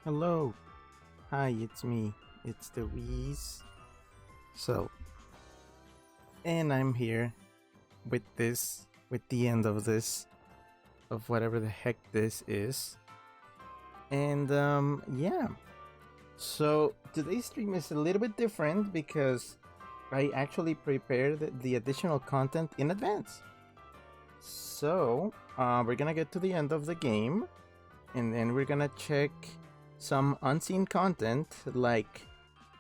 Hello. Hi, it's me. It's the Wheeze. So, and I'm here with the end of this, of whatever the heck this is. And, yeah. So, today's stream is a little bit different because I actually prepared the additional content in advance. So, we're gonna get to the end of the game, and then we're gonna check some unseen content like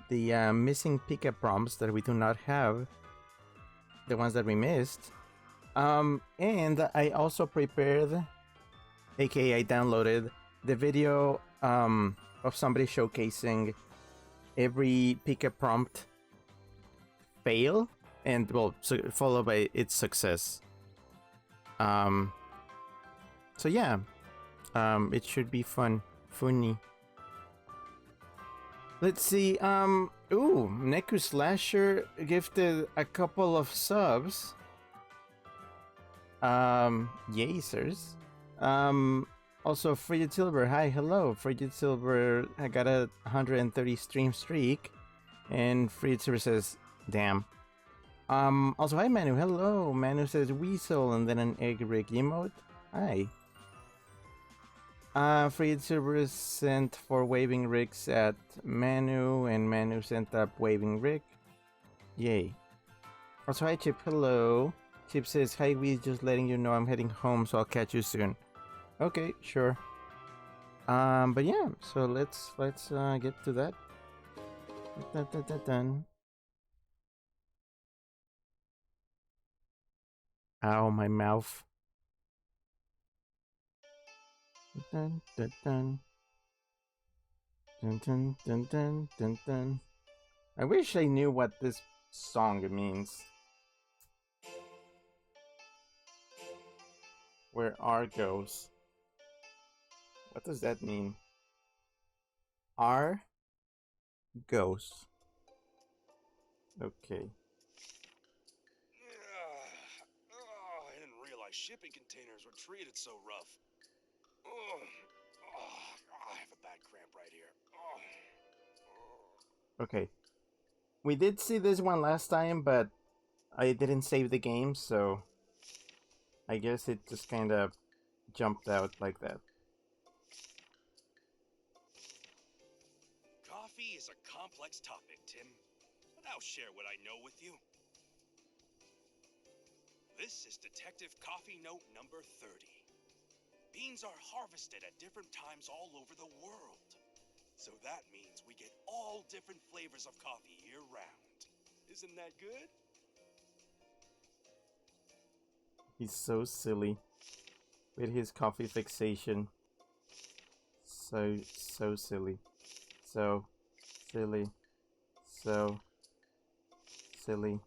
the missing Pika prompts that we do not have, the ones that we missed. And I also prepared, aka I downloaded the video of somebody showcasing every Pika prompt fail and followed by its success. So yeah, it should be funny. Let's see. Ooh, Neku Slasher gifted a couple of subs. Yay, sirs. Also, Frigid Silver. Hi, hello. Frigid Silver, I got a 130 stream streak. And Frigid Silver says, damn. Also, hi, Manu. Hello. Manu says Weasel and then an egg rig emote. Hi. Frigid Silver sent for waving rigs at Manu, and Manu sent up waving rig. Yay. Also, hi, Chip. Hello. Chip says, hi, Weez, just letting you know I'm heading home, so I'll catch you soon. Okay, sure. But yeah, so let's get to that. Dun, dun, dun, dun. Ow, my mouth. Dun, dun, dun. Dun, dun, dun, dun, dun, dun. I wish I knew what this song means. Where R goes. What does that mean? R goes. Okay. I didn't realize shipping containers were treated so rough. I have a bad cramp right here. Okay. We did see this one last time, but I didn't save the game, so I guess it just kind of jumped out like that. Coffee is a complex topic, Tim, but I'll share what I know with you. This is Detective Coffee Note number 30. Beans are harvested at different times all over the world. So that means we get all different flavors of coffee year-round. Isn't that good? He's so silly with his coffee fixation. So silly. So silly. So silly.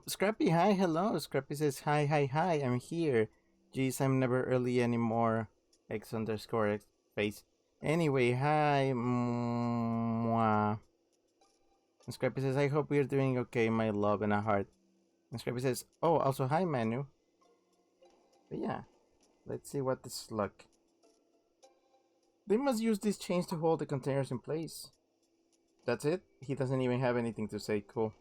Scrappy, hi, hello. Scrappy says, hi, I'm here. Geez, I'm never early anymore. X underscore X face. Anyway, hi, mwah. And Scrappy says, I hope you're doing okay, my love, and a heart. And Scrappy says, oh, also hi, Manu. But yeah, let's see what this luck. They must use these chains to hold the containers in place. That's it? He doesn't even have anything to say. Cool.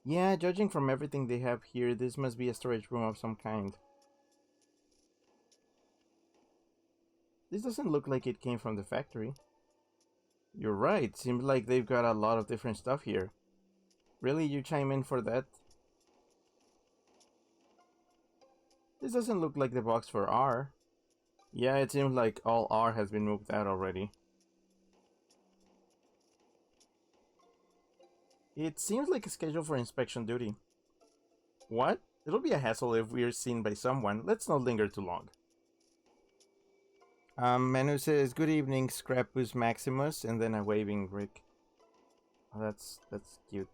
Yeah, judging from everything they have here, this must be a storage room of some kind. This doesn't look like it came from the factory. You're right, seems like they've got a lot of different stuff here. Really, you chime in for that? This doesn't look like the box for R. Yeah, it seems like all R has been moved out already. It seems like a schedule for inspection duty. What? It'll be a hassle if we're seen by someone. Let's not linger too long. Manu says, good evening, Scrapus Maximus, and then a waving Rick. Oh, that's cute.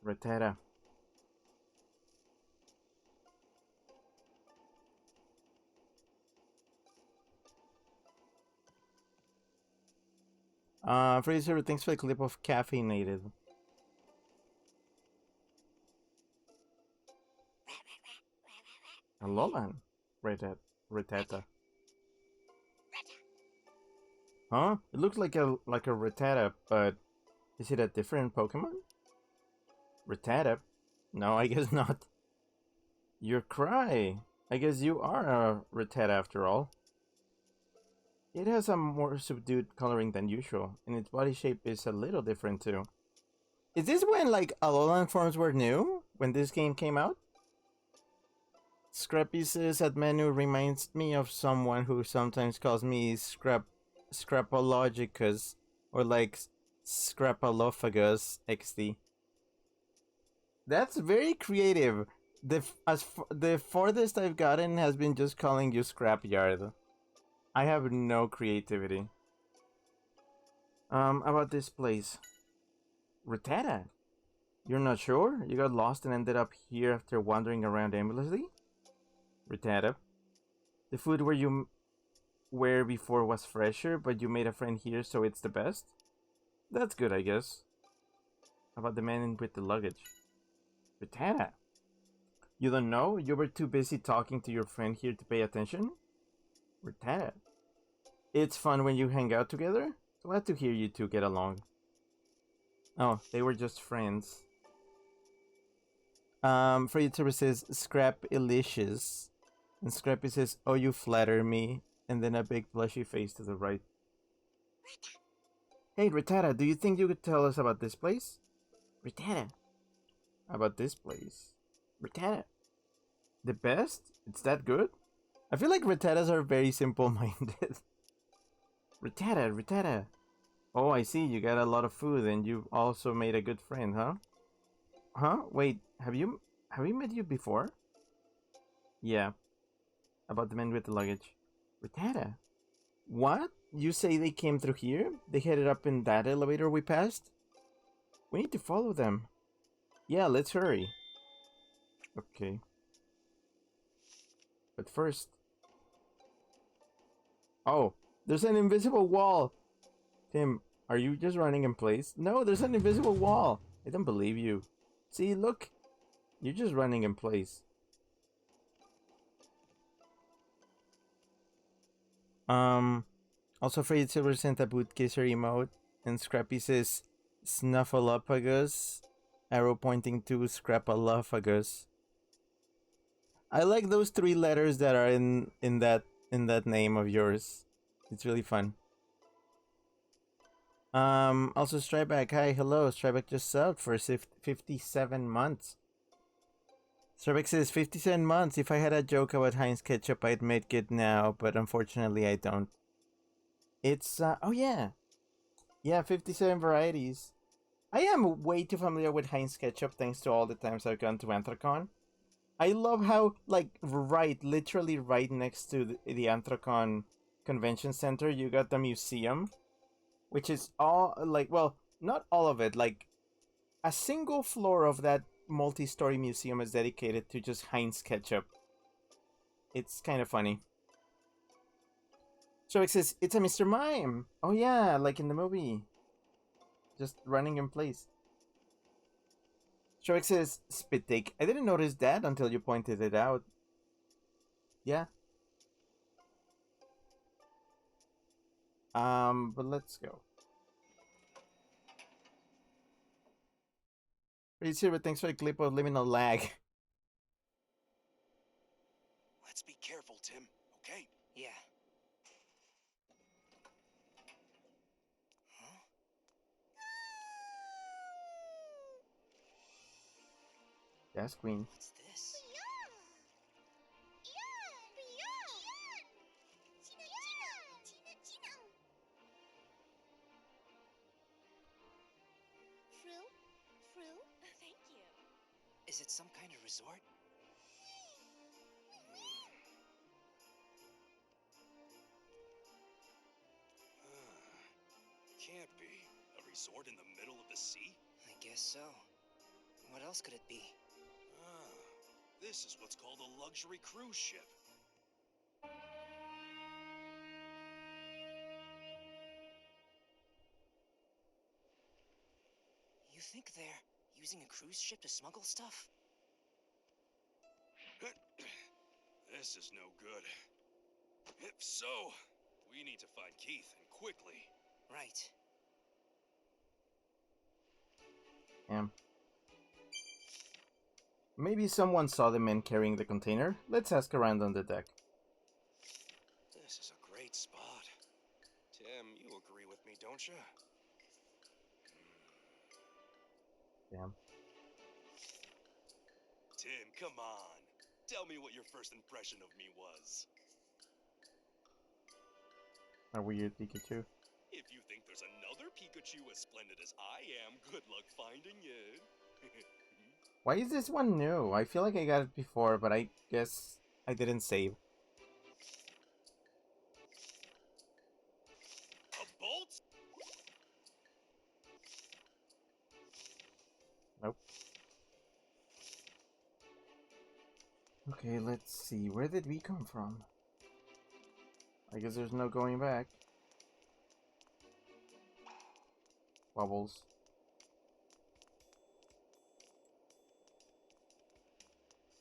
Retera. Fraser, thanks for the clip of caffeinated. Alolan. Rattata. Huh? It looks like a Rattata, but is it a different Pokemon? Rattata? No, I guess not. Your cry. I guess you are a Rattata after all. It has a more subdued coloring than usual, and its body shape is a little different too. Is this when like Alolan forms were new? When this game came out? Scrappy says that menu reminds me of someone who sometimes calls me Scrapologicus or like Scrapolophagus XD. That's very creative. The farthest I've gotten has been just calling you Scrapyard. I have no creativity. About this place. Rattata? You're not sure? You got lost and ended up here after wandering around aimlessly? Rattata. The food where you were before was fresher, but you made a friend here, so it's the best? That's good, I guess. How about the man with the luggage? Rattata. You don't know? You were too busy talking to your friend here to pay attention? Rattata. It's fun when you hang out together? Glad to hear you two get along. Oh, they were just friends. Freddy Turbo says, Scrap Ilicious. And Scrappy says, oh, you flatter me. And then a big plushy face to the right. Hey, Rattata, do you think you could tell us about this place? Rattata. About this place? Rattata. The best? It's that good? I feel like Rattatas are very simple-minded. Rattata. Oh, I see, you got a lot of food and you also made a good friend, huh? Huh? Wait, have we met you before? Yeah. About the man with the luggage. Rattata. What? You say they came through here? They headed up in that elevator we passed? We need to follow them. Yeah, let's hurry. Okay. But first... Oh, there's an invisible wall! Tim, are you just running in place? No, there's an invisible wall! I don't believe you. See, look! You're just running in place. Also Freddy Silver sent a boot kisser emote, and Scrappy says Snuffleupagus, arrow pointing to Scrapalophagus. I like those 3 letters that are in that name of yours. It's really fun. Also Stryback, hi, hello. Stryback just subbed for 57 months. Stryback says 57 months. If I had a joke about Heinz ketchup, I'd make it now, but unfortunately I don't. It's oh yeah. Yeah, 57 varieties. I am way too familiar with Heinz ketchup thanks to all the times I've gone to Anthrocon. I love how, like, literally right next to the Anthrocon Convention Center, you got the museum, which is all, like, well, not all of it, like, a single floor of that multi-story museum is dedicated to just Heinz ketchup. It's kind of funny. So it says, it's a Mr. Mime! Oh yeah, like in the movie. Just running in place. Shrek says, spit take. I didn't notice that until you pointed it out. Yeah. But let's go. Reese here, but thanks for the clip of liminal lag. Let's be careful, Tim, okay? Yeah. Huh? Yes, Queen. What's this? Thank you. Is it some kind of resort? Can't be. A resort in the middle of the sea? I guess so. What else could it be? Ah, this is what's called a luxury cruise ship. You think they're using a cruise ship to smuggle stuff? This is no good. If so, we need to find Keith, and quickly. Right. Damn. Maybe someone saw the men carrying the container. Let's ask around on the deck. This is a great spot. Tim, you agree with me, don't you? Damn. Tim, come on. Tell me what your first impression of me was. A weird Pikachu. If you think there's another Pikachu as splendid as I am, good luck finding it. Why is this one new? I feel like I got it before, but I guess I didn't save. A bolt? Nope. Okay, let's see. Where did we come from? I guess there's no going back. Bubbles.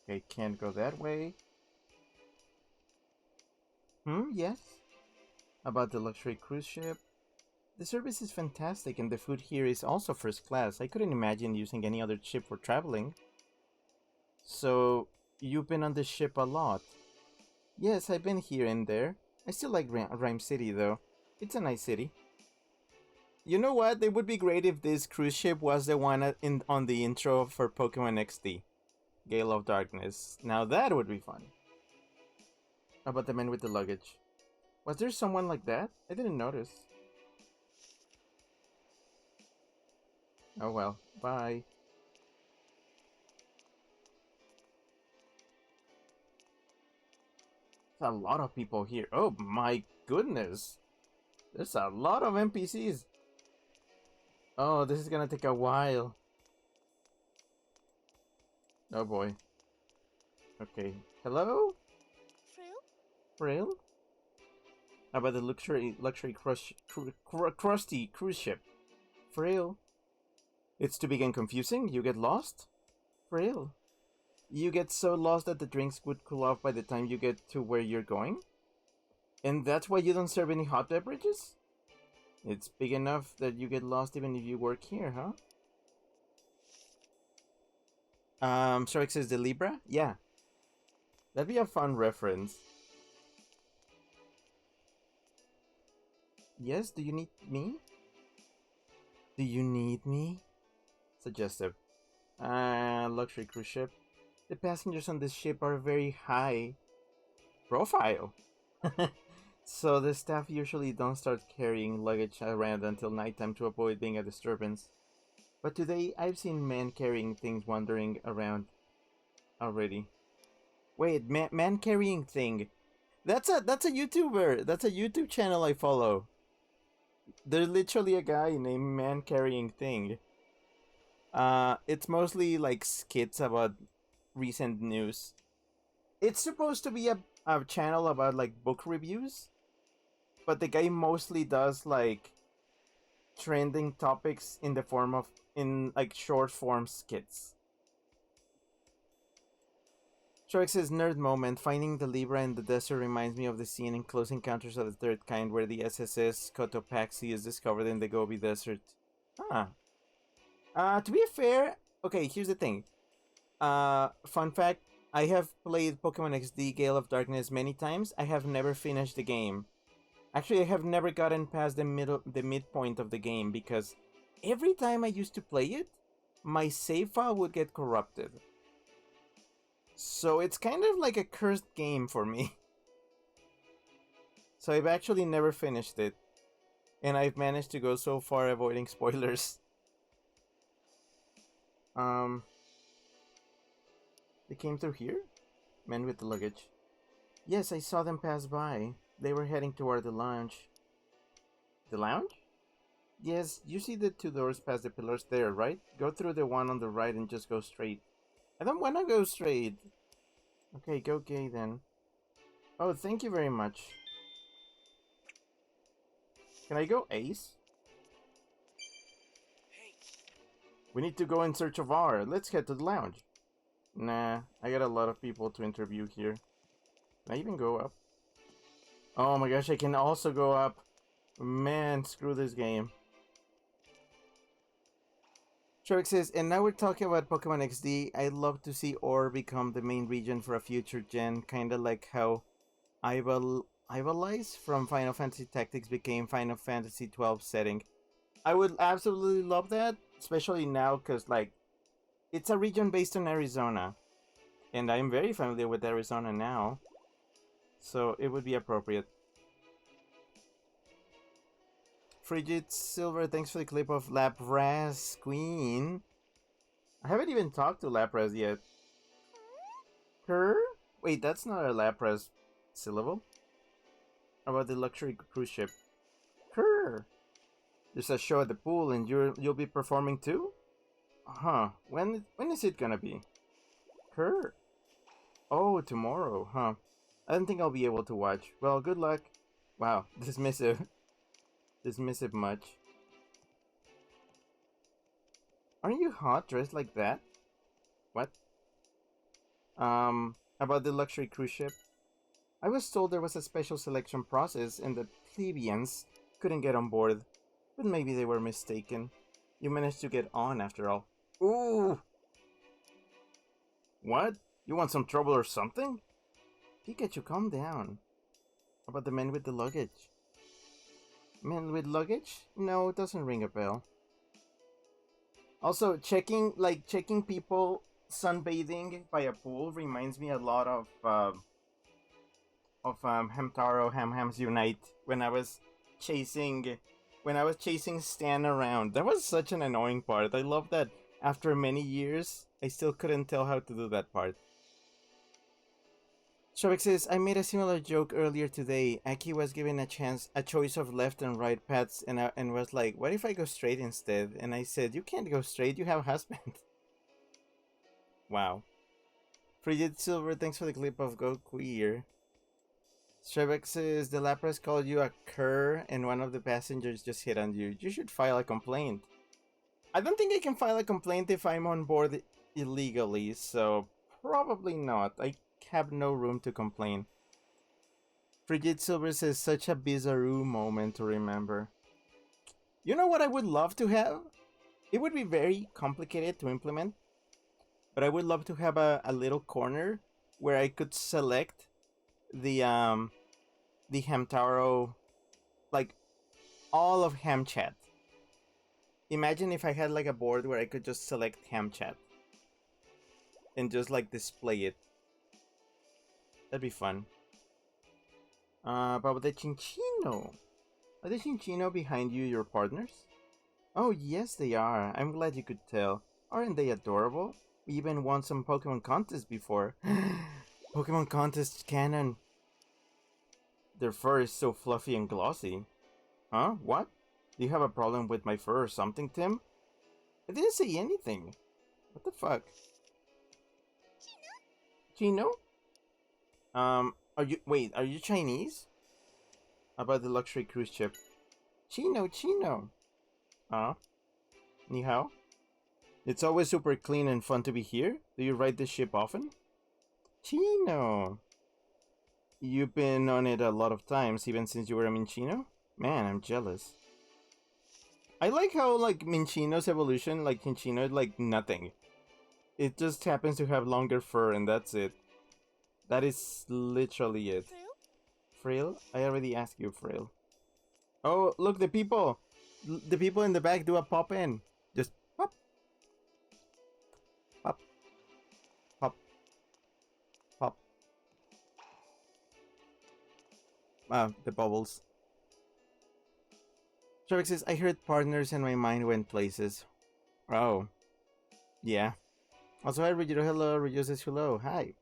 Okay, can't go that way. Yes. About the luxury cruise ship. The service is fantastic and the food here is also first class. I couldn't imagine using any other ship for traveling. So, you've been on the ship a lot. Yes, I've been here and there. I still like Rhyme City though. It's a nice city. You know what? It would be great if this cruise ship was the one on the intro for Pokemon XD. Gale of Darkness. Now that would be fun. How about the man with the luggage? Was there someone like that? I didn't notice. Oh well. Bye. There's a lot of people here. Oh my goodness. There's a lot of NPCs. Oh, this is gonna take a while. Oh boy. Okay. Hello? Frail? How about the crusty cruise ship? Frail. It's to begin confusing? You get lost? Frail. You get so lost that the drinks would cool off by the time you get to where you're going? And that's why you don't serve any hot beverages? It's big enough that you get lost even if you work here, huh? Shark says the Libra? Yeah. That'd be a fun reference. Yes, do you need me? Do you need me? Suggestive. Luxury cruise ship. The passengers on this ship are very high profile. So the staff usually don't start carrying luggage around until nighttime to avoid being a disturbance. But today I've seen men carrying things wandering around already. Wait, man carrying thing. That's a YouTuber. That's a YouTube channel I follow. There's literally a guy named Man Carrying Thing. It's mostly like skits about recent news. It's supposed to be a channel about like book reviews, but the guy mostly does like trending topics in the form of in like short form skits. Shark says nerd moment. Finding the Libra in the desert reminds me of the scene in Close Encounters of the Third Kind where the SSS Cotopaxi is discovered in the Gobi Desert. Huh. To be fair, okay, here's the thing. Fun fact, I have played Pokemon XD Gale of Darkness many times. I have never finished the game. Actually, I have never gotten past the midpoint of the game because every time I used to play it, my save file would get corrupted. So it's kind of like a cursed game for me. So I've actually never finished it. And I've managed to go so far avoiding spoilers. They came through here? Men with the luggage. Yes, I saw them pass by. They were heading toward the lounge. The lounge? Yes, you see the two doors past the pillars there, right? Go through the one on the right and just go straight. I don't want to go straight. Okay, go gay then. Oh, thank you very much. Can I go ace? Hey, We need to go in search of R. Let's head to the lounge. Nah, I got a lot of people to interview here. Can I even go up? Oh my gosh, I can also go up. Man, screw this game. Shark says, and now we're talking about Pokemon XD. I'd love to see Ore become the main region for a future gen, kinda like how Ivalice from Final Fantasy Tactics became Final Fantasy 12 setting. I would absolutely love that, especially now because like it's a region based on Arizona, and I'm very familiar with Arizona now, so it would be appropriate. Frigid Silver, thanks for the clip of Lapras Queen. I haven't even talked to Lapras yet. Her? Wait, that's not a Lapras syllable. How about the luxury cruise ship? Her. There's a show at the pool, and you'll be performing too? Huh. When is it gonna be? Her. Oh, tomorrow, huh? I don't think I'll be able to watch. Well, good luck. Wow, dismissive. Dismissive much. Aren't you hot dressed like that? What? About the luxury cruise ship? I was told there was a special selection process and that plebeians couldn't get on board, but maybe they were mistaken. You managed to get on after all. Ooh! What? You want some trouble or something? Pikachu, calm down. About the men with the luggage? Men with luggage? No, it doesn't ring a bell. Also, checking people sunbathing by a pool reminds me a lot of Hamtaro Ham Unite chasing when I was chasing Stan around. That was such an annoying part. I love that after many years I still couldn't tell how to do that part. Shavik says, I made a similar joke earlier today. Aki was given a choice of left and right paths, and was like, what if I go straight instead? And I said, you can't go straight, you have a husband. Wow. Frigid Silver, thanks for the clip of Go Queer. Shavik says, the Lapras called you a cur, and one of the passengers just hit on you. You should file a complaint. I don't think I can file a complaint if I'm on board illegally, so probably not. I have no room to complain. Frigid Silver says, such a bizarre moment to remember. You know what I would love to have? It would be very complicated to implement, but I would love to have a little corner where I could select the Hamtaro, like all of Hamchat. Imagine if I had like a board where I could just select ham chat and just like display it. That'd be fun. But the Chinchino. Are the Chinchino behind you your partners? Oh, yes, they are. I'm glad you could tell. Aren't they adorable? We even won some Pokemon contests before. Pokemon contest canon. Their fur is so fluffy and glossy. Huh? What? Do you have a problem with my fur or something, Tim? I didn't say anything. What the fuck? Chino? Are you Chinese? About the luxury cruise ship. Chino. Huh? Ni hao? It's always super clean and fun to be here. Do you ride this ship often? Chino. You've been on it a lot of times, even since you were a Minchino? Man, I'm jealous. I like how, like, Minchino's evolution, like, Chinchino is like nothing. It just happens to have longer fur and that's it. That is literally it. Frail? I already asked you, Frail. Oh, look, the people! The people in the back do a pop in. Just pop. Pop. Pop. Pop. Ah, the bubbles. Shark says, I heard partners and my mind went places. Oh. Yeah. Also, hi, Rujiro. Hello. Rujiro says hello. Hi.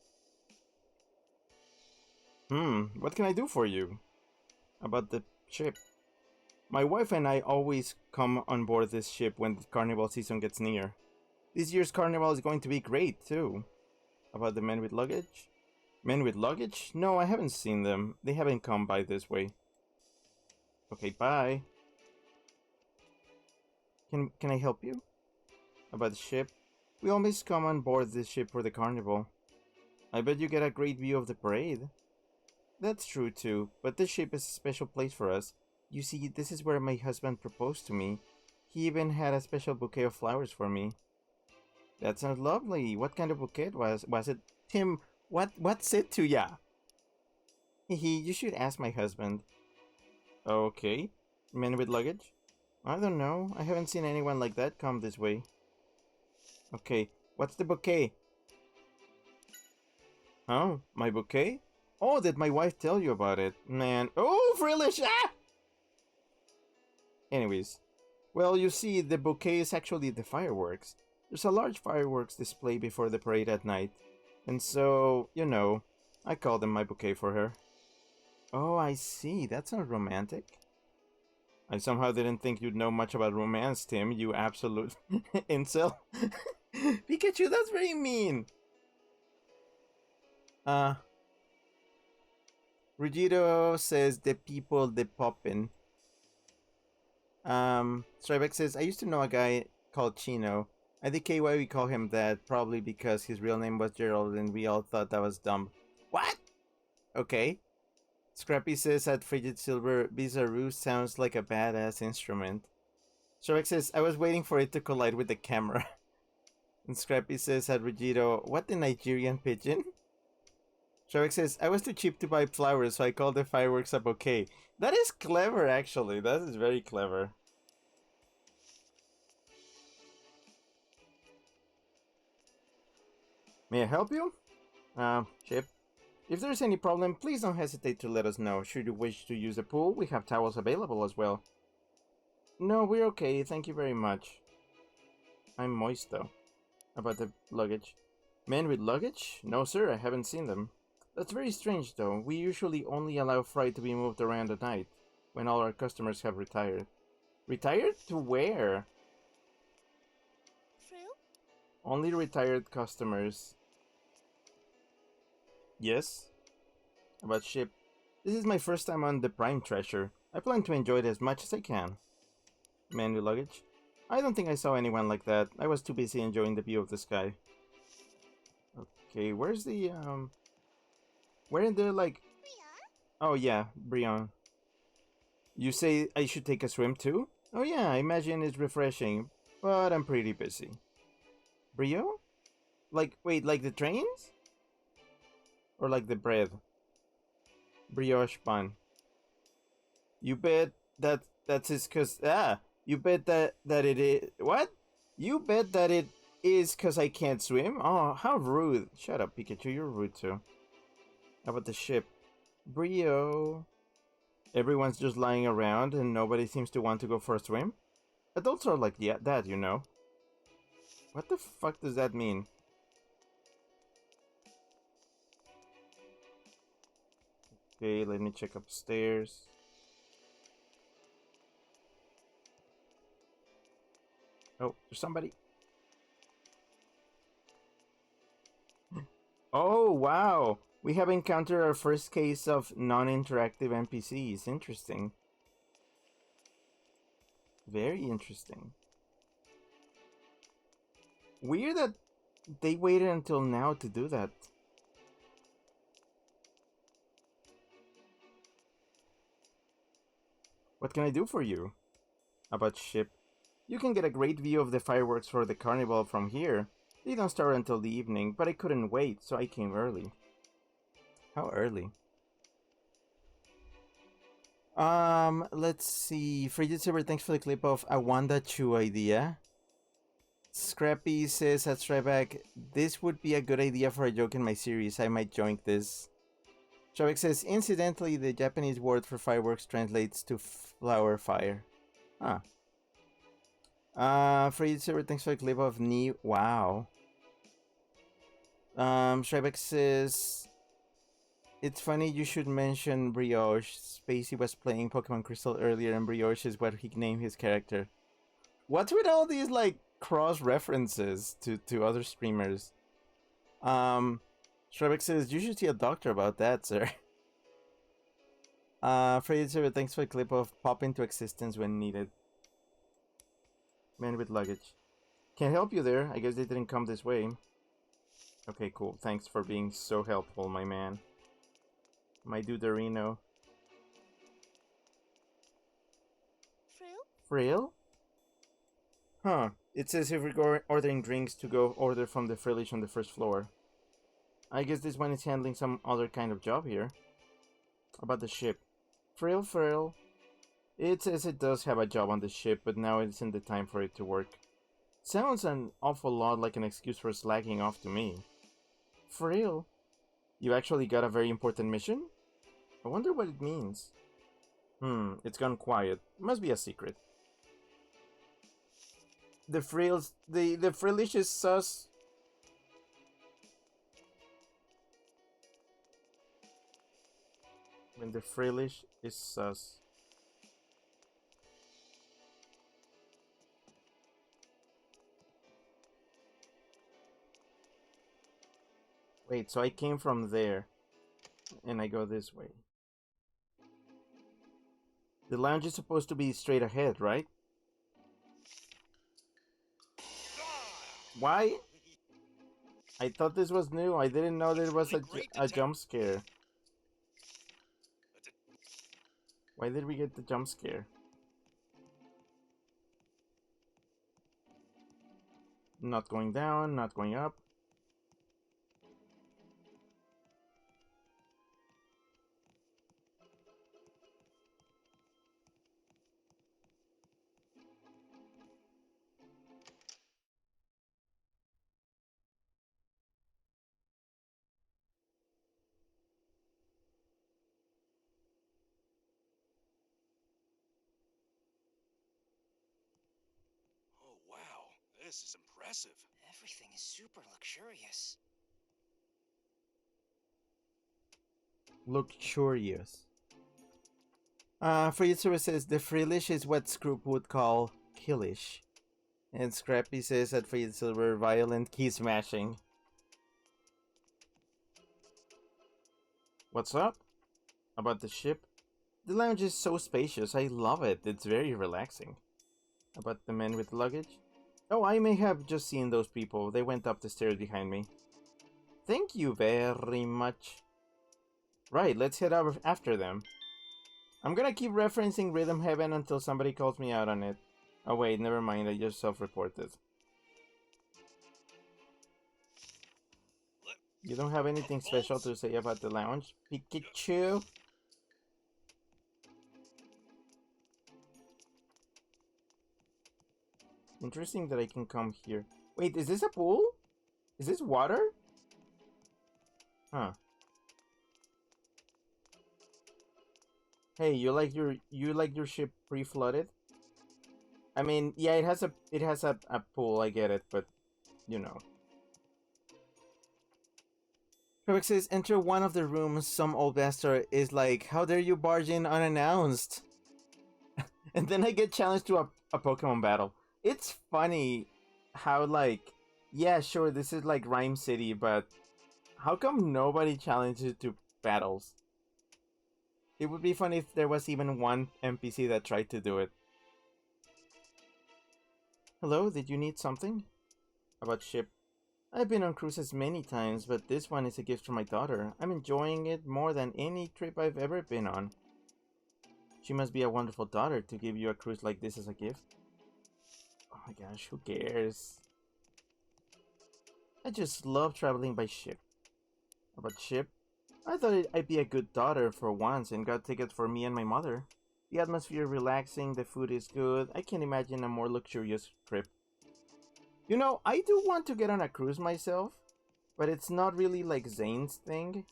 What can I do for you? About the ship. My wife and I always come on board this ship when the carnival season gets near. This year's carnival is going to be great, too. About the men with luggage? Men with luggage? No, I haven't seen them. They haven't come by this way. Okay, bye. Can I help you? About the ship? We always come on board this ship for the carnival. I bet you get a great view of the parade. That's true too, but this ship is a special place for us. You see, this is where my husband proposed to me. He even had a special bouquet of flowers for me. That sounds lovely. What kind of bouquet was it? Tim, what's it to ya? You should ask my husband. Okay. Men with luggage? I don't know. I haven't seen anyone like that come this way. Okay, what's the bouquet? Oh, my bouquet? Oh, did my wife tell you about it? Man, oh, Frillish! Ah! Anyways, well, you see, the bouquet is actually the fireworks. There's a large fireworks display before the parade at night. And so, you know, I called them my bouquet for her. Oh, I see. That sounds romantic. I somehow didn't think you'd know much about romance, Tim, you absolute incel. Pikachu, that's very mean. Rugito says the people the poppin'. Strybeck says, I used to know a guy called Chino. I think why we call him that, probably because his real name was Gerald and we all thought that was dumb. What? Okay. Scrappy says at Frigid Silver, Bizarro sounds like a badass instrument. Strybeck says, I was waiting for it to collide with the camera. And Scrappy says at Rugito, what the Nigerian pigeon? Strybeck says, I was too cheap to buy flowers, so I called the fireworks a bouquet. That is clever, actually. That is very clever. May I help you? Chip. If there's any problem, please don't hesitate to let us know. Should you wish to use the pool, we have towels available as well. No, we're okay, thank you very much. I'm moist though. About the luggage. Men with luggage? No sir, I haven't seen them. That's very strange though. We usually only allow freight to be moved around at night, when all our customers have retired. Retired? To where? Frill? Only retired customers. Yes? About ship. This is my first time on the Prime Treasure. I plan to enjoy it as much as I can. Man with luggage? I don't think I saw anyone like that. I was too busy enjoying the view of the sky. Okay, where's the, where in there, like... Oh yeah, Brion. You say I should take a swim too? Oh yeah, I imagine it's refreshing, but I'm pretty busy. Brio? Like, wait, like the trains? Or like the bread? Brioche bun. You bet that's his cause You bet that it is what? You bet that it is because I can't swim? Oh, how rude. Shut up, Pikachu, you're rude too. How about the ship? Brio. Everyone's just lying around and nobody seems to want to go for a swim? Adults are like that, you know. What the fuck does that mean? Okay, let me check upstairs. Oh, there's somebody. Oh, wow. We have encountered our first case of non-interactive NPCs. Interesting. Very interesting. Weird that they waited until now to do that. What can I do for you? About ship. You can get a great view of the fireworks for the carnival from here. They don't start until the evening, but I couldn't wait, so I came early. How early? Let's see. Frigid Silver, thanks for the clip of a Wanda Chu idea. Scrappy says at Stryback, this would be a good idea for a joke in my series. I might join this. Stryback says, incidentally, the Japanese word for fireworks translates to flower fire. Huh. Frigid Silver, thanks for the clip of Ni. Wow. Stryback says, it's funny you should mention Brioche. Spacey was playing Pokemon Crystal earlier, and Brioche is what he named his character. What's with all these like cross references to other streamers? Strebek says you should see a doctor about that, sir. Freddy Silver, thanks for the clip of pop into existence when needed. Man with luggage. Can't help you there. I guess they didn't come this way. Okay, cool. Thanks for being so helpful, my man. My duderino. Frill? Huh. It says if we're ordering drinks to go order from the Frillish on the first floor. I guess this one is handling some other kind of job here. About the ship. Frill. It says it does have a job on the ship, but now isn't the time for it to work. Sounds an awful lot like an excuse for slacking off to me. Frill? You actually got a very important mission? I wonder what it means. It's gone quiet. Must be a secret. The Frillish is sus. When the Frillish is sus. Wait, so I came from there. And I go this way. The lounge is supposed to be straight ahead, right? Why? I thought this was new. I didn't know there was a jump scare. Why did we get the jump scare? Not going down, not going up. Oh, wow. This is impressive. Everything is super luxurious. Luxurious. Freezer says the Frillish is what Scroop would call killish. And Scrappy says that Freezer were violent key smashing. What's up? About the ship? The lounge is so spacious. I love it. It's very relaxing. About the men with luggage? Oh, I may have just seen those people. They went up the stairs behind me. Thank you very much. Right, let's head out after them. I'm gonna keep referencing Rhythm Heaven until somebody calls me out on it. Oh wait, never mind, I just self-reported. You don't have anything special to say about the lounge, Pikachu? Interesting that I can come here. Wait, is this a pool? Is this water? Huh. Hey, you like your ship pre-flooded? I mean, yeah, it has a pool, I get it, but you know. Quebec says, enter one of the rooms. Some old bastard is like, how dare you barge in unannounced? And then I get challenged to a Pokemon battle. It's funny how, like, yeah, sure, this is like Rhyme City, but how come nobody challenges to battles? It would be funny if there was even one NPC that tried to do it. Hello, did you need something? About ship. I've been on cruises many times, but this one is a gift from my daughter. I'm enjoying it more than any trip I've ever been on. She must be a wonderful daughter to give you a cruise like this as a gift. Oh my gosh, who cares? I just love traveling by ship. About ship? I thought I'd be a good daughter for once and got tickets for me and my mother. The atmosphere relaxing, the food is good. I can't imagine a more luxurious trip. You know, I do want to get on a cruise myself, but it's not really like Zane's thing.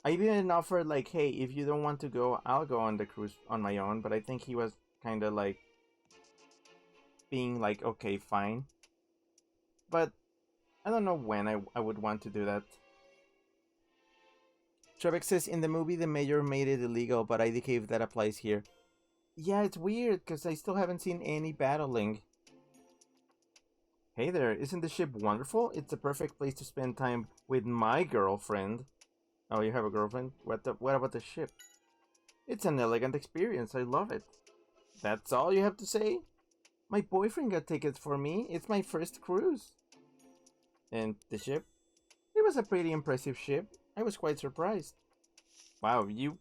I even offered like, hey, if you don't want to go, I'll go on the cruise on my own, but I think he was kind of like being like, okay, fine. But I don't know when I would want to do that. Trebek says, in the movie the mayor made it illegal, but I think if that applies here. Yeah, it's weird, because I still haven't seen any battling. Hey there, isn't the ship wonderful? It's the perfect place to spend time with my girlfriend. Oh, you have a girlfriend? What about the ship? It's an elegant experience, I love it. That's all you have to say? My boyfriend got tickets for me, it's my first cruise. And the ship? It was a pretty impressive ship. I was quite surprised. Wow, you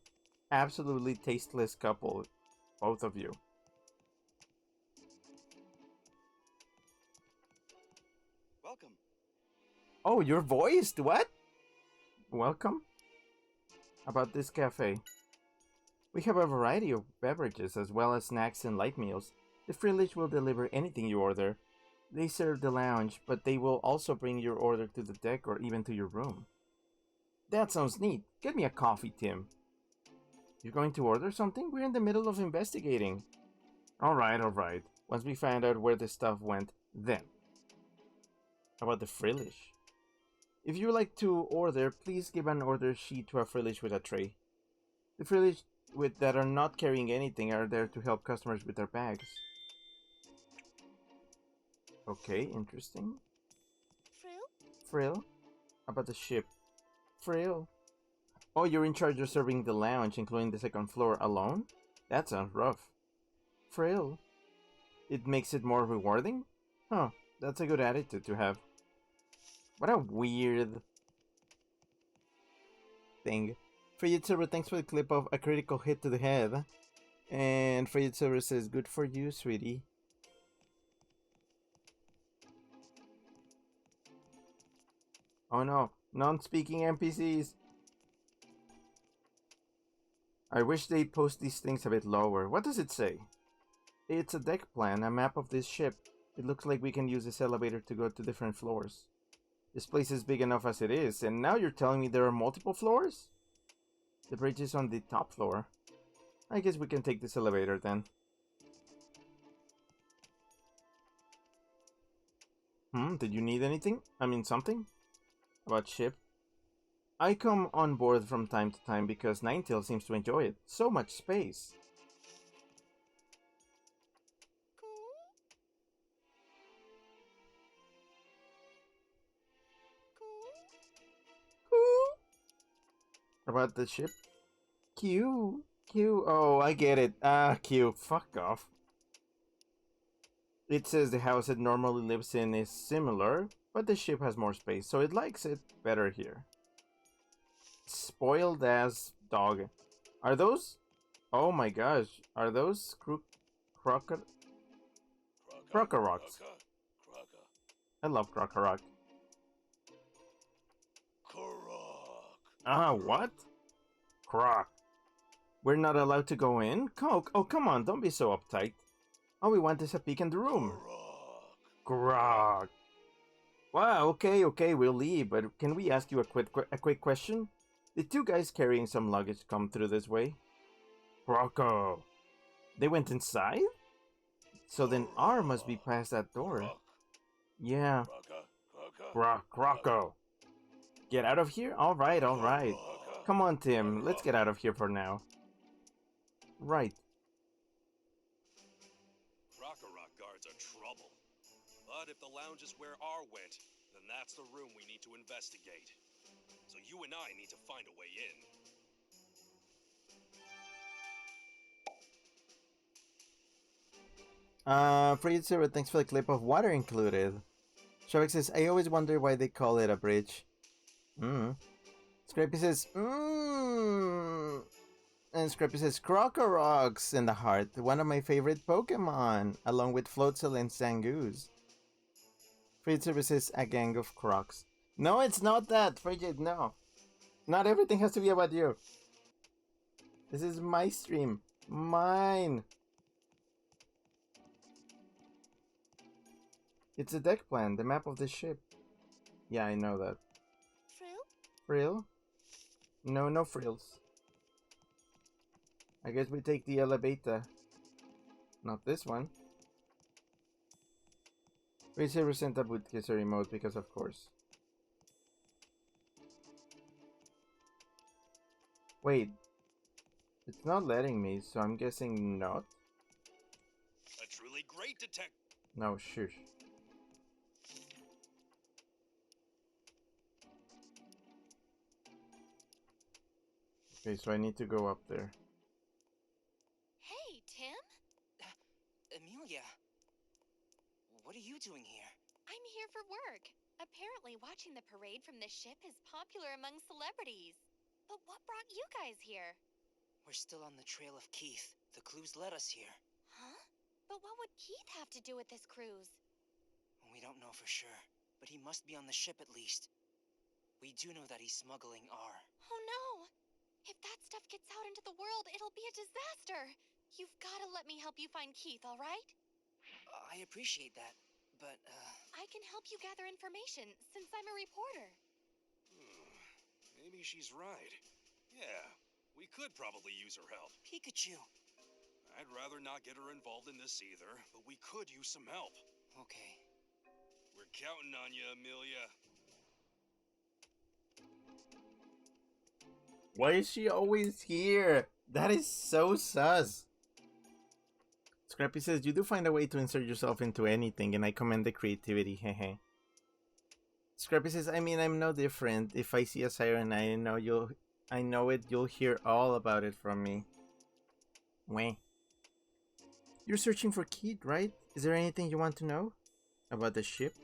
absolutely tasteless couple, both of you. Welcome. Oh, you're voiced? What? Welcome. About this cafe. We have a variety of beverages as well as snacks and light meals. The Frillish will deliver anything you order. They serve the lounge, but they will also bring your order to the deck or even to your room. That sounds neat. Get me a coffee, Tim. You're going to order something? We're in the middle of investigating. Alright. Once we find out where the stuff went, then. About the Frillish. If you would like to order, please give an order sheet to a Frillish with a tray. The Frillish that are not carrying anything are there to help customers with their bags. Okay, interesting. Frill? About the ship. Frill. Oh, you're in charge of serving the lounge, including the second floor, alone? That sounds rough. Frill. It makes it more rewarding? Huh, that's a good attitude to have. What a weird thing. Frigid Silver, thanks for the clip of a critical hit to the head. And Frigid Silver says, good for you, sweetie. Oh no, non-speaking NPCs. I wish they'd post these things a bit lower. What does it say? It's a deck plan, a map of this ship. It looks like we can use this elevator to go to different floors. This place is big enough as it is, and now you're telling me there are multiple floors? The bridge is on the top floor. I guess we can take this elevator then. Did you need anything? I mean something? About ship? I come on board from time to time because Ninetale seems to enjoy it. So much space. About the ship? Q. Oh, I get it. Q. Fuck off. It says the house it normally lives in is similar, but the ship has more space, so it likes it better here. Spoiled ass dog. Are those? Oh my gosh. Are those Crocker rocks? I love Crocker. What? Croc. We're not allowed to go in? Oh, come on, don't be so uptight. All we want is a peek in the room. Grog. Wow, okay, we'll leave, but can we ask you a quick question? Did two guys carrying some luggage come through this way? Rocco. They went inside? So then R must be past that door. Yeah. Rocco. Get out of here? Alright. Come on, Tim, let's get out of here for now. Right. Rock guards are trouble. But if the lounge is where R went, then that's the room we need to investigate. So you and I need to find a way in. Fridge Zero, thanks for the clip of water included. Shavik says, I always wonder why they call it a bridge. Scrappy says, And Scrappy says, Crocorox in the heart, one of my favorite Pokemon, along with Floatzel and Zangoose. Frigid says, a gang of crocs. No, it's not that, Frigid, no. Not everything has to be about you. This is my stream. Mine. It's a deck plan, the map of the ship. Yeah, I know that. Frill? No frills. I guess we take the elevator. Not this one. We say resent a bootcaser remote because of course. Wait. It's not letting me, so I'm guessing not. A truly great detective. No, shush. Okay, so I need to go up there. Hey, Tim? Amelia, what are you doing here? I'm here for work. Apparently, watching the parade from this ship is popular among celebrities. But what brought you guys here? We're still on the trail of Keith. The clues led us here. Huh? But what would Keith have to do with this cruise? We don't know for sure, but he must be on the ship at least. We do know that he's smuggling R. Oh no! If that stuff gets out into the world, it'll be a disaster! You've gotta let me help you find Keith, alright? I appreciate that, but, I can help you gather information, since I'm a reporter. Maybe she's right. Yeah, we could probably use her help. Pikachu! I'd rather not get her involved in this either, but we could use some help. Okay. We're counting on you, Amelia. Why is she always here? That is so sus. Scrappy says, you do find a way to insert yourself into anything, and I commend the creativity, hehe. Scrappy says, I mean, I'm no different. If I see a siren, I know you'll hear all about it from me. Weh. You're searching for Keith, right? Is there anything you want to know? About the ship?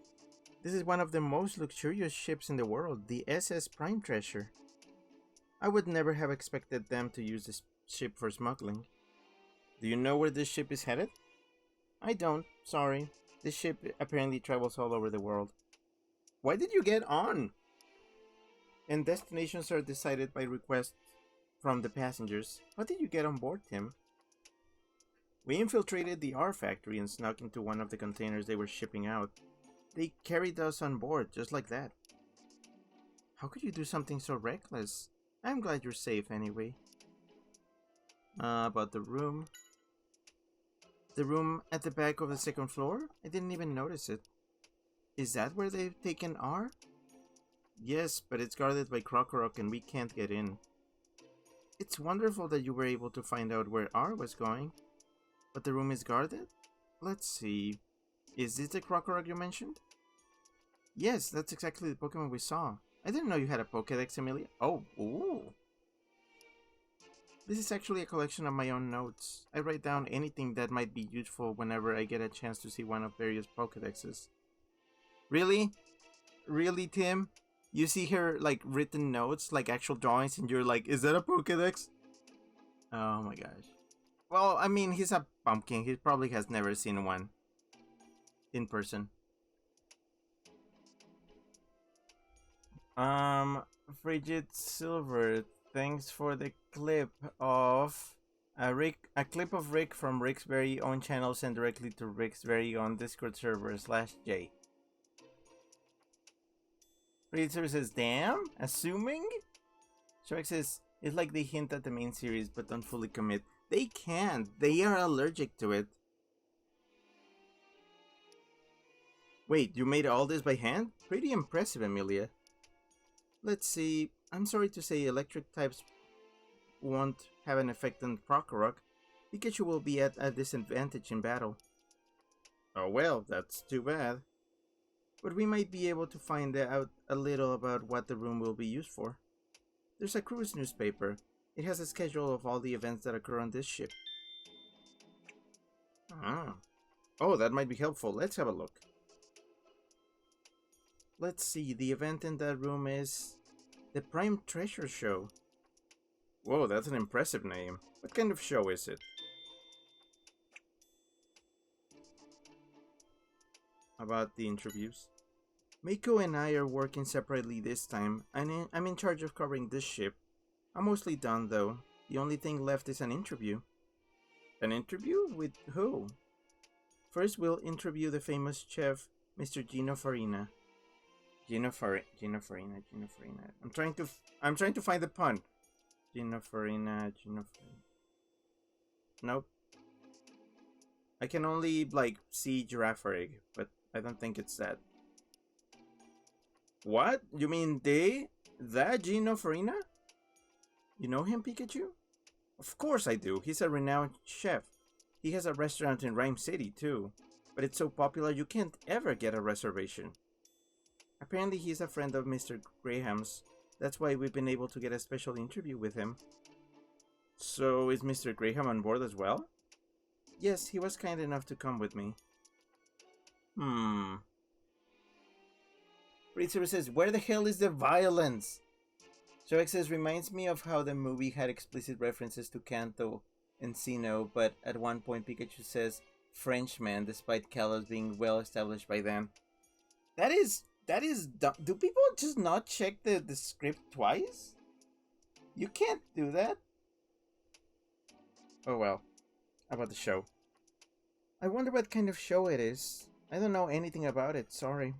This is one of the most luxurious ships in the world, the SS Prime Treasure. I would never have expected them to use this ship for smuggling. Do you know where this ship is headed? I don't, sorry. This ship apparently travels all over the world. Why did you get on? And destinations are decided by request from the passengers. How did you get on board, Tim? We infiltrated the R factory and snuck into one of the containers they were shipping out. They carried us on board, just like that. How could you do something so reckless? I'm glad you're safe anyway. About the room. The room at the back of the second floor? I didn't even notice it. Is that where they've taken R? Yes, but it's guarded by Crocorock and we can't get in. It's wonderful that you were able to find out where R was going. But the room is guarded? Let's see. Is this the Crocorock you mentioned? Yes, that's exactly the Pokemon we saw. I didn't know you had a Pokédex, Amelia. Oh, ooh. This is actually a collection of my own notes. I write down anything that might be useful whenever I get a chance to see one of various Pokédexes. Really? Really, Tim? You see her, like, written notes, like actual drawings, and you're like, is that a Pokédex? Oh my gosh. Well, I mean, he's a pumpkin. He probably has never seen one in person. Frigid Silver, thanks for the clip of A clip of Rick from Rick's very own channel sent directly to Rick's very own Discord server /J. Producer says, damn? Assuming? Shark says, it's like they hint at the main series but don't fully commit. They can't. They are allergic to it. Wait, you made all this by hand? Pretty impressive, Amelia. Let's see. I'm sorry to say electric types won't have an effect on Prokhorok. Pikachu will be at a disadvantage in battle. Oh well, that's too bad. But we might be able to find out a little about what the room will be used for. There's a cruise newspaper. It has a schedule of all the events that occur on this ship. Ah. Oh, that might be helpful. Let's have a look. Let's see, the event in that room is the Prime Treasure Show. Whoa, that's an impressive name. What kind of show is it? About the interviews. Miko and I are working separately this time. I'm in charge of covering this ship. I'm mostly done though. The only thing left is an interview. An interview? With who? First we'll interview the famous chef, Mr. Gino Farina. Gino Farina. I'm trying to find the pun. Gino Farina. Nope. I can only see giraffe egg, but I don't think it's that. What? You mean that Gino Farina? You know him, Pikachu? Of course I do. He's a renowned chef. He has a restaurant in Rhyme City too, but it's so popular you can't ever get a reservation. Apparently he's a friend of Mr. Graham's. That's why we've been able to get a special interview with him. So is Mr. Graham on board as well? Yes, he was kind enough to come with me. Ritzer says, where the hell is the violence? Shark says, reminds me of how the movie had explicit references to Kanto and Sinnoh, but at one point Pikachu says Frenchman, despite Kalos being well established by then. That is dumb. Do people just not check the script twice? You can't do that. Oh well. About the show. I wonder what kind of show it is. I don't know anything about it, sorry.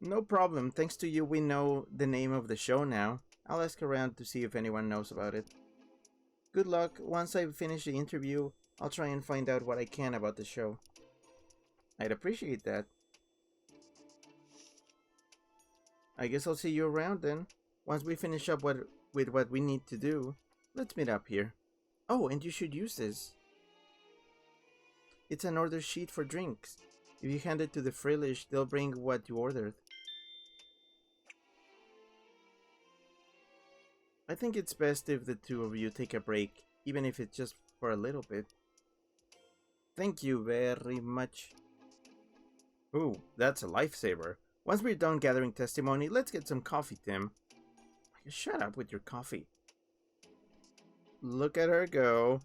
No problem. Thanks to you, we know the name of the show now. I'll ask around to see if anyone knows about it. Good luck. Once I finish the interview, I'll try and find out what I can about the show. I'd appreciate that. I guess I'll see you around then. Once we finish up with what we need to do, let's meet up here. Oh, and you should use this. It's an order sheet for drinks. If you hand it to the Frillish, they'll bring what you ordered. I think it's best if the two of you take a break, even if it's just for a little bit. Thank you very much. Ooh, that's a lifesaver. Once we're done gathering testimony, let's get some coffee, Tim. Shut up with your coffee. Look at her go.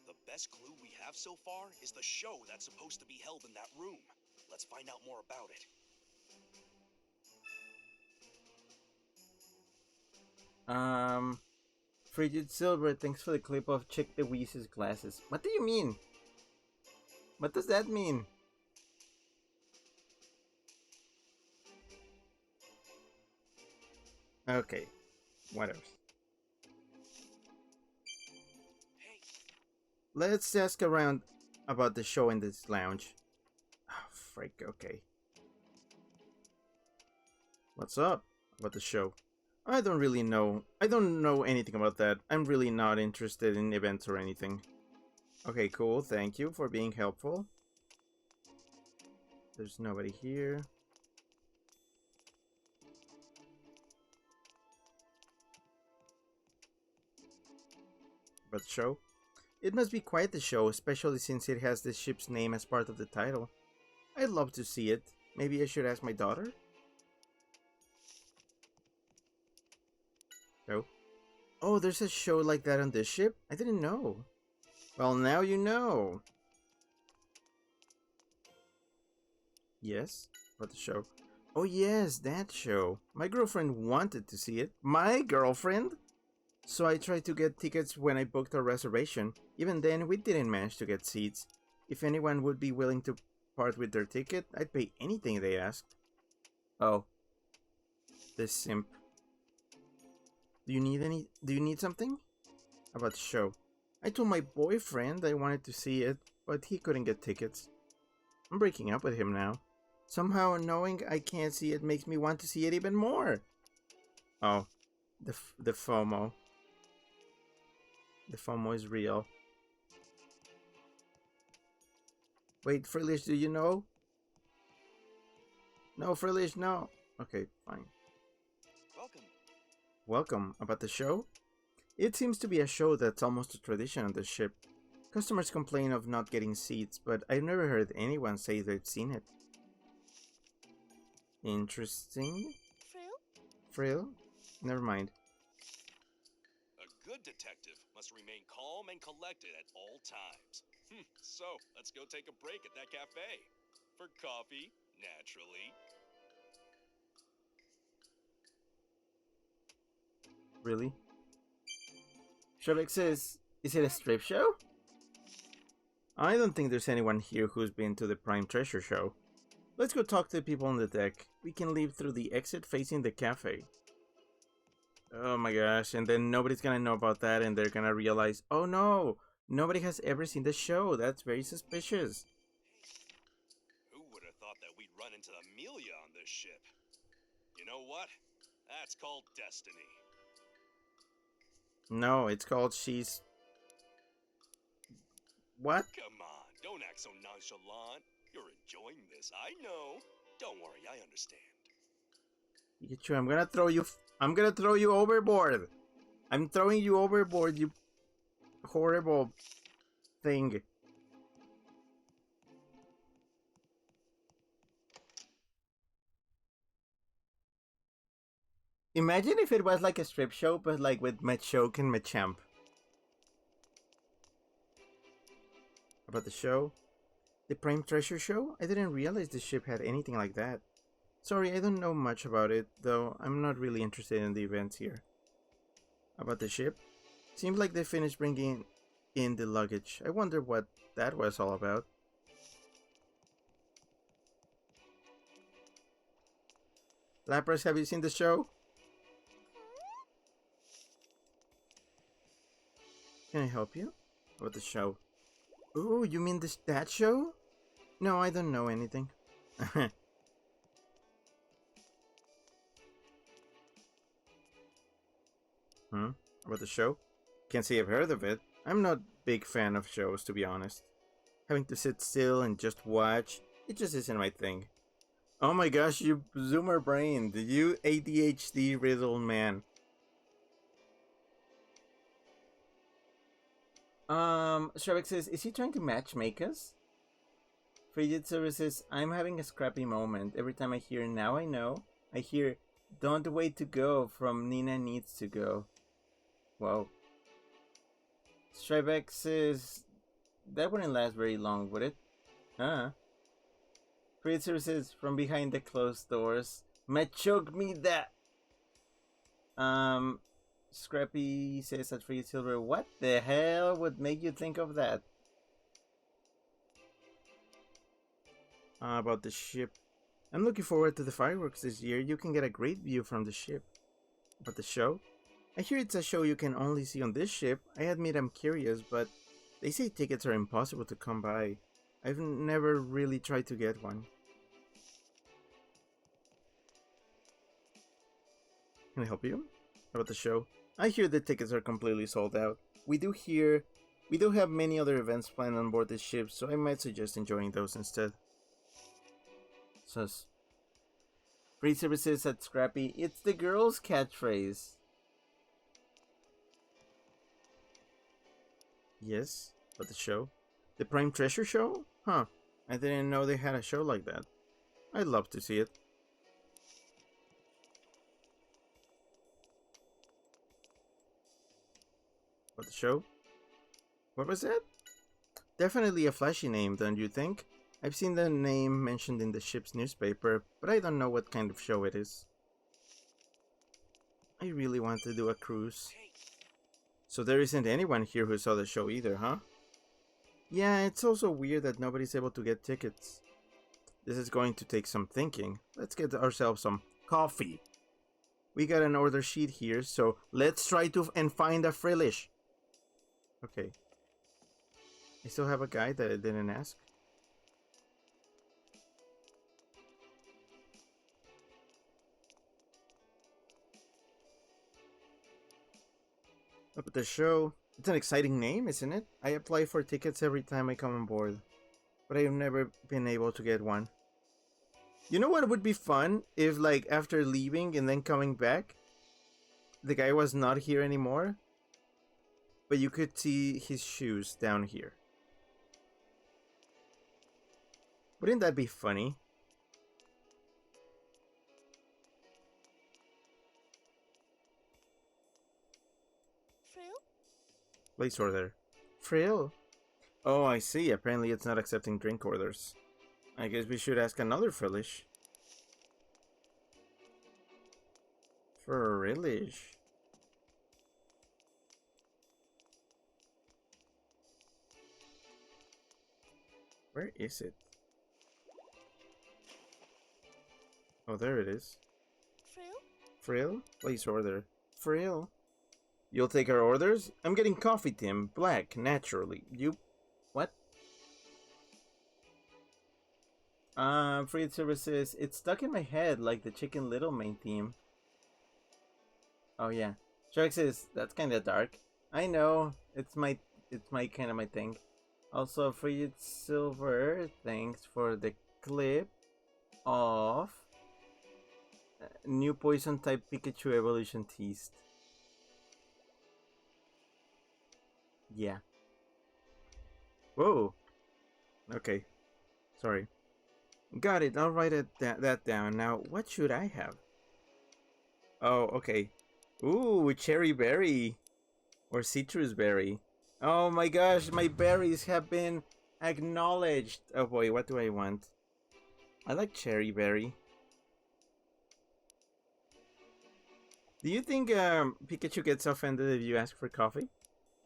The best clue we have so far is the show that's supposed to be held in that room. Let's find out more about it. Frigid Silver, thanks for the clip of Chick the Weese's glasses. What do you mean? What does that mean? Okay, what else? Hey. Let's ask around about the show in this lounge. Oh, frick, okay. What's up about the show? I don't really know. I don't know anything about that. I'm really not interested in events or anything. Okay, cool. Thank you for being helpful. There's nobody here. But the show? It must be quite the show, especially since it has the ship's name as part of the title. I'd love to see it. Maybe I should ask my daughter? No. Oh, there's a show like that on this ship? I didn't know. Well, now you know. Yes? About the show. Oh yes, that show. My girlfriend wanted to see it. My girlfriend? So I tried to get tickets when I booked our reservation. Even then, we didn't manage to get seats. If anyone would be willing to part with their ticket, I'd pay anything they asked. Oh. This simp. Do you need something? About the show. I told my boyfriend I wanted to see it, but he couldn't get tickets. I'm breaking up with him now. Somehow knowing I can't see it makes me want to see it even more. Oh, the FOMO. The FOMO is real. Wait, Frillish, do you know? No, Frillish, no. Okay, fine. Welcome. Welcome. About the show? It seems to be a show that's almost a tradition on the ship. Customers complain of not getting seats, but I've never heard anyone say they've seen it. Interesting. Frill? Never mind. A good detective must remain calm and collected at all times. So, let's go take a break at that cafe. For coffee, naturally. Really? Shrek says, is it a strip show? I don't think there's anyone here who's been to the Prime Treasure show. Let's go talk to the people on the deck. We can leave through the exit facing the cafe. Oh my gosh, and then nobody's gonna know about that and they're gonna realize, oh no, nobody has ever seen the show. That's very suspicious. Who would have thought that we'd run into Amelia on this ship? You know what? That's called destiny. No, it's called She's... What? Come on, don't act so nonchalant. You're enjoying this, I know. Don't worry, I understand. Pikachu, I'm gonna throw you overboard. I'm throwing you overboard, you horrible thing. Imagine if it was like a strip show, but like with Machoke and Machamp. About the show? The Prime Treasure show? I didn't realize the ship had anything like that. Sorry, I don't know much about it, though I'm not really interested in the events here. About the ship? Seems like they finished bringing in the luggage. I wonder what that was all about. Lapras, have you seen the show? Can I help you? About the show? Ooh, you mean that show? No, I don't know anything. About the show? Can't say I've heard of it. I'm not a big fan of shows, to be honest. Having to sit still and just watch, it just isn't my thing. Oh my gosh, you zoomer brain, you ADHD riddle man. Shrek says, is he trying to matchmake us? Fujitsu says, I'm having a scrappy moment. Every time I hear Now I Know, I hear Don't Wait to Go from Nina Needs to Go. Whoa. Strybeck says, that wouldn't last very long, would it? Huh? Fujitsu says, from behind the closed doors, Machoke me that! Scrappy says at Free Silver, what the hell would make you think of that? About the ship. I'm looking forward to the fireworks this year. You can get a great view from the ship. About the show? I hear it's a show you can only see on this ship. I admit I'm curious, but they say tickets are impossible to come by. I've never really tried to get one. Can I help you? About the show? I hear the tickets are completely sold out. We do have many other events planned on board this ship, so I might suggest enjoying those instead. Sus. Free services at Scrappy. It's the girl's catchphrase. Yes, but the show? The Prime Treasure show? Huh. I didn't know they had a show like that. I'd love to see it. But the show? What was that? Definitely a flashy name, don't you think? I've seen the name mentioned in the ship's newspaper, but I don't know what kind of show it is. I really want to do a cruise. So there isn't anyone here who saw the show either, huh? Yeah, it's also weird that nobody's able to get tickets. This is going to take some thinking. Let's get ourselves some coffee. We got an order sheet here, so let's try to find a frillish. Okay. I still have a guy that I didn't ask. Up at the show. It's an exciting name, isn't it? I apply for tickets every time I come on board, but I've never been able to get one. You know what would be fun? If, like, after leaving and then coming back, the guy was not here anymore, but you could see his shoes down here. Wouldn't that be funny? Frill? Place order. Frill? Oh, I see. Apparently it's not accepting drink orders. I guess we should ask another frillish. Frillish. Where is it? Oh, there it is. Frill? Frill? Place order. Frill? You'll take our orders? I'm getting coffee, Tim. Black, naturally. You... What? Free services. It's stuck in my head like the Chicken Little main theme. Oh, yeah. Shark says, that's kinda dark. I know. It's my kind of my thing. Also, free silver. Thanks for the clip of new poison type Pikachu evolution teased. Yeah. Whoa. Okay. Sorry. Got it. I'll write that down. Now, what should I have? Oh, okay. Ooh, cherry berry. Or citrus berry. Oh my gosh, my berries have been acknowledged. Oh boy, what do I want? I like cherry berry. Do you think Pikachu gets offended if you ask for coffee?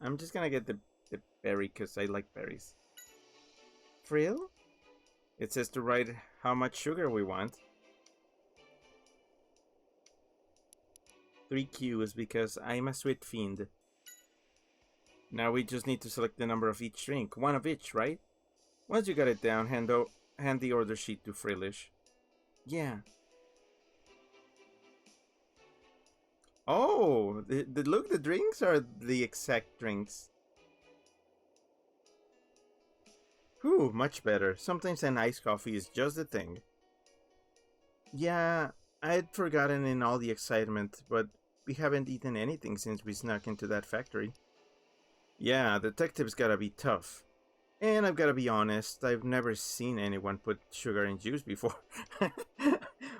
I'm just gonna get the berry because I like berries. Frill? It says to write how much sugar we want. 3 Q's because I'm a sweet fiend. Now we just need to select the number of each drink. One of each, right? Once you got it down, hand the order sheet to Frillish. Yeah. Oh, look, the drinks are the exact drinks. Whew, much better. Sometimes an iced coffee is just the thing. Yeah, I'd forgotten in all the excitement, but we haven't eaten anything since we snuck into that factory. Yeah, detectives gotta be tough. And I've gotta be honest, I've never seen anyone put sugar in juice before.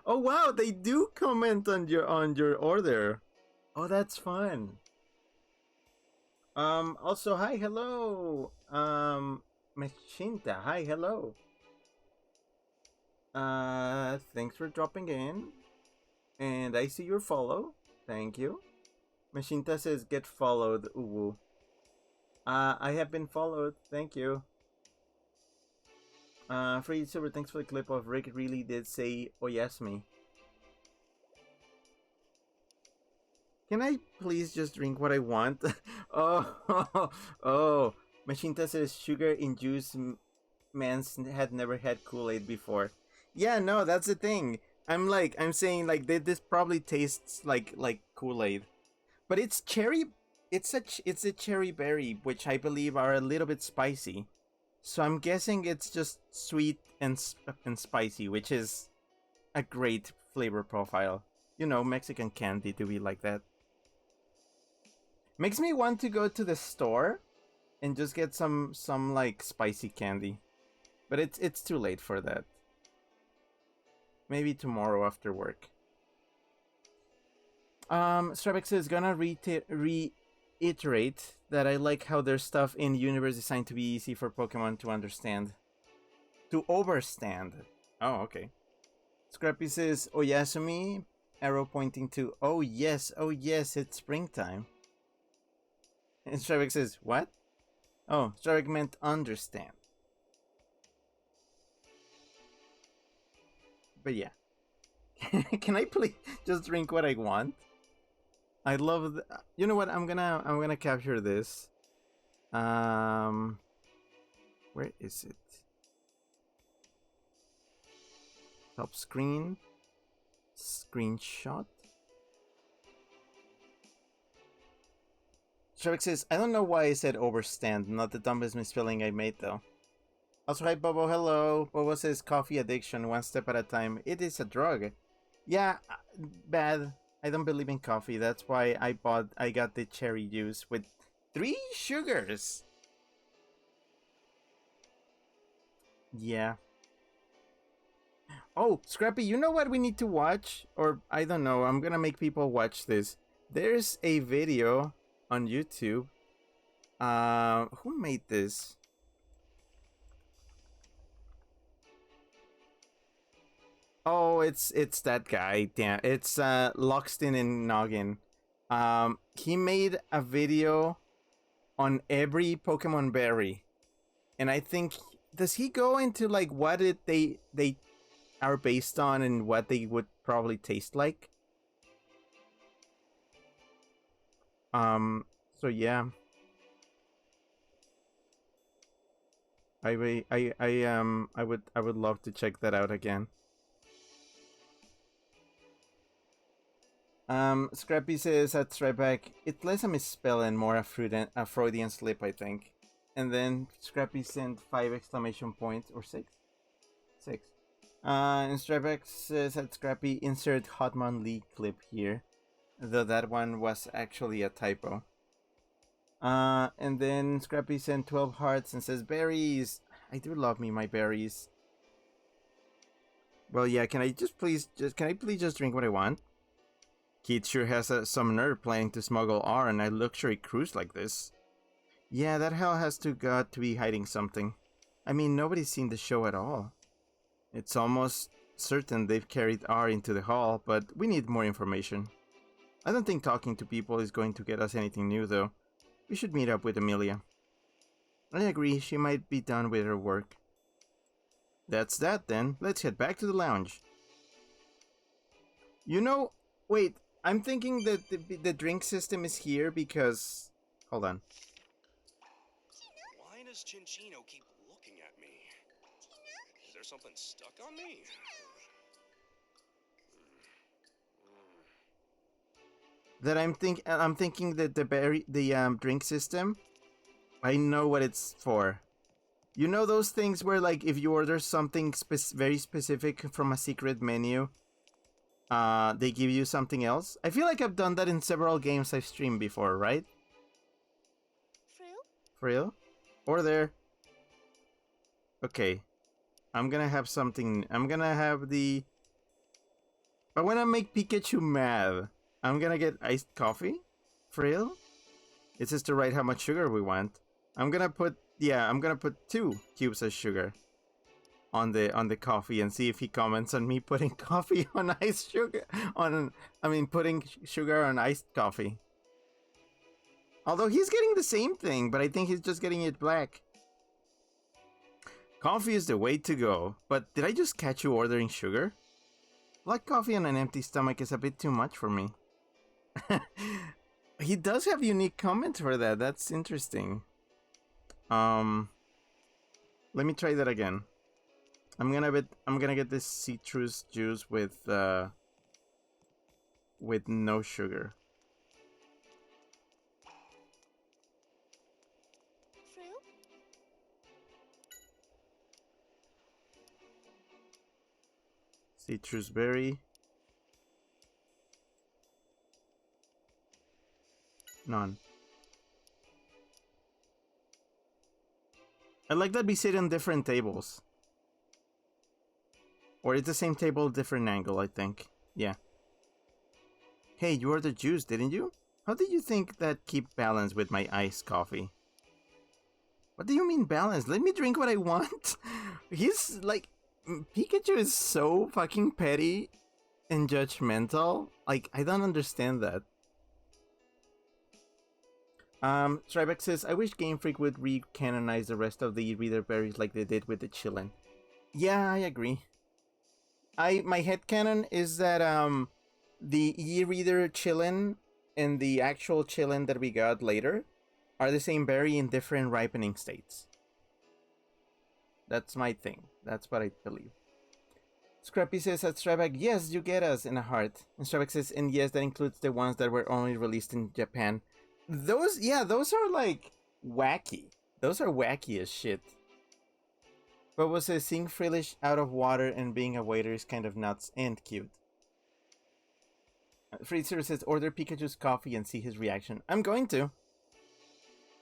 Oh wow, they do comment on your order. Oh, that's fun. Also, hi, hello. Machinta, hi, hello. Thanks for dropping in. And I see your follow. Thank you. Machinta says get followed, uwu. I have been followed. Thank you. Free Silver, thanks for the clip of Rick really did say Oyasumi. Can I please just drink what I want? Oh. Machinta says sugar in juice man's had never had Kool-Aid before. Yeah, no, that's the thing. I'm saying like this probably tastes like Kool-Aid. But it's cherry. It's a cherry berry, which I believe are a little bit spicy. So I'm guessing it's just sweet and spicy, which is a great flavor profile. You know, Mexican candy to be like that. Makes me want to go to the store and just get some like spicy candy. But it's too late for that. Maybe tomorrow after work. Strabex is gonna reiterate that I like how there's stuff in the universe designed to be easy for Pokemon to understand. To overstand. Oh, okay. Scrappy says Oyasumi, arrow pointing to oh yes, it's springtime. And Stravik says, what? Oh, Stravik meant understand. But yeah. Can I please just drink what I want? I love you know what? I'm gonna capture this. Where is it? Top screen. Screenshot. Stravik says, I don't know why I said overstand, not the dumbest misspelling I made though. Also, hi Bobo, hello. Bobo says coffee addiction, one step at a time. It is a drug. Yeah, bad. I don't believe in coffee. That's why I got the cherry juice with 3 sugars. Yeah. Oh, Scrappy, you know what we need to watch? Or, I don't know, I'm gonna make people watch this. There's a video on YouTube. Who made this? Oh, it's that guy. Damn, it's Lockstin and Noggin. He made a video on every Pokemon berry, and I think does he go into like what they are based on and what they would probably taste like? So yeah, I would love to check that out again. Scrappy says that's right back. It's less a misspell and more a Freudian slip, I think. And then Scrappy sent 5 exclamation points or 6. And Strabex says that Scrappy insert Hotman League clip here, though that one was actually a typo. And then Scrappy sent 12 hearts and says berries. I do love me my berries. Well, yeah. Can I please just drink what I want? Keith sure has some nerve planning to smuggle R on a luxury cruise like this. Yeah, that hell has got to be hiding something. I mean, nobody's seen the show at all. It's almost certain they've carried R into the hall, but we need more information. I don't think talking to people is going to get us anything new, though. We should meet up with Amelia. I agree, she might be done with her work. That's that, then. Let's head back to the lounge. You know, wait, I'm thinking that the drink system is here because... Hold on. Why does Chinchino keep looking at me? Is there something stuck on me? That I'm thinking that the drink system, I know what it's for. You know those things where like if you order something very specific from a secret menu, they give you something else? I feel like I've done that in several games I've streamed before, right? For real? Or there. Okay. I'm gonna have something. I'm gonna have the... I wanna make Pikachu mad. I'm gonna get iced coffee? For real? It says to write how much sugar we want. I'm gonna put 2 cubes of sugar on the coffee and see if he comments on me putting coffee on iced sugar putting sugar on iced coffee. Although he's getting the same thing, but I think he's just getting it black. Coffee is the way to go. But did I just catch you ordering sugar? Black coffee on an empty stomach is a bit too much for me. He does have unique comments for that. That's interesting. Let me try that again. I'm gonna get this citrus juice with no sugar. Citrus berry. None. I like that we sit on different tables. Or it's the same table, different angle, I think. Yeah. Hey, you ordered juice, didn't you? How did you think that keep balance with my iced coffee? What do you mean balanced? Let me drink what I want. He's like, Pikachu is so fucking petty and judgmental. Like, I don't understand that. Tribex says, I wish Game Freak would re-canonize the rest of the e-reader berries like they did with the chillin'. Yeah, I agree. My headcanon is that the e-reader chillin' and the actual chillin' that we got later are the same berry in different ripening states. That's my thing. That's what I believe. Scrappy says at Strabag, yes, you get us in a heart. And Strabag says, and yes, that includes the ones that were only released in Japan. Those are like wacky. Those are wacky as shit. Bobo says, seeing Frillish out of water and being a waiter is kind of nuts and cute. Freezer says, order Pikachu's coffee and see his reaction. I'm going to.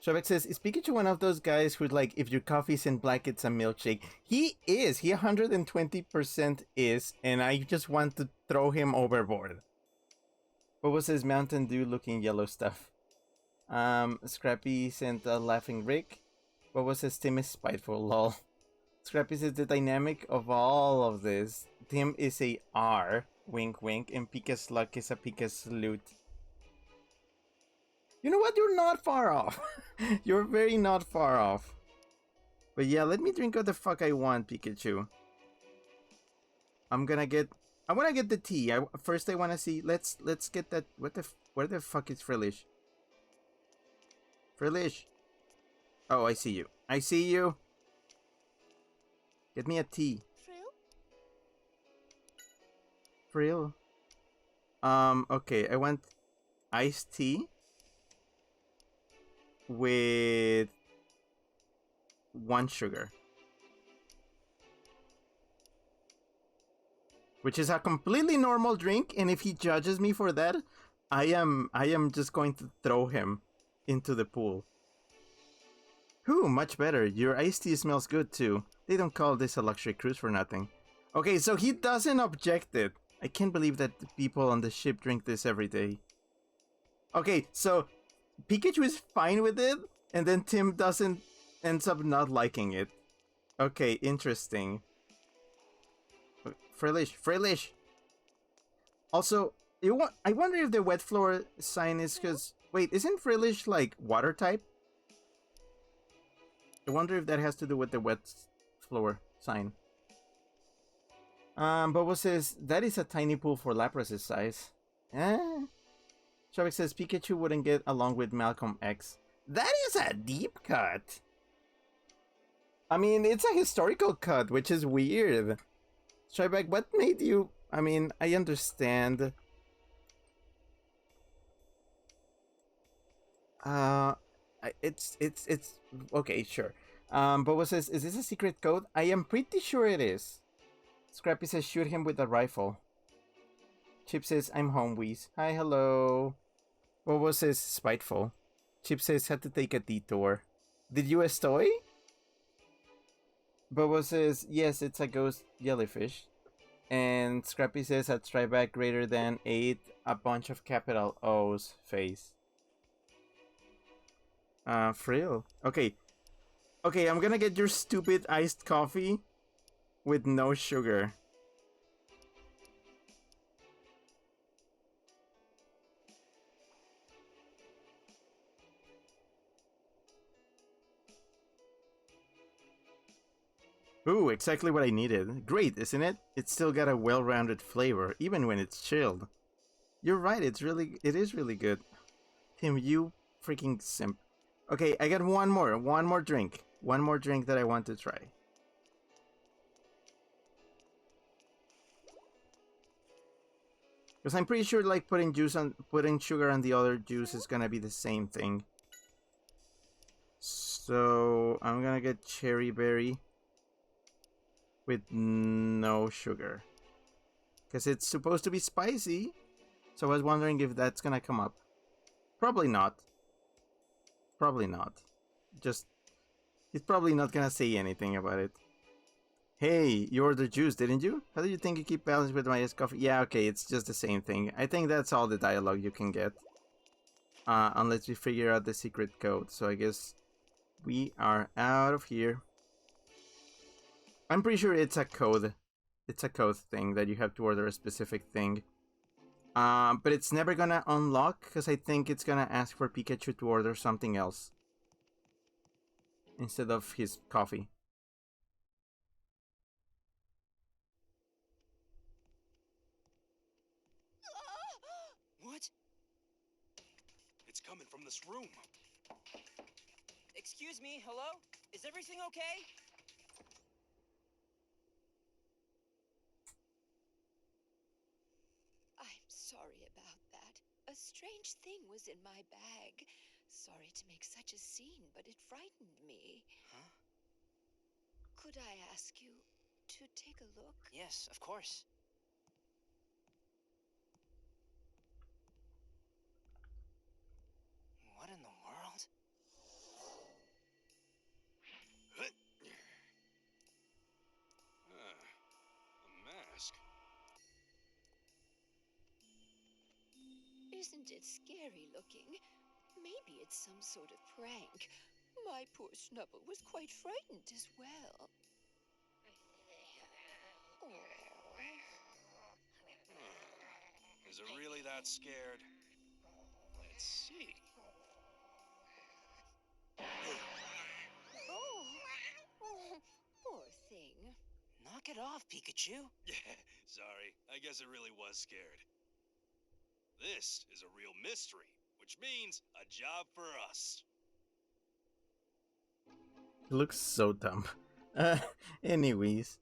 Shovek says, is Pikachu one of those guys who's like, if your coffee's in black, it's a milkshake? He is. He 120% is, and I just want to throw him overboard. Bobo says, Mountain Dew looking yellow stuff. Scrappy sent a laughing Rick. Bobo says, Tim is spiteful, lol. Scrappy says, the dynamic of all of this, Tim is a R, wink wink, and Pika's luck is a Pika's loot. You know what? You're not far off. You're very not far off. But yeah, let me drink what the fuck I want, Pikachu. I wanna get the tea. First I wanna see. Let's get that. Where the fuck is Frillish? Frillish. Oh, I see you. I see you. Get me a tea. Frill. Okay, I want iced tea with 1 sugar, which is a completely normal drink, and if he judges me for that, I am just going to throw him into the pool. Whew, much better. Your iced tea smells good too. They don't call this a luxury cruise for nothing. Okay, so he doesn't object it. I can't believe that the people on the ship drink this every day. Okay, so Pikachu is fine with it, and then Tim ends up not liking it. Okay, interesting. Frillish. Also, I wonder if the wet floor sign is because... Wait, isn't Frillish like water type? I wonder if that has to do with the wet floor sign. Bobo says, that is a tiny pool for Lapras's size. Shavik says, Pikachu wouldn't get along with Malcolm X. That is a deep cut. I mean, it's a historical cut, which is weird. Shavik, what made you... I mean, I understand. It's... Okay, sure. Bobo says, is this a secret code? I am pretty sure it is. Scrappy says, shoot him with a rifle. Chip says, I'm home, Wheeze. Hi, hello. Bobo says, spiteful. Chip says, had to take a detour. Did you estoy? Bobo says, yes, it's a ghost jellyfish. And Scrappy says, at tryback greater than 8, a bunch of capital O's face. Frill. Okay, I'm gonna get your stupid iced coffee with no sugar. Ooh, exactly what I needed. Great, isn't it? It's still got a well-rounded flavor, even when it's chilled. You're right, it is really good. Tim, you freaking simp. Okay, I got one more drink. One more drink that I want to try. Because I'm pretty sure like putting sugar on the other juice is gonna be the same thing. So I'm gonna get cherry berry with no sugar. Because it's supposed to be spicy. So I was wondering if that's gonna come up. Probably not. He's probably not gonna say anything about it. Hey, you ordered juice, didn't you? How do you think you keep balance with my iced coffee? Yeah, okay, it's just the same thing. I think that's all the dialogue you can get. Unless we figure out the secret code. So I guess We are out of here. I'm pretty sure it's a code. It's a code thing that you have to order a specific thing. But it's never gonna unlock because I think it's gonna ask for Pikachu to order something else instead of his coffee. What? It's coming from this room. Excuse me, hello? Is everything okay? I'm sorry about that. A strange thing was in my bag. Sorry to make such a scene, but it frightened me. Huh? Could I ask you to take a look? Yes, of course. What in the world? A mask. Isn't it scary looking? Maybe it's some sort of prank. My poor Snubble was quite frightened as well. Oh. Is it really that scared? Let's see. Oh, poor thing. Knock it off, Pikachu. Yeah, sorry. I guess it really was scared. This is a real mystery, which means a job for us. It looks so dumb. Anyways,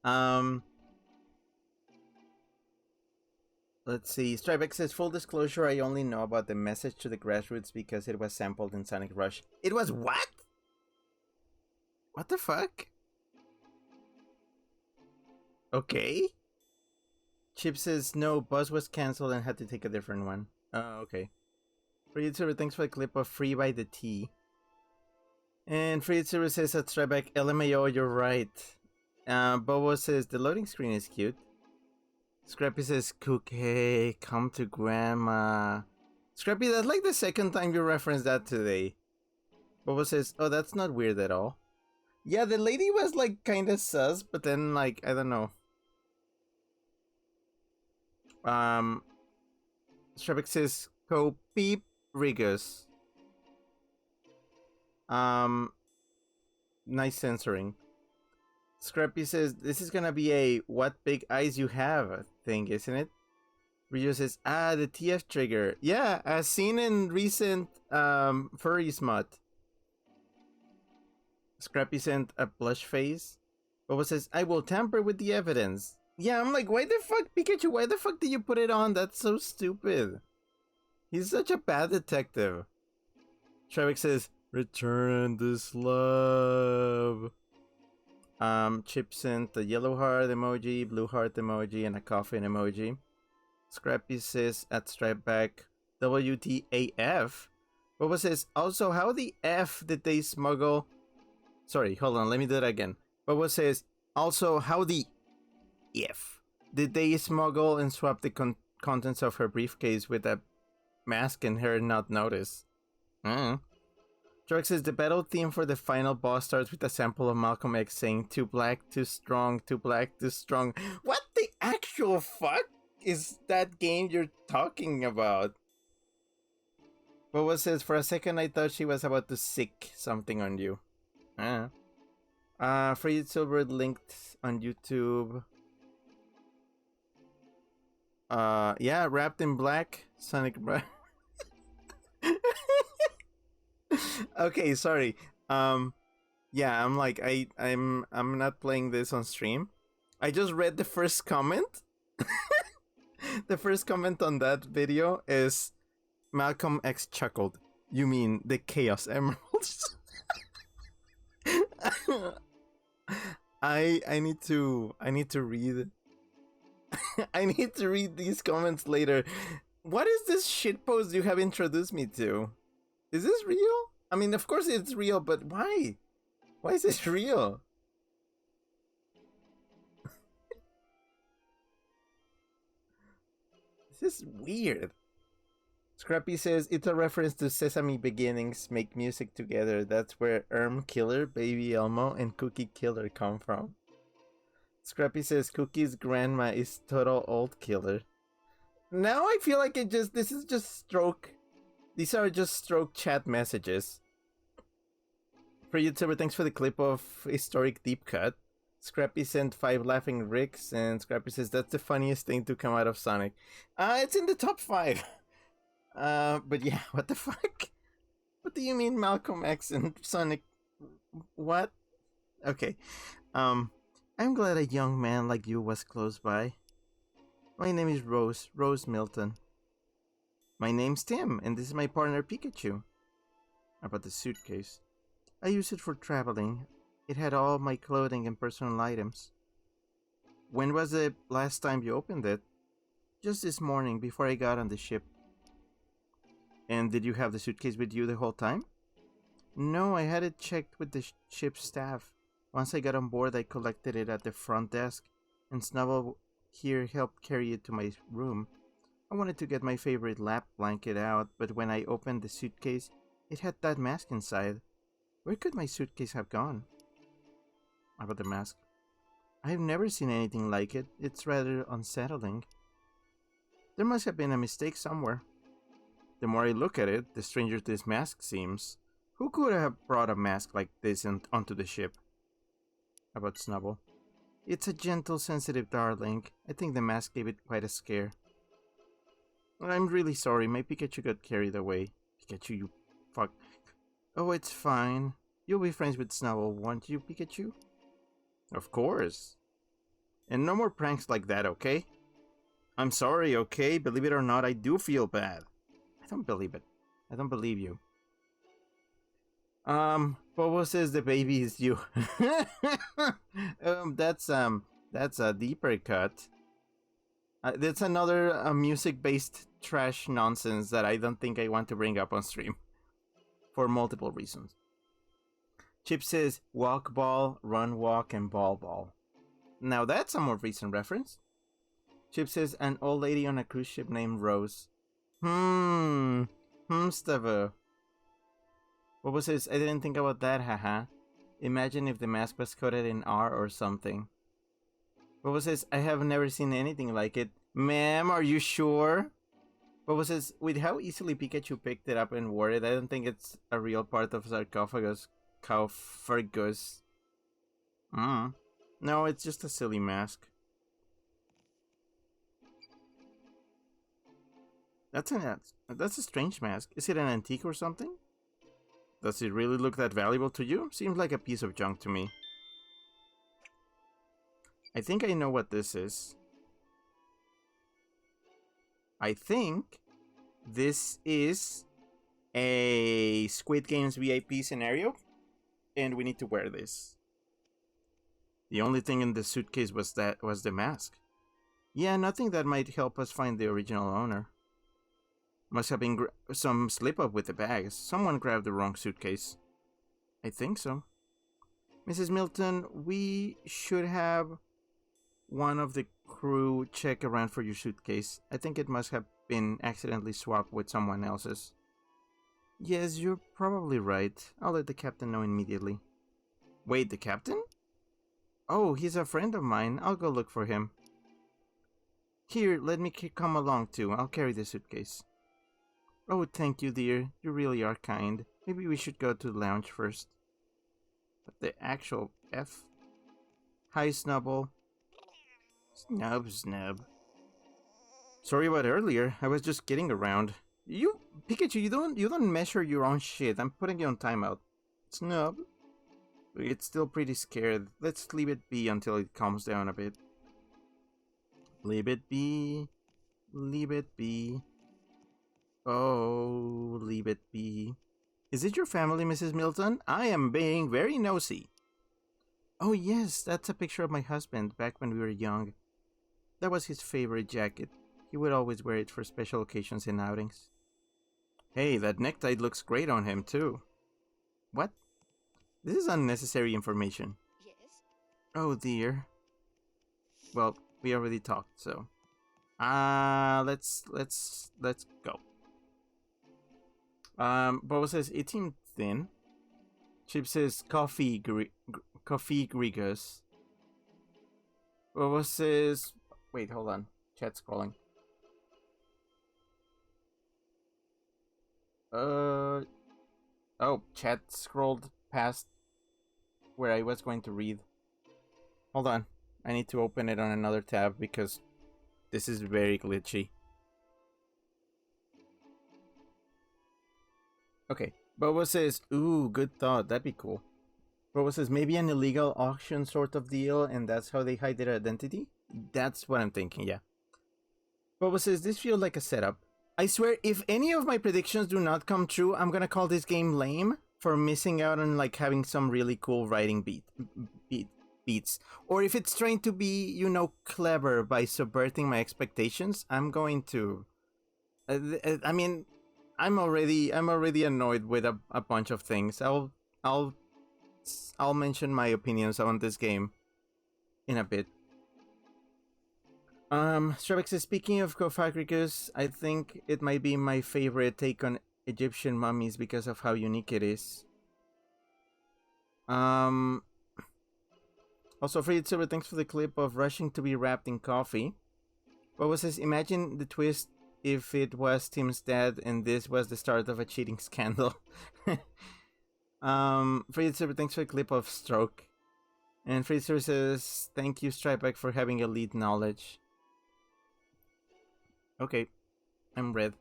um, let's see. Strybeck says, full disclosure, I only know about the message to the grassroots because it was sampled in Sonic Rush. It was what? What the fuck? Okay. Chip says, no, Buzz was cancelled and had to take a different one. Oh, okay. For YouTuber, thanks for the clip of Free by the T. And Free YouTuber says at Strybeck, LMAO, you're right. Bobo says, the loading screen is cute. Scrappy says, Cookie, come to grandma. Scrappy, that's like the second time you referenced that today. Bobo says, oh, that's not weird at all. Yeah, the lady was like kinda sus, but then like, I don't know. Strebek says, go peep Rigus. Nice censoring. Scrappy says, this is gonna be a what big eyes you have thing, isn't it? Ryu says, the TF trigger. Yeah, as seen in recent furry smut. Scrappy sent a blush face. Bobo says, I will tamper with the evidence. Yeah, I'm like, why the fuck, Pikachu, why the fuck did you put it on? That's so stupid. He's such a bad detective. Trevik says, return this love. Chip sent a yellow heart emoji, blue heart emoji, and a coffin emoji. Scrappy says at Stripeback, WTAF. Bobo says, also, how the F did they smuggle? Sorry, hold on, let me do that again. Bobo says, also, how the F did they smuggle and swap the contents of her briefcase with a mask and her not notice? Jork says, the battle theme for the final boss starts with a sample of Malcolm X saying, too black, too strong, too black, too strong. What the actual fuck is that game you're talking about? Bobo says, for a second I thought she was about to sick something on you. Free Silver linked on YouTube. Yeah, wrapped in black, Sonic. Okay, sorry. Yeah, I'm like, I'm not playing this on stream. I just read the first comment. The first comment on that video is Malcolm X chuckled. You mean the Chaos Emeralds? I need to read I need to read these comments later. What is this shitpost you have introduced me to? Is this real? I mean, of course it's real, but why? Why is this real? This is weird. Scrappy says it's a reference to Sesame Beginnings, make music together. That's where Killer, Baby Elmo, and Cookie Killer come from. Scrappy says Cookie's grandma is total old killer. Now I feel like this is just stroke. These are just stroke chat messages. For YouTuber, thanks for the clip of historic deep cut. Scrappy sent 5 laughing ricks, and Scrappy says that's the funniest thing to come out of Sonic. It's in the top 5. But yeah, what the fuck? What do you mean Malcolm X and Sonic? What? Okay. I'm glad a young man like you was close by. My name is Rose Milton. My name's Tim, and this is my partner Pikachu. About the suitcase. I use it for traveling. It had all my clothing and personal items. When was the last time you opened it? Just this morning, before I got on the ship. And did you have the suitcase with you the whole time? No, I had it checked with the ship's staff. Once I got on board, I collected it at the front desk, and Snubble here helped carry it to my room. I wanted to get my favorite lap blanket out, but when I opened the suitcase, it had that mask inside. Where could my suitcase have gone? About the mask. I've never seen anything like it. It's rather unsettling. There must have been a mistake somewhere. The more I look at it, the stranger this mask seems. Who could have brought a mask like this onto the ship? About Snubble. It's a gentle, sensitive darling. I think the mask gave it quite a scare. I'm really sorry, my Pikachu got carried away. Pikachu, you fuck. Oh, it's fine. You'll be friends with Snubble, won't you, Pikachu? Of course. And no more pranks like that, okay? I'm sorry, okay? Believe it or not, I do feel bad. I don't believe it. I don't believe you. Bobo says the baby is you. That's a deeper cut. That's another music-based trash nonsense that I don't think I want to bring up on stream. For multiple reasons. Chip says walk ball, run walk, and ball ball. Now that's a more recent reference. Chip says an old lady on a cruise ship named Rose. Stavo. Bobo says, I didn't think about that, haha. Imagine if the mask was coded in R or something. Bobo says, I have never seen anything like it. Ma'am, are you sure? Bobo says, with how easily Pikachu picked it up and wore it, I don't think it's a real part of sarcophagus. No, it's just a silly mask. That's a strange mask. Is it an antique or something? Does it really look that valuable to you? Seems like a piece of junk to me. I think I know what this is. I think this is a Squid Games VIP scenario, and we need to wear this. The only thing in the suitcase was the mask. Yeah, nothing that might help us find the original owner. Must have been some slip-up with the bags. Someone grabbed the wrong suitcase. I think so. Mrs. Milton, we should have one of the crew check around for your suitcase. I think it must have been accidentally swapped with someone else's. Yes, you're probably right. I'll let the captain know immediately. Wait, the captain? Oh, he's a friend of mine. I'll go look for him. Here, let me come along too. I'll carry the suitcase. Oh, thank you, dear. You really are kind. Maybe we should go to the lounge first. But the actual F? Hi, Snubble. Snub. Sorry about earlier. I was just kidding around. Pikachu, you don't measure your own shit. I'm putting you on timeout. Snub. It's still pretty scared. Let's leave it be until it calms down a bit. Leave it be. Leave it be. Oh, leave it be. Is it your family, Mrs. Milton? I am being very nosy. Oh yes, that's a picture of my husband back when we were young. That was his favorite jacket. He would always wear it for special occasions and outings. Hey, that necktie looks great on him too. What? This is unnecessary information. Yes? Oh dear. Well, we already talked, so. Let's go. Boba says it seemed thin. Chip says coffee Grigus. Boba says, wait, hold on. Chat scrolling. Oh, chat scrolled past where I was going to read. Hold on. I need to open it on another tab because this is very glitchy. Okay. Boba says, ooh, good thought. That'd be cool. Boba says, maybe an illegal auction sort of deal, and that's how they hide their identity? That's what I'm thinking, yeah. Boba says, this feels like a setup. I swear, if any of my predictions do not come true, I'm gonna call this game lame for missing out on like having some really cool writing beats. Or if it's trying to be, you know, clever by subverting my expectations, I'm going to... I mean, I'm already annoyed with a bunch of things. I'll mention my opinions on this game in a bit. Strebek says, speaking of Cofagricus, I think it might be my favorite take on Egyptian mummies because of how unique it is. Also, Freddy Silver, thanks for the clip of rushing to be wrapped in coffee. Boba says, imagine the twist if it was Tim's dad and this was the start of a cheating scandal. Freddy Silver, thanks for the clip of Stroke. And Freddy Silver says, thank you, Stripeback, for having elite knowledge. Okay, I'm red.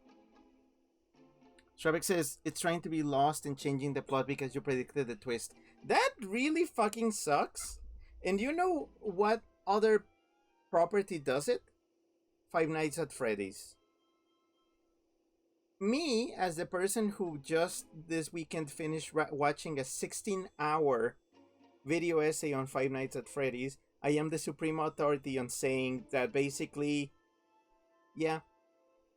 Stripeback says, it's trying to be lost in changing the plot because you predicted the twist. That really fucking sucks. And you know what other property does it? Five Nights at Freddy's. Me, as the person who just this weekend finished watching a 16-hour video essay on Five Nights at Freddy's, I am the supreme authority on saying that basically, yeah,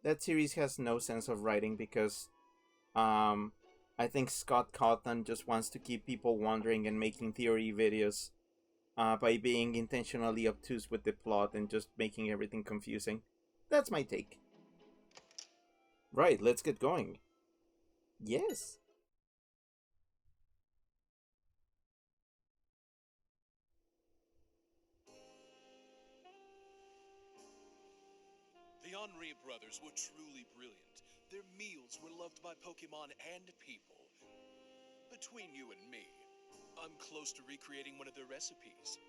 that series has no sense of writing because I think Scott Cawthon just wants to keep people wondering and making theory videos by being intentionally obtuse with the plot and just making everything confusing. That's my take. Right, let's get going. Yes. The Henri brothers were truly brilliant. Their meals were loved by Pokemon and people. Between you and me, I'm close to recreating one of their recipes.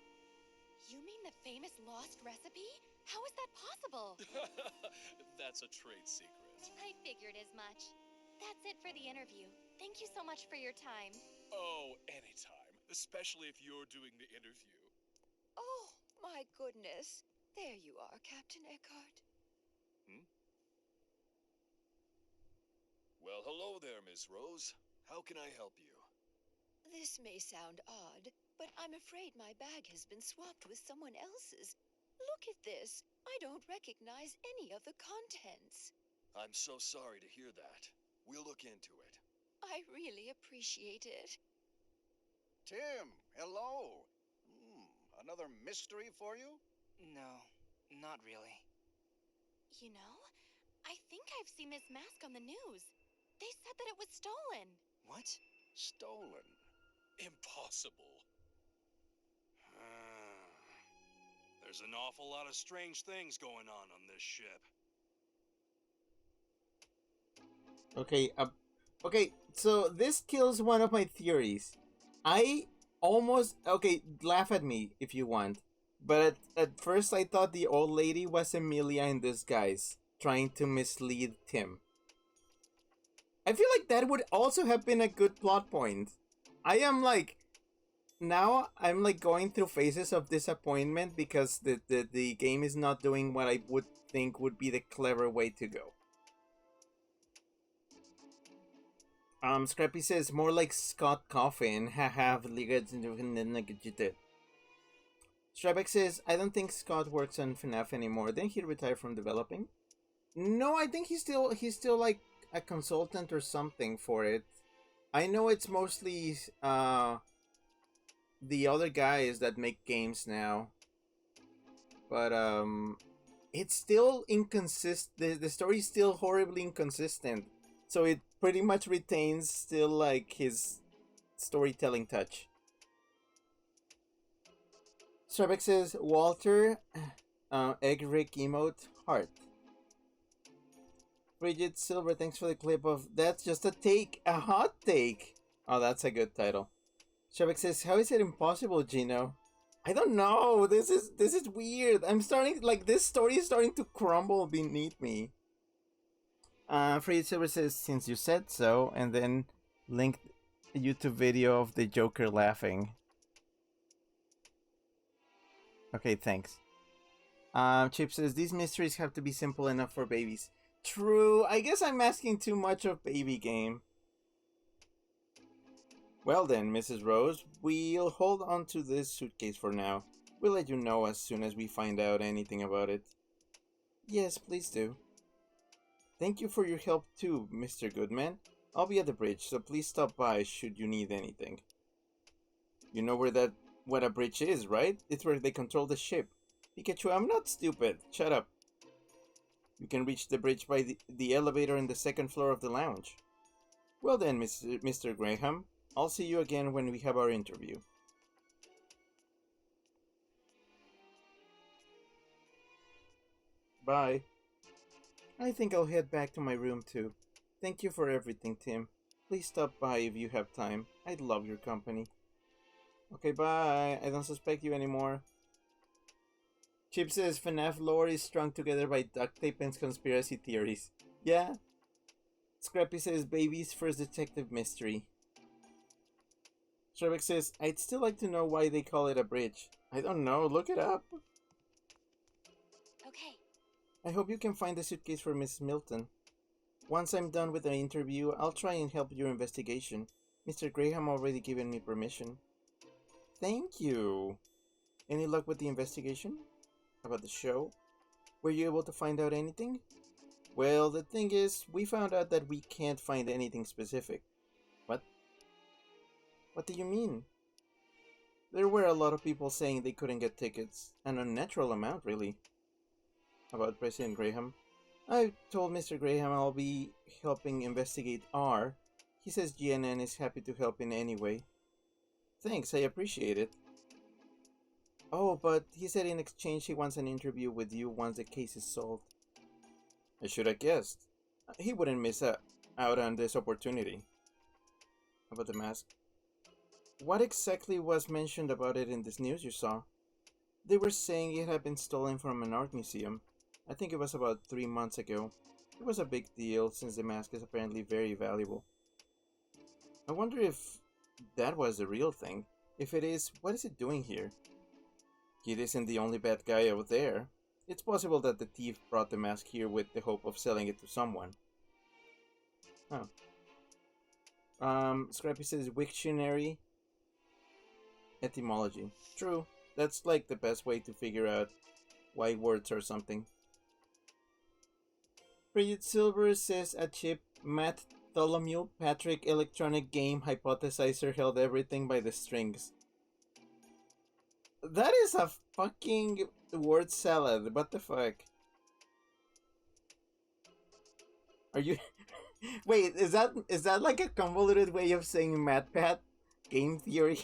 You mean the famous lost recipe? How is that possible? That's a trade secret. I figured as much. That's it for the interview. Thank you so much for your time. Oh, anytime. Especially if you're doing the interview. Oh, my goodness. There you are, Captain Eckhart. Well, hello there, Miss Rose. How can I help you? This may sound odd, but I'm afraid my bag has been swapped with someone else's. Look at this. I don't recognize any of the contents. I'm so sorry to hear that. We'll look into it. I really appreciate it. Tim, hello. Another mystery for you? No, not really. You know, I think I've seen this mask on the news. They said that it was stolen. What? Stolen. Impossible. There's an awful lot of strange things going on this ship. Okay, okay, so this kills one of my theories. I almost... Okay, laugh at me if you want. But at first I thought the old lady was Emilia in disguise, trying to mislead Tim. I feel like that would also have been a good plot point. I am like... Now I'm like going through phases of disappointment because the game is not doing what I would think would be the clever way to go. Scrappy says more like Scott Coffin. Haha. Strabeck says, I don't think Scott works on FNAF anymore. Didn't he retire from developing? No, I think he's still like a consultant or something for it. I know it's mostly the other guys that make games now. But it's still inconsistent. The story is still horribly inconsistent. So it pretty much retains still like his storytelling touch. Starbucks says Walter, Egg Rick emote, heart. Bridget Silver, thanks for the clip of That's Just a Take, a Hot Take. Oh, that's a good title. Shabak says, how is it impossible, Gino? I don't know. This is weird. I'm starting like this story is starting to crumble beneath me. Bridget Silver says, since you said so, and then linked a YouTube video of the Joker laughing. Okay, thanks. Chip says, these mysteries have to be simple enough for babies. True. I guess I'm asking too much of baby game. Well then, Mrs. Rose, we'll hold on to this suitcase for now. We'll let you know as soon as we find out anything about it. Yes, please do. Thank you for your help too, Mr. Goodman. I'll be at the bridge, so please stop by should you need anything. You know what a bridge is, right? It's where they control the ship. Pikachu, I'm not stupid. Shut up. You can reach the bridge by the elevator in the second floor of the lounge. Well then, Mr. Graham, I'll see you again when we have our interview. Bye. I think I'll head back to my room too. Thank you for everything, Tim. Please stop by if you have time. I'd love your company. Okay, bye. I don't suspect you anymore. Chip says FNAF lore is strung together by duct tape and conspiracy theories. Yeah. Scrappy says baby's first detective mystery. Sherbeck says, I'd still like to know why they call it a bridge. I don't know, look it up. Okay. I hope you can find the suitcase for Miss Milton. Once I'm done with the interview, I'll try and help your investigation. Mr. Graham already given me permission. Thank you. Any luck with the investigation? About the show? Were you able to find out anything? Well, the thing is, we found out that we can't find anything specific. What? What do you mean? There were a lot of people saying they couldn't get tickets. An unnatural amount, really. About President Graham? I told Mr. Graham I'll be helping investigate R. He says GNN is happy to help in any way. Thanks, I appreciate it. Oh, but he said in exchange he wants an interview with you once the case is solved. I should have guessed. He wouldn't miss out on this opportunity. About the mask? What exactly was mentioned about it in this news you saw? They were saying it had been stolen from an art museum. I think it was about 3 months ago. It was a big deal since the mask is apparently very valuable. I wonder if that was the real thing. If it is, what is it doing here? Kid isn't the only bad guy out there. It's possible that the thief brought the mask here with the hope of selling it to someone. Huh. Scrappy says Wiktionary etymology. True. That's like the best way to figure out why words are something. Bridget Silver says a chip, Matt Tholomew, Patrick, electronic game hypothesizer held everything by the strings. That is a fucking word salad. What the fuck? Are you... Wait, is that like a convoluted way of saying MatPat? Game theory?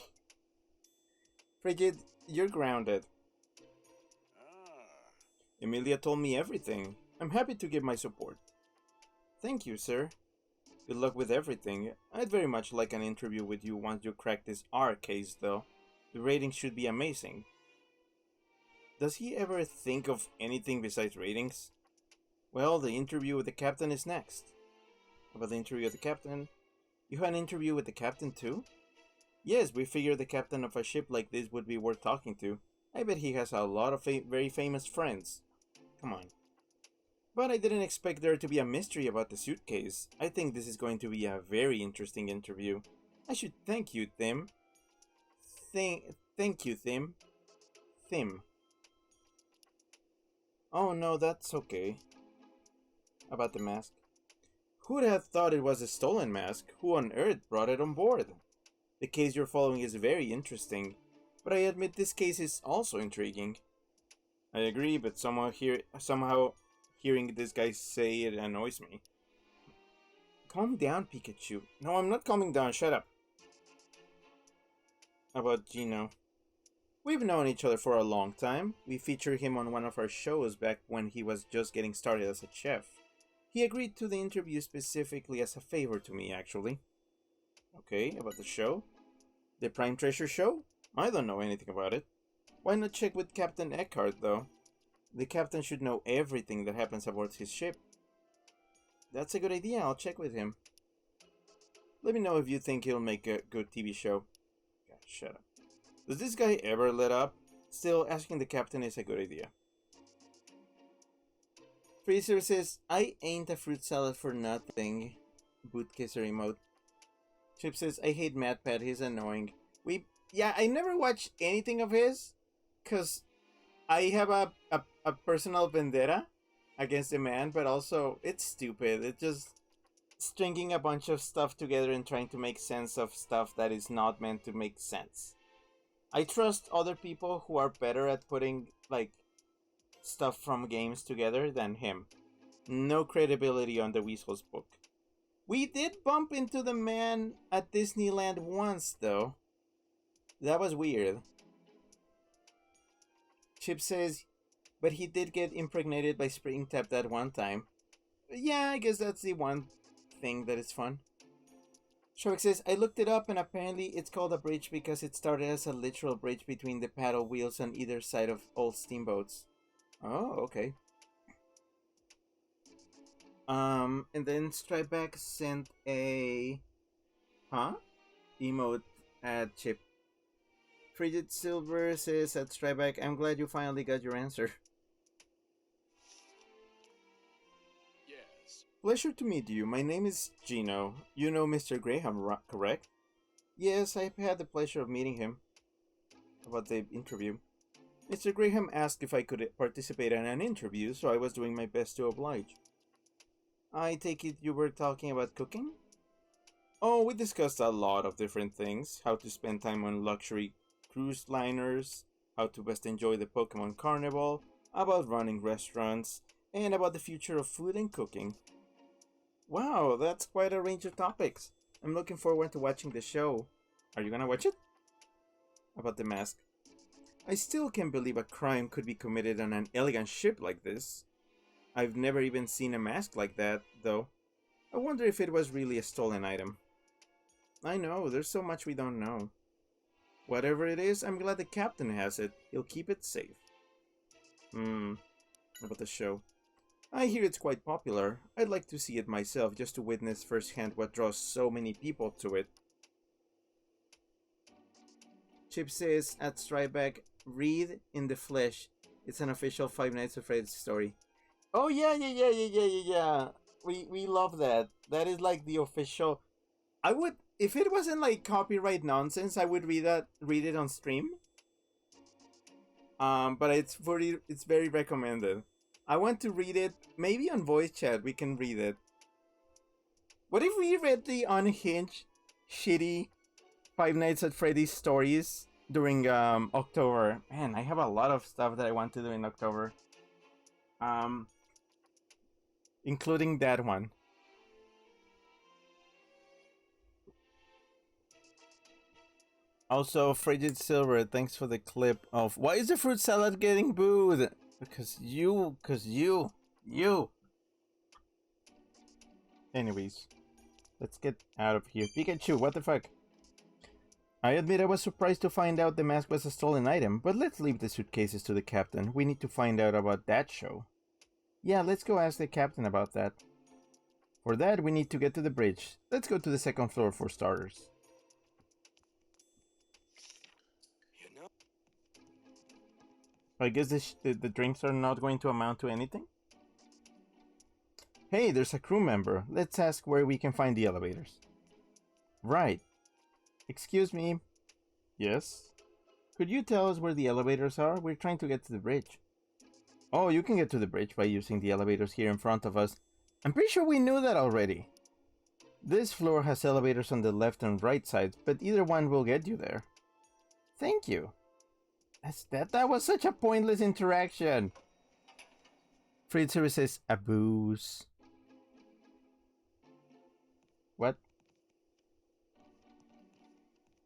Frigid, you're grounded. Emilia told me everything. I'm happy to give my support. Thank you, sir. Good luck with everything. I'd very much like an interview with you once you crack this R case, though. The ratings should be amazing. Does he ever think of anything besides ratings? Well, the interview with the captain is next. About the interview with the captain? You had an interview with the captain too? Yes, we figured the captain of a ship like this would be worth talking to. I bet he has a lot of very famous friends. Come on. But I didn't expect there to be a mystery about the suitcase. I think this is going to be a very interesting interview. I should thank you, Tim. Thank you, Tim. Tim. Oh no, that's okay. About the mask. Who'd have thought it was a stolen mask? Who on earth brought it on board? The case you're following is very interesting, but I admit this case is also intriguing. I agree, but somehow hearing this guy say it annoys me. Calm down, Pikachu. No, I'm not calming down. Shut up. About Gino. We've known each other for a long time. We featured him on one of our shows back when he was just getting started as a chef. He agreed to the interview specifically as a favor to me, actually. Okay, about the show? The Prime Treasure show? I don't know anything about it. Why not check with Captain Eckhart, though? The captain should know everything that happens aboard his ship. That's a good idea, I'll check with him. Let me know if you think he'll make a good TV show. God, shut up. Does this guy ever let up? Still, asking the captain is a good idea. Freezer says, I ain't a fruit salad for nothing. Boot kisser emote. Chip says, I hate MatPat, he's annoying. Yeah, I never watched anything of his, cause I have a personal vendetta against the man, but also, it's stupid. It's just stringing a bunch of stuff together and trying to make sense of stuff that is not meant to make sense. I trust other people who are better at putting, like, stuff from games together than him. No credibility on the Weasel's book. We did bump into the man at Disneyland once, though. That was weird. Chip says, but he did get impregnated by Springtap that one time. Yeah, I guess that's the one thing that is fun. Shark says, I looked it up and apparently it's called a bridge because it started as a literal bridge between the paddle wheels on either side of old steamboats. Oh, okay. And then Stripeback sent a... Huh? Emote at Chip. Frigid Silver says at Stripeback, I'm glad you finally got your answer. Yes. Pleasure to meet you. My name is Gino. You know Mr. Graham, correct? Yes, I've had the pleasure of meeting him. About the interview. Mr. Graham asked if I could participate in an interview, so I was doing my best to oblige. I take it you were talking about cooking? Oh, we discussed a lot of different things. How to spend time on luxury cruise liners, how to best enjoy the Pokemon Carnival, about running restaurants, and about the future of food and cooking. Wow, that's quite a range of topics. I'm looking forward to watching the show. Are you gonna watch it? About the mask. I still can't believe a crime could be committed on an elegant ship like this. I've never even seen a mask like that, though. I wonder if it was really a stolen item. I know, there's so much we don't know. Whatever it is, I'm glad the captain has it. He'll keep it safe. About the show. I hear it's quite popular. I'd like to see it myself just to witness firsthand what draws so many people to it. Chip says at Stripeback, read in the flesh. It's an official Five Nights at Freddy's story. Oh yeah. We love that. That is like the official. I would, if it wasn't like copyright nonsense, I would read it on stream. But it's very recommended. I want to read it. Maybe on voice chat we can read it. What if we read the unhinged, shitty Five Nights at Freddy's stories during October? Man, I have a lot of stuff that I want to do in October. Including that one. Also, Frigid Silver, thanks for the clip of why is the fruit salad getting booed? Because you. Anyways, let's get out of here. Pikachu, what the fuck? I admit I was surprised to find out the mask was a stolen item, but let's leave the suitcases to the captain. We need to find out about that show. Yeah, let's go ask the captain about that. For that, we need to get to the bridge. Let's go to the second floor for starters. You know? I guess the drinks are not going to amount to anything? Hey, there's a crew member. Let's ask where we can find the elevators. Right. Excuse me. Yes? Could you tell us where the elevators are? We're trying to get to the bridge. Oh, you can get to the bridge by using the elevators here in front of us. I'm pretty sure we knew that already. This floor has elevators on the left and right sides, but either one will get you there. Thank you. That was such a pointless interaction. Fritzer says, a booze.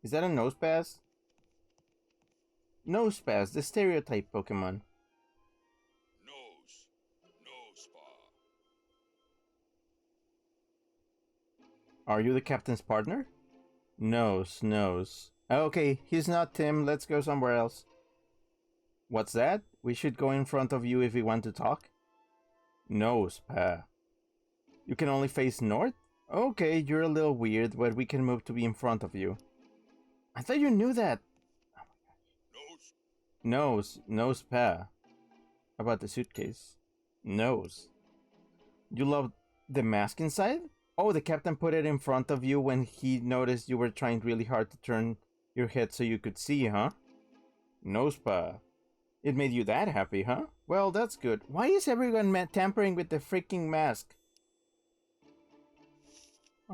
Is that a Nosepass? Nosepass, the stereotype Pokemon. Nose. Nose spa. Are you the captain's partner? Nose. Okay, he's not Tim. Let's go somewhere else. What's that? We should go in front of you if we want to talk? Nosepass. You can only face north? Okay, you're a little weird, but we can move to be in front of you. I thought you knew that. Nose. Nosepass. About the suitcase. Nose. You love the mask inside? Oh, the captain put it in front of you when he noticed you were trying really hard to turn your head so you could see, huh? Nosepass. It made you that happy, huh? Well, that's good. Why is everyone tampering with the freaking mask?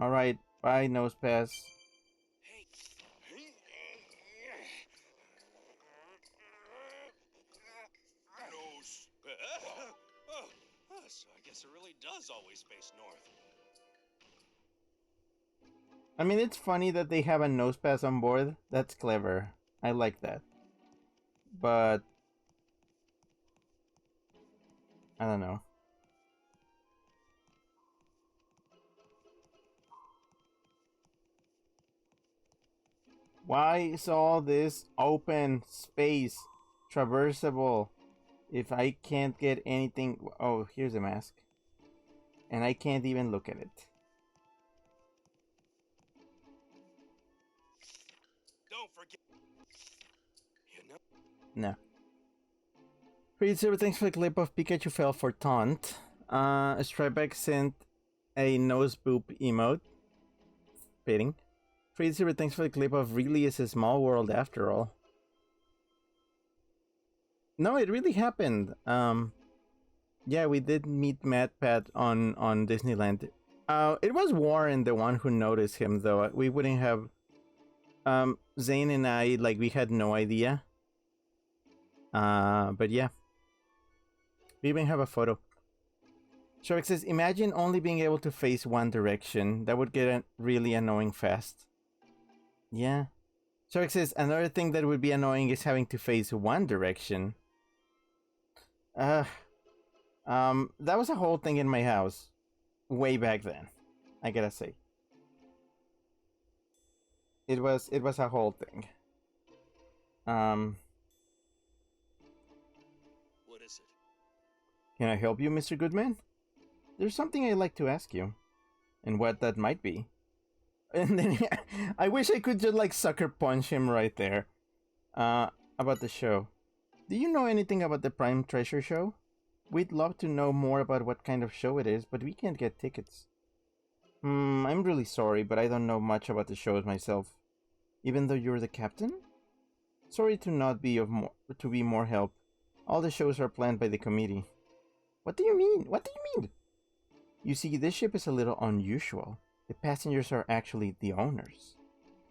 Alright, bye, Nosepass. Hey. Nose. So I guess it really does always face north. I mean, it's funny that they have a Nosepass on board. That's clever. I like that. But I don't know. Why is all this open space traversable if I can't get anything? Oh, here's a mask. And I can't even look at it. Don't forget. You know. No. Freezer, thanks for the clip of Pikachu fell for taunt. Stripeback sent a nose boop emote. Fitting. Freezer, thanks for the clip of really is a small world after all. No, it really happened. Yeah, we did meet MatPat on Disneyland. It was Warren the one who noticed him, though. We wouldn't have. Zane and I, like, we had no idea. But yeah. We even have a photo. Shark says, imagine only being able to face one direction. That would get really annoying fast. Yeah. Shark says, another thing that would be annoying is having to face one direction. That was a whole thing in my house. Way back then. I gotta say. It was a whole thing. What is it? Can I help you, Mr. Goodman? There's something I'd like to ask you. And what that might be. And then I wish I could just like sucker punch him right there. About the show. Do you know anything about the Prime Treasure show? We'd love to know more about what kind of show it is, but we can't get tickets. I'm really sorry, but I don't know much about the shows myself. Even though you're the captain? Sorry to not be to be more help. All the shows are planned by the committee. What do you mean? What do you mean? You see, this ship is a little unusual. The passengers are actually the owners.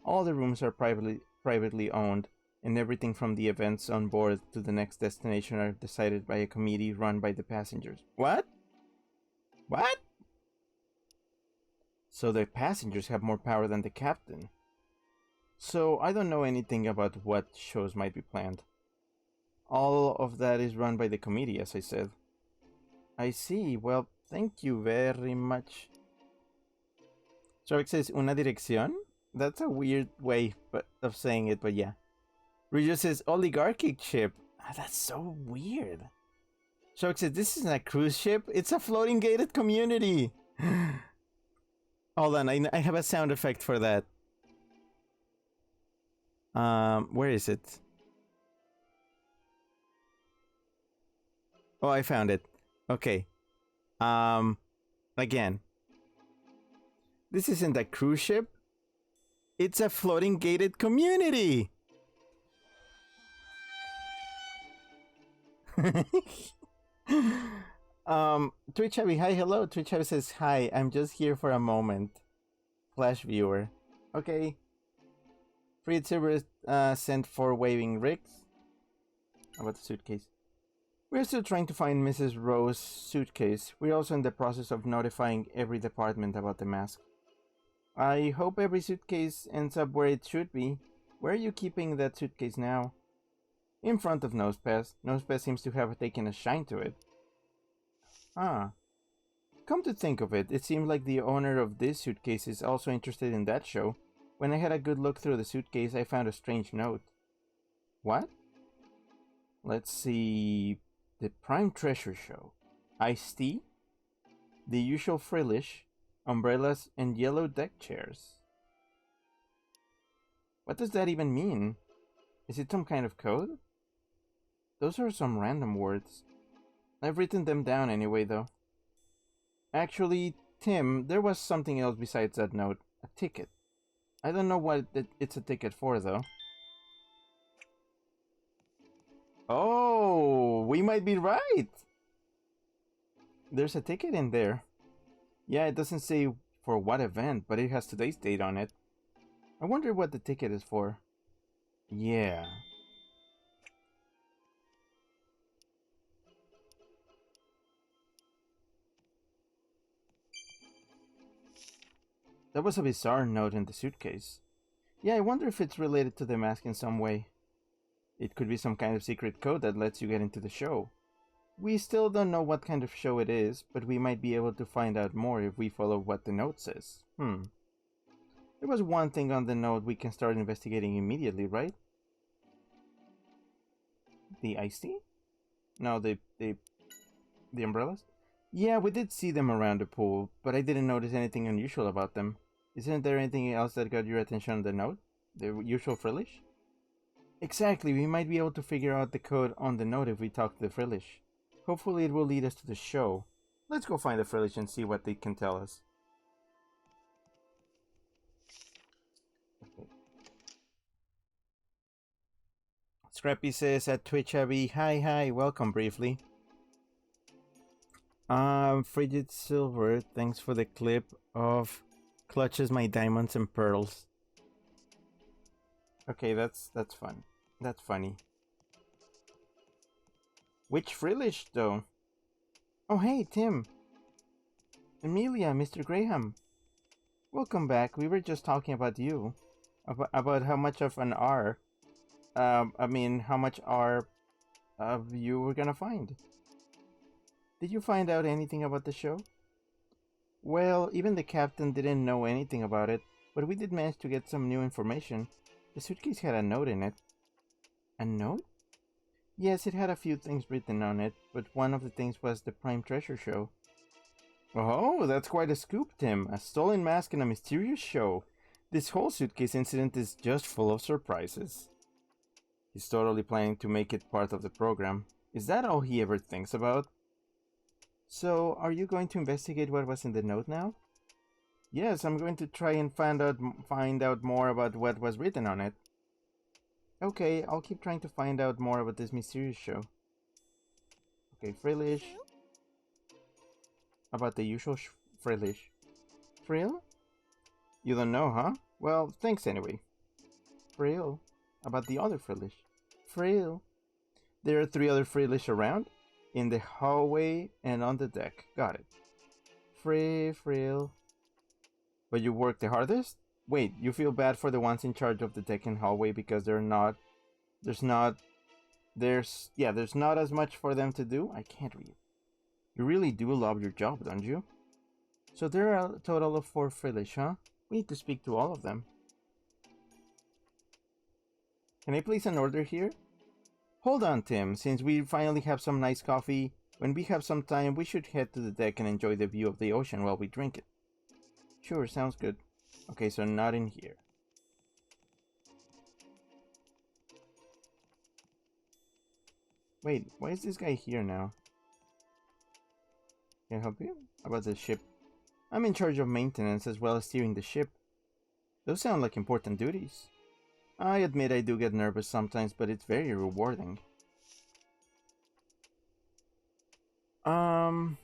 All the rooms are privately owned, and everything from the events on board to the next destination are decided by a committee run by the passengers. What? What? So the passengers have more power than the captain. So I don't know anything about what shows might be planned. All of that is run by the committee, as I said. I see. Well, thank you very much. Shark says, una dirección? That's a weird way of saying it, but yeah. Ryujo says, oligarchic ship. That's so weird. Shark says, this isn't a cruise ship. It's a floating gated community. Hold on, I have a sound effect for that. Where is it? Oh, I found it. Okay. Again. This isn't a cruise ship. It's a floating gated community. Twitch Heavy, hi, hello. Twitch Heavy says, hi, I'm just here for a moment. Flash viewer. Okay. Freed Silver sent for waving rigs. How about the suitcase? We're still trying to find Mrs. Rowe's suitcase. We're also in the process of notifying every department about the mask. I hope every suitcase ends up where it should be. Where are you keeping that suitcase now? In front of Nosepez. Nosepez seems to have taken a shine to it. Ah. Come to think of it, it seems like the owner of this suitcase is also interested in that show. When I had a good look through the suitcase, I found a strange note. What? Let's see. The Prime Treasure Show. Iced tea? The usual frillish, umbrellas, and yellow deck chairs. What does that even mean? Is it some kind of code? Those are some random words. I've written them down anyway, though. Actually, Tim, there was something else besides that note. A ticket. I don't know what it's a ticket for, though. Oh, we might be right! There's a ticket in there. Yeah, it doesn't say for what event, but it has today's date on it. I wonder what the ticket is for. Yeah. That was a bizarre note in the suitcase. Yeah, I wonder if it's related to the mask in some way. It could be some kind of secret code that lets you get into the show. We still don't know what kind of show it is, but we might be able to find out more if we follow what the note says. There was one thing on the note we can start investigating immediately, right? The iced tea? No, the umbrellas? Yeah, we did see them around the pool, but I didn't notice anything unusual about them. Isn't there anything else that got your attention on the note? The usual frillish? Exactly, we might be able to figure out the code on the note if we talk to the frillish. Hopefully it will lead us to the show. Let's go find the frillish and see what they can tell us. Okay. Scrappy says at Twitch Abby, hi, welcome briefly. Frigid Silver, thanks for the clip of Clutches My Diamonds and Pearls. Okay, that's fun. That's funny. Which frillish, though? Oh, hey, Tim. Emilia, Mr. Graham. Welcome back. We were just talking about you. About how much of an R. How much R of you were gonna find. Did you find out anything about the show? Well, even the captain didn't know anything about it, but we did manage to get some new information. The suitcase had a note in it. A note? Yes, it had a few things written on it, but one of the things was the Prime Treasure Show. Oh, that's quite a scoop, Tim. A stolen mask and a mysterious show. This whole suitcase incident is just full of surprises. He's totally planning to make it part of the program. Is that all he ever thinks about? So, are you going to investigate what was in the note now? Yes, I'm going to try and find out more about what was written on it. Okay, I'll keep trying to find out more about this mysterious show. Okay, frillish. About the usual frillish. Frill? You don't know, huh? Well, thanks anyway. Frill. About the other frillish. Frill. There are 3 other frillish around. In the hallway and on the deck. Got it. Frill. But you work the hardest? Wait, you feel bad for the ones in charge of the deck and hallway because there's not as much for them to do? I can't read. You really do love your job, don't you? So there are a total of 4 frillish, huh? We need to speak to all of them. Can I place an order here? Hold on, Tim. Since we finally have some nice coffee, when we have some time, we should head to the deck and enjoy the view of the ocean while we drink it. Sure, sounds good. Okay, so not in here. Wait, why is this guy here now? Can I help you? About the ship? I'm in charge of maintenance as well as steering the ship. Those sound like important duties. I admit I do get nervous sometimes, but it's very rewarding. Oh,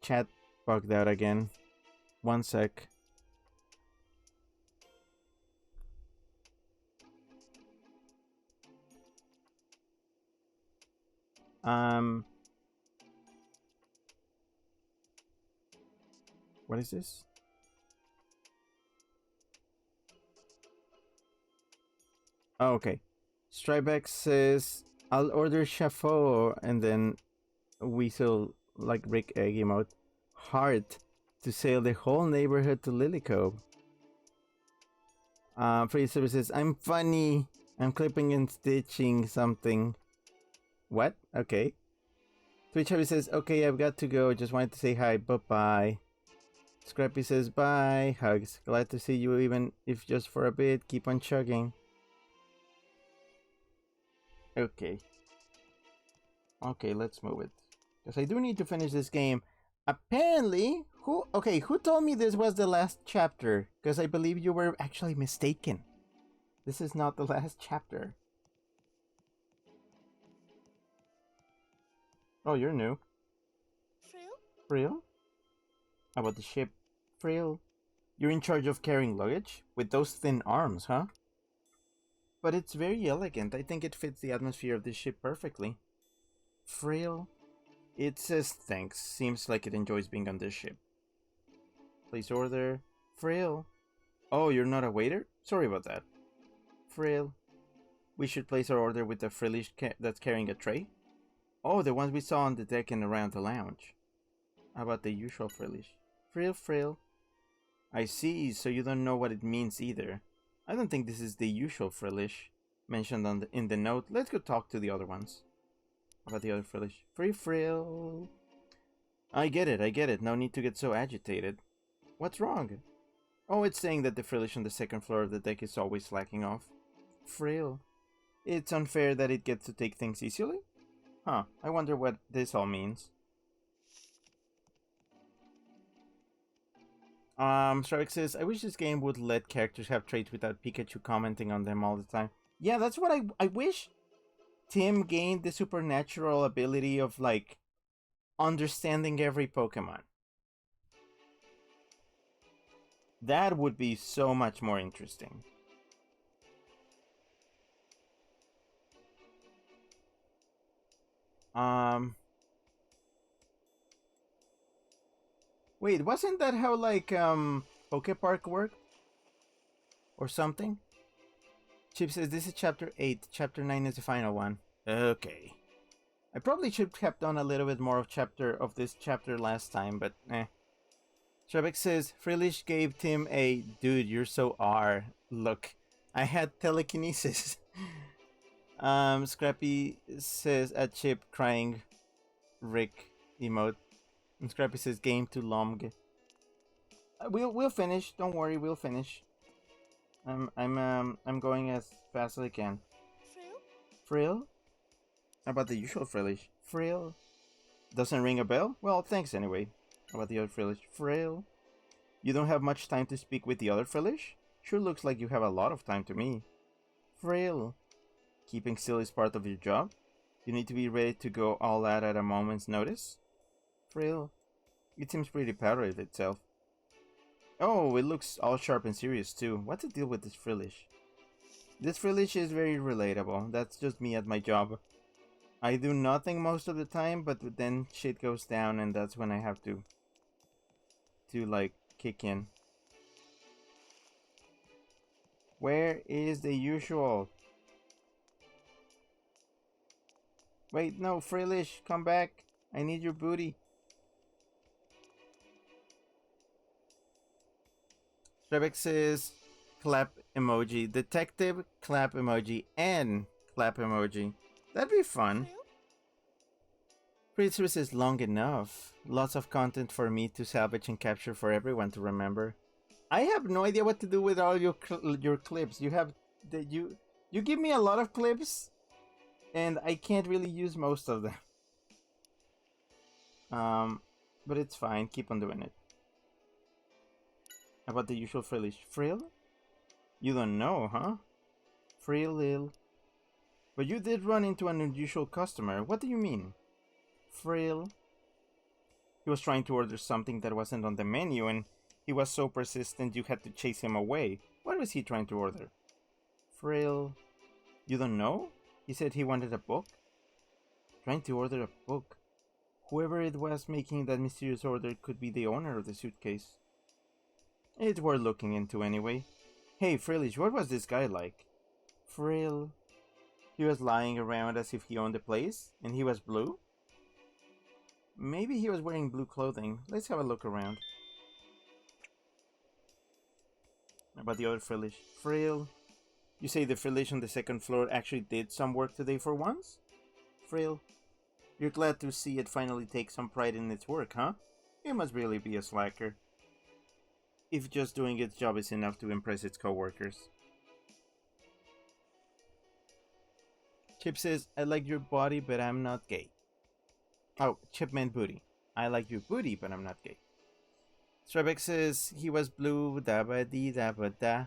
chat bugged out again. One sec. What is this? Oh, okay. Strybeck says, I'll order Chaffo, and then Weasel, like Rick Egg emote, heart to sail the whole neighborhood to Lilycove. Free services, I'm funny. I'm clipping and stitching something. What? Okay. Twitch Heavy says, okay, I've got to go. Just wanted to say hi. Bye-bye. Scrappy says, bye. Hugs. Glad to see you even if just for a bit. Keep on chugging. Okay. Okay, let's move it. Because I do need to finish this game. Apparently, who told me this was the last chapter? Because I believe you were actually mistaken. This is not the last chapter. Oh, you're new. Frill? Frill? About the ship. Frill? You're in charge of carrying luggage? With those thin arms, huh? But it's very elegant. I think it fits the atmosphere of this ship perfectly. Frill? It says thanks. Seems like it enjoys being on this ship. Place order. Frill? Oh, you're not a waiter? Sorry about that. Frill? We should place our order with the frillish that's carrying a tray? Oh, the ones we saw on the deck and around the lounge. How about the usual frillish? Frill. I see, so you don't know what it means either. I don't think this is the usual frillish mentioned in the note. Let's go talk to the other ones. How about the other frillish? Frill. I get it. No need to get so agitated. What's wrong? Oh, it's saying that the frillish on the second floor of the deck is always slacking off. Frill. It's unfair that it gets to take things easily? Huh, I wonder what this all means. Strike says, I wish this game would let characters have traits without Pikachu commenting on them all the time. Yeah, that's what I wish Tim gained the supernatural ability of, like, understanding every Pokemon. That would be so much more interesting. Wait, wasn't that how, like, Pokepark worked? Or something? Chip says, this is chapter 8. Chapter 9 is the final one. Okay. I probably should have kept on a little bit more of this chapter last time, but eh. Trebek says, Frillish gave Tim a, dude, you're so R. Look, I had telekinesis. Scrappy says, a Chip crying Rick emote. And Scrappy says, game too long. We'll finish. Don't worry, we'll finish. I'm going as fast as I can. Frill? Frill? How about the usual Frillish? Frill? Doesn't ring a bell? Well, thanks anyway. How about the other Frillish? Frill? You don't have much time to speak with the other Frillish? Sure looks like you have a lot of time to me. Frill? Keeping still is part of your job? You need to be ready to go all out at a moment's notice? Frill? It seems pretty proud of itself. Oh, it looks all sharp and serious too. What's the deal with this Frillish? This Frillish is very relatable. That's just me at my job. I do nothing most of the time, but then shit goes down and that's when I have to like kick in. Where is the usual? Wait, no, Frillish, come back. I need your booty. Rebek says clap emoji, detective clap emoji, and clap emoji. That'd be fun. Frill? Christmas is long enough. Lots of content for me to salvage and capture for everyone to remember. I have no idea what to do with all your clips. You give me a lot of clips, and I can't really use most of them. But it's fine. Keep on doing it. How about the usual Frillish? Frill? You don't know, huh? Frill. But you did run into an unusual customer. What do you mean? Frill. He was trying to order something that wasn't on the menu and he was so persistent you had to chase him away. What was he trying to order? Frill. You don't know? He said he wanted a book? Trying to order a book. Whoever it was making that mysterious order could be the owner of the suitcase. It's worth looking into anyway. Hey, Frillish, what was this guy like? Frill. He was lying around as if he owned the place, and he was blue? Maybe he was wearing blue clothing. Let's have a look around. About the other Frillish. Frill. You say the Frillish on the second floor actually did some work today for once? Frill. You're glad to see it finally take some pride in its work, huh? It must really be a slacker. If just doing its job is enough to impress its coworkers. Chip says, I like your body, but I'm not gay. Oh, Chip meant booty. I like your booty, but I'm not gay. Strebek says, he was blue, da-ba-dee, da-ba-da.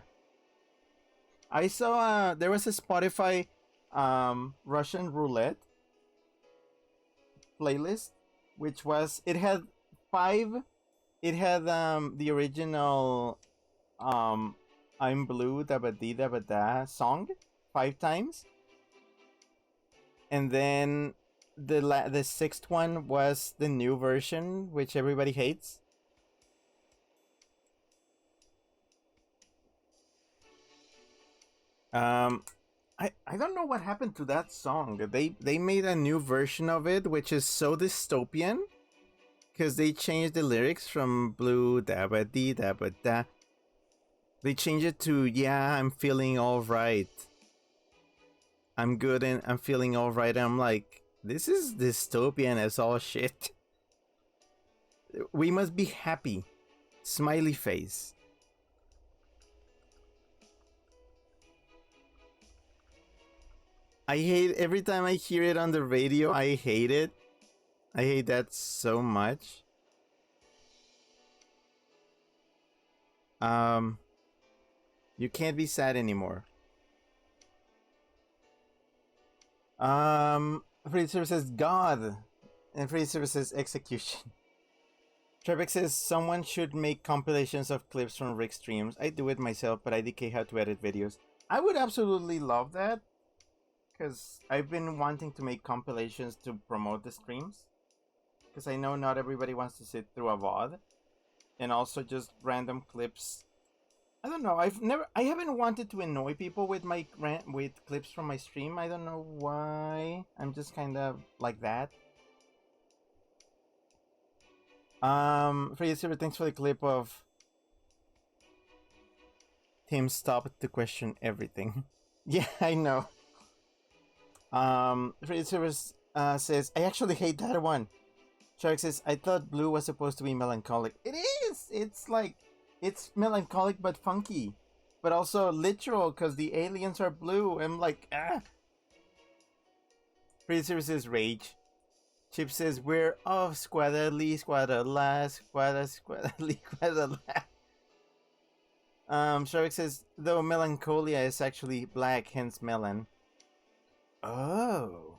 I saw, there was a Spotify Russian roulette playlist, which was, it had the original I'm blue, da-ba-dee, da-ba-da song 5 times. And then the sixth one was the new version, which everybody hates. I don't know what happened to that song. They made a new version of it, which is so dystopian, because they changed the lyrics from blue da ba dee da ba da. They changed it to yeah, I'm feeling all right. I'm good and I'm feeling all right. I'm like, this is dystopian as all shit. We must be happy. Smiley face. I hate every time I hear it on the radio. I hate it. I hate that so much. You can't be sad anymore. Free services God, and free services execution. Trebek says someone should make compilations of clips from Rick streams. I do it myself, but I decay how to edit videos. I would absolutely love that, because I've been wanting to make compilations to promote the streams. Because I know not everybody wants to sit through a VOD, and also just random clips. I don't know. I haven't wanted to annoy people with my with clips from my stream. I don't know why. I'm just kind of like that. Free Silver, thanks for the clip of Tim stopped to question everything. Yeah, I know. Free Silver says, I actually hate that one. Shark says, I thought blue was supposed to be melancholic. It is! It's like, it's melancholic but funky. But also literal, because the aliens are blue. I'm like, ah. Free Silver says, rage. Chip says, we're off, squadally, squadala, squadally, squadala. Shark says, though melancholia is actually black, hence melon. Oh.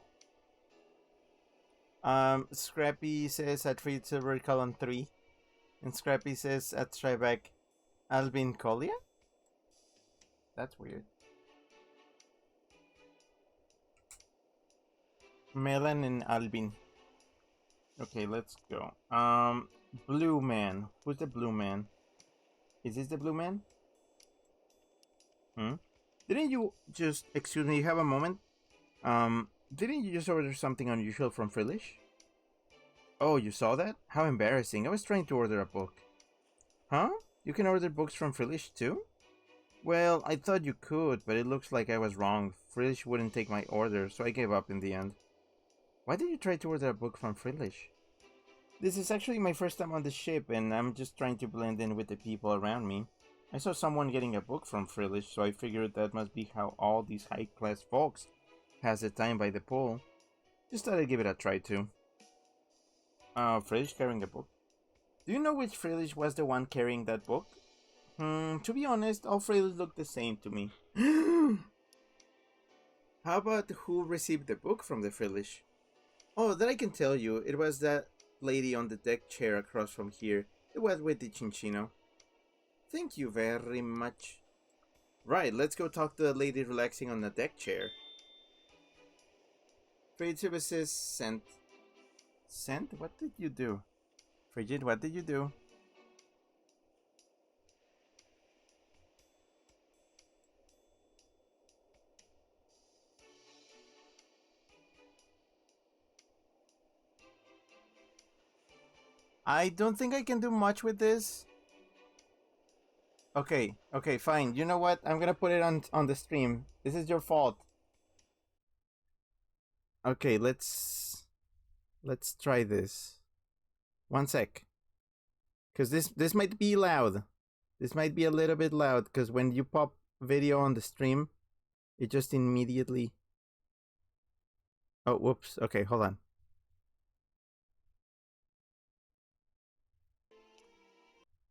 Scrappy says at Free Silver column 3. And Scrappy says at Tribeck, Albin Colia? That's weird. Melon and Albin. Okay, let's go. Blue man. Who's the blue man? Is this the blue man? Didn't you just, excuse me, you have a moment? Didn't you just order something unusual from Frillish? Oh, you saw that? How embarrassing. I was trying to order a book. Huh? You can order books from Frillish too? Well, I thought you could, but it looks like I was wrong. Frillish wouldn't take my order, so I gave up in the end. Why did you try to order a book from Frillish? This is actually my first time on the ship, and I'm just trying to blend in with the people around me. I saw someone getting a book from Frillish, so I figured that must be how all these high-class folks pass the time by the pool. Just thought I'd give it a try too. Frillish carrying a book? Do you know which Frillish was the one carrying that book? To be honest, all Frillish look the same to me. How about who received the book from the Frillish? Oh, that I can tell you. It was that lady on the deck chair across from here. The one with the chinchino. Thank you very much. Right, let's go talk to the lady relaxing on the deck chair. Trade services sent. Sent? What did you do? Frigid, what did you do? I don't think I can do much with this. Okay, okay, fine. You know what? I'm gonna put it on the stream. This is your fault. Okay, let's try this. One sec. Cause this might be loud. This might be a little bit loud because when you pop video on the stream, it just immediately. Oh, whoops. Okay, hold on.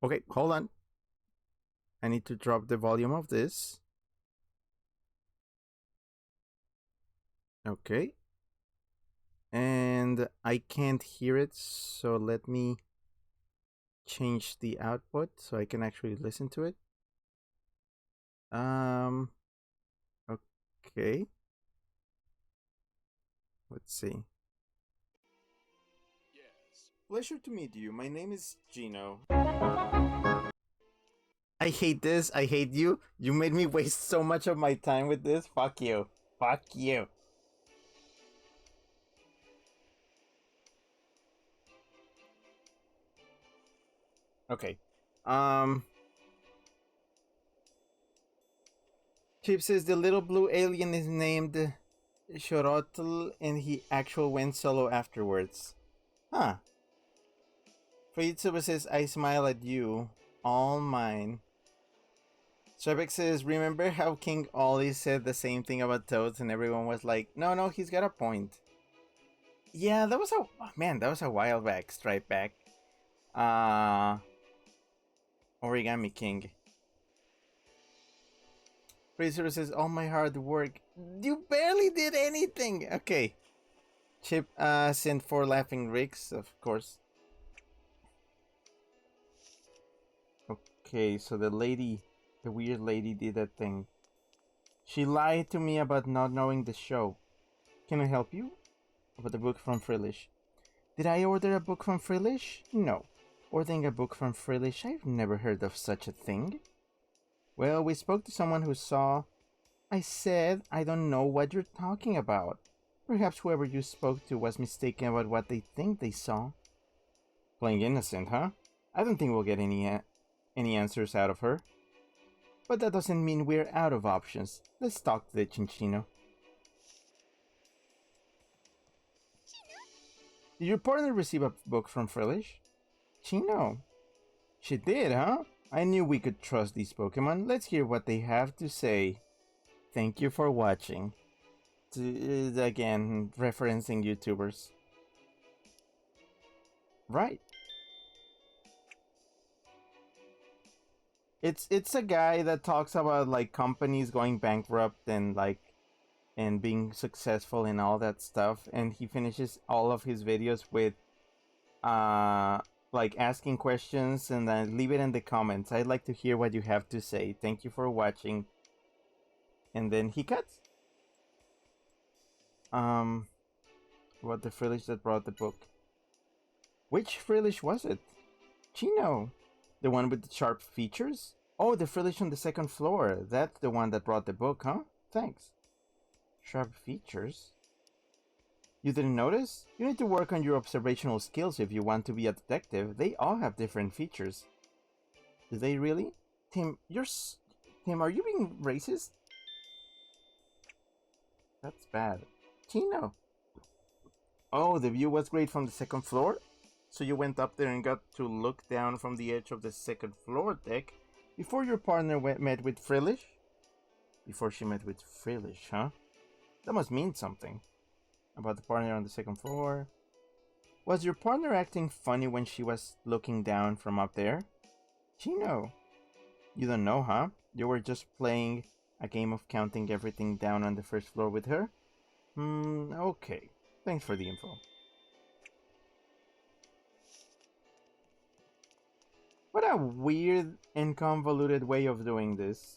Okay, hold on. I need to drop the volume of this. Okay. And I can't hear it, so let me change the output so I can actually listen to it. Okay. Let's see. Yes. Pleasure to meet you. My name is Gino. I hate this. I hate you. You made me waste so much of my time with this. Fuck you. Fuck you. Okay. Chip says the little blue alien is named Shorotl and he actually went solo afterwards. Huh. Fritsuba says I smile at you. All mine. Trebek says, remember how King Ollie said the same thing about Toads and everyone was like, no, he's got a point. Yeah, that was a while back, Stripe back. Origami King. Fraser says, all my hard work. You barely did anything! Okay. Chip sent 4 laughing ricks, of course. Okay, so the weird lady did that thing. She lied to me about not knowing the show. Can I help you? About the book from Frillish. Did I order a book from Frillish? No. Ordering a book from Frillish? I've never heard of such a thing. Well, we spoke to someone who saw. I said, I don't know what you're talking about. Perhaps whoever you spoke to was mistaken about what they think they saw. Playing innocent, huh? I don't think we'll get any answers out of her. But that doesn't mean we're out of options. Let's talk to the Chinchino. Did your partner receive a book from Frillish? Chino. She did, huh? I knew we could trust these Pokemon. Let's hear what they have to say. Thank you for watching. Again, referencing YouTubers. Right. It's a guy that talks about like companies going bankrupt and being successful and all that stuff, and he finishes all of his videos with like asking questions and then leave it in the comments. I'd like to hear what you have to say. Thank you for watching. And then he cuts. What the Frillish that brought the book? Which Frillish was it? Chino. The one with the sharp features? Oh, the Frillish on the second floor. That's the one that brought the book, huh? Thanks. Sharp features? You didn't notice? You need to work on your observational skills if you want to be a detective. They all have different features. Do they really? Tim, Tim, are you being racist? That's bad. Chino. Oh, the view was great from the second floor? So you went up there and got to look down from the edge of the second floor deck before your partner met with Frillish? Before she met with Frillish, huh? That must mean something. About the partner on the second floor. Was your partner acting funny when she was looking down from up there? Chino. You don't know, huh? You were just playing a game of counting everything down on the first floor with her? Okay. Thanks for the info. What a weird and convoluted way of doing this.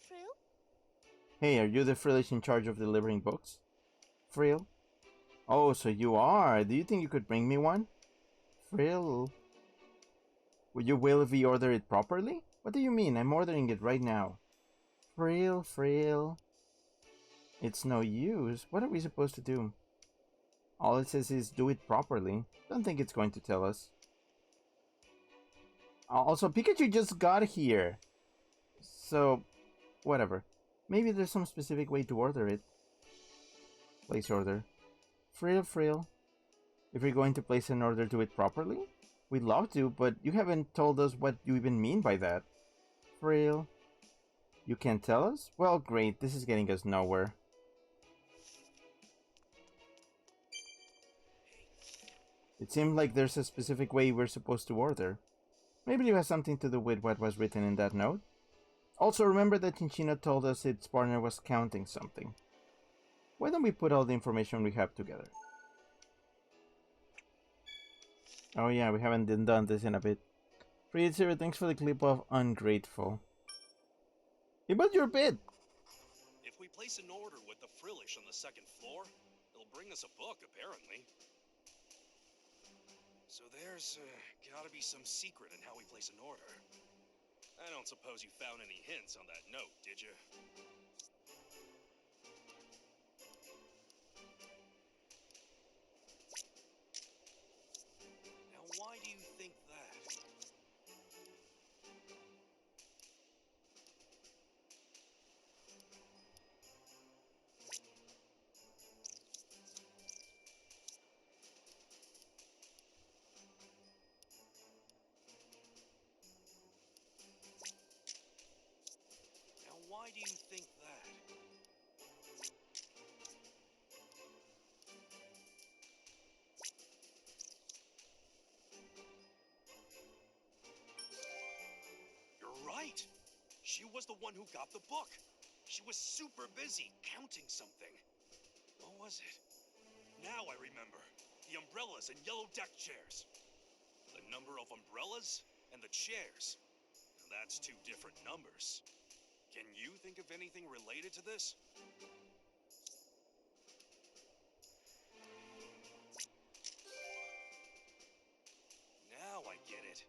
Frill? Hey, are you the Frillish in charge of delivering books? Frill? Oh, so you are. Do you think you could bring me one? Frill? Would you will if we order it properly? What do you mean? I'm ordering it right now. Frill. It's no use. What are we supposed to do? All it says is do it properly. Don't think it's going to tell us. Also, Pikachu just got here. So, whatever. Maybe there's some specific way to order it. Place order. Frill. If you're going to place an order, do it properly? We'd love to, but you haven't told us what you even mean by that. Frill. You can't tell us? Well, great. This is getting us nowhere. It seemed like there's a specific way we're supposed to order. Maybe it has something to do with what was written in that note. Also, remember that Chinchino told us its partner was counting something. Why don't we put all the information we have together? Oh yeah, we haven't done this in a bit. Free Zero, thanks for the clip of Ungrateful. It was your bit! If we place an order with the Frillish on the second floor, it'll bring us a book, apparently. So there's gotta be some secret in how we place an order. I don't suppose you found any hints on that note, did you? Now, why do you think that? Now, why do you think that? You're right! She was the one who got the book! She was super busy counting something. What was it? Now I remember. The umbrellas and yellow deck chairs. The number of umbrellas and the chairs. Now that's two different numbers. Can you think of anything related to this? Now I get it.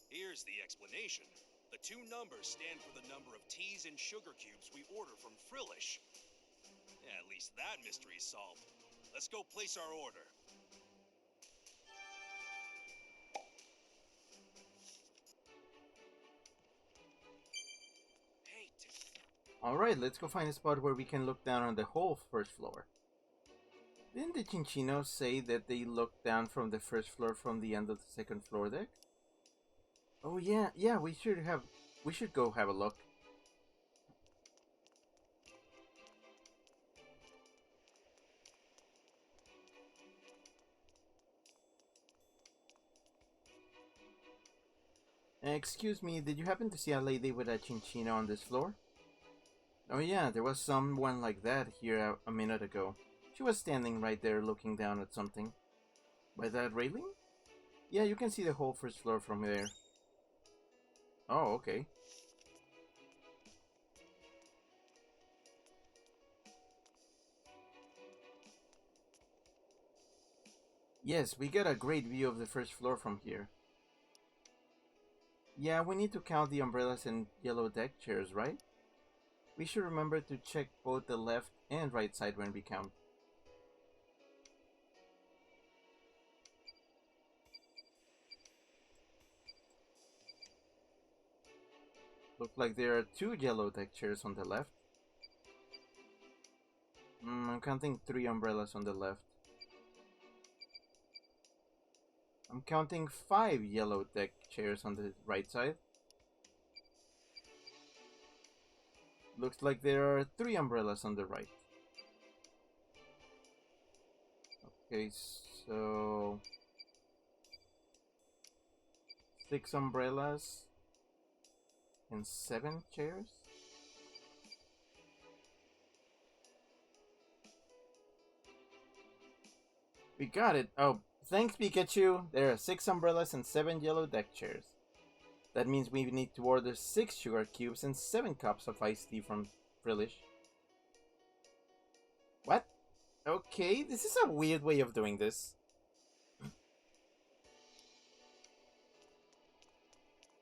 Here's the explanation. The two numbers stand for the number of teas and sugar cubes we order from Frillish. Yeah, at least that mystery is solved. Let's go place our order. Hey, Alright, let's go find a spot where we can look down on the whole first floor. Didn't the Chinchinos say that they looked down from the first floor from the end of the second floor deck? Oh yeah, we should go have a look. Excuse me, did you happen to see a lady with a Chinchino on this floor? Oh yeah, there was someone like that here a minute ago. She was standing right there looking down at something. By that railing? Yeah, you can see the whole first floor from there. Oh, okay. Yes, we get a great view of the first floor from here. Yeah, we need to count the umbrellas and yellow deck chairs, right? We should remember to check both the left and right side when we count. Look like there are two yellow deck chairs on the left. I'm counting 3 umbrellas on the left. I'm counting 5 yellow deck chairs on the right side. Looks like there are 3 umbrellas on the right. Okay, so 6 umbrellas and 7 chairs. We got it. Oh, thanks Pikachu. There are 6 umbrellas and 7 yellow deck chairs. That means we need to order 6 sugar cubes and 7 cups of iced tea from Frillish. What? Okay, this is a weird way of doing this.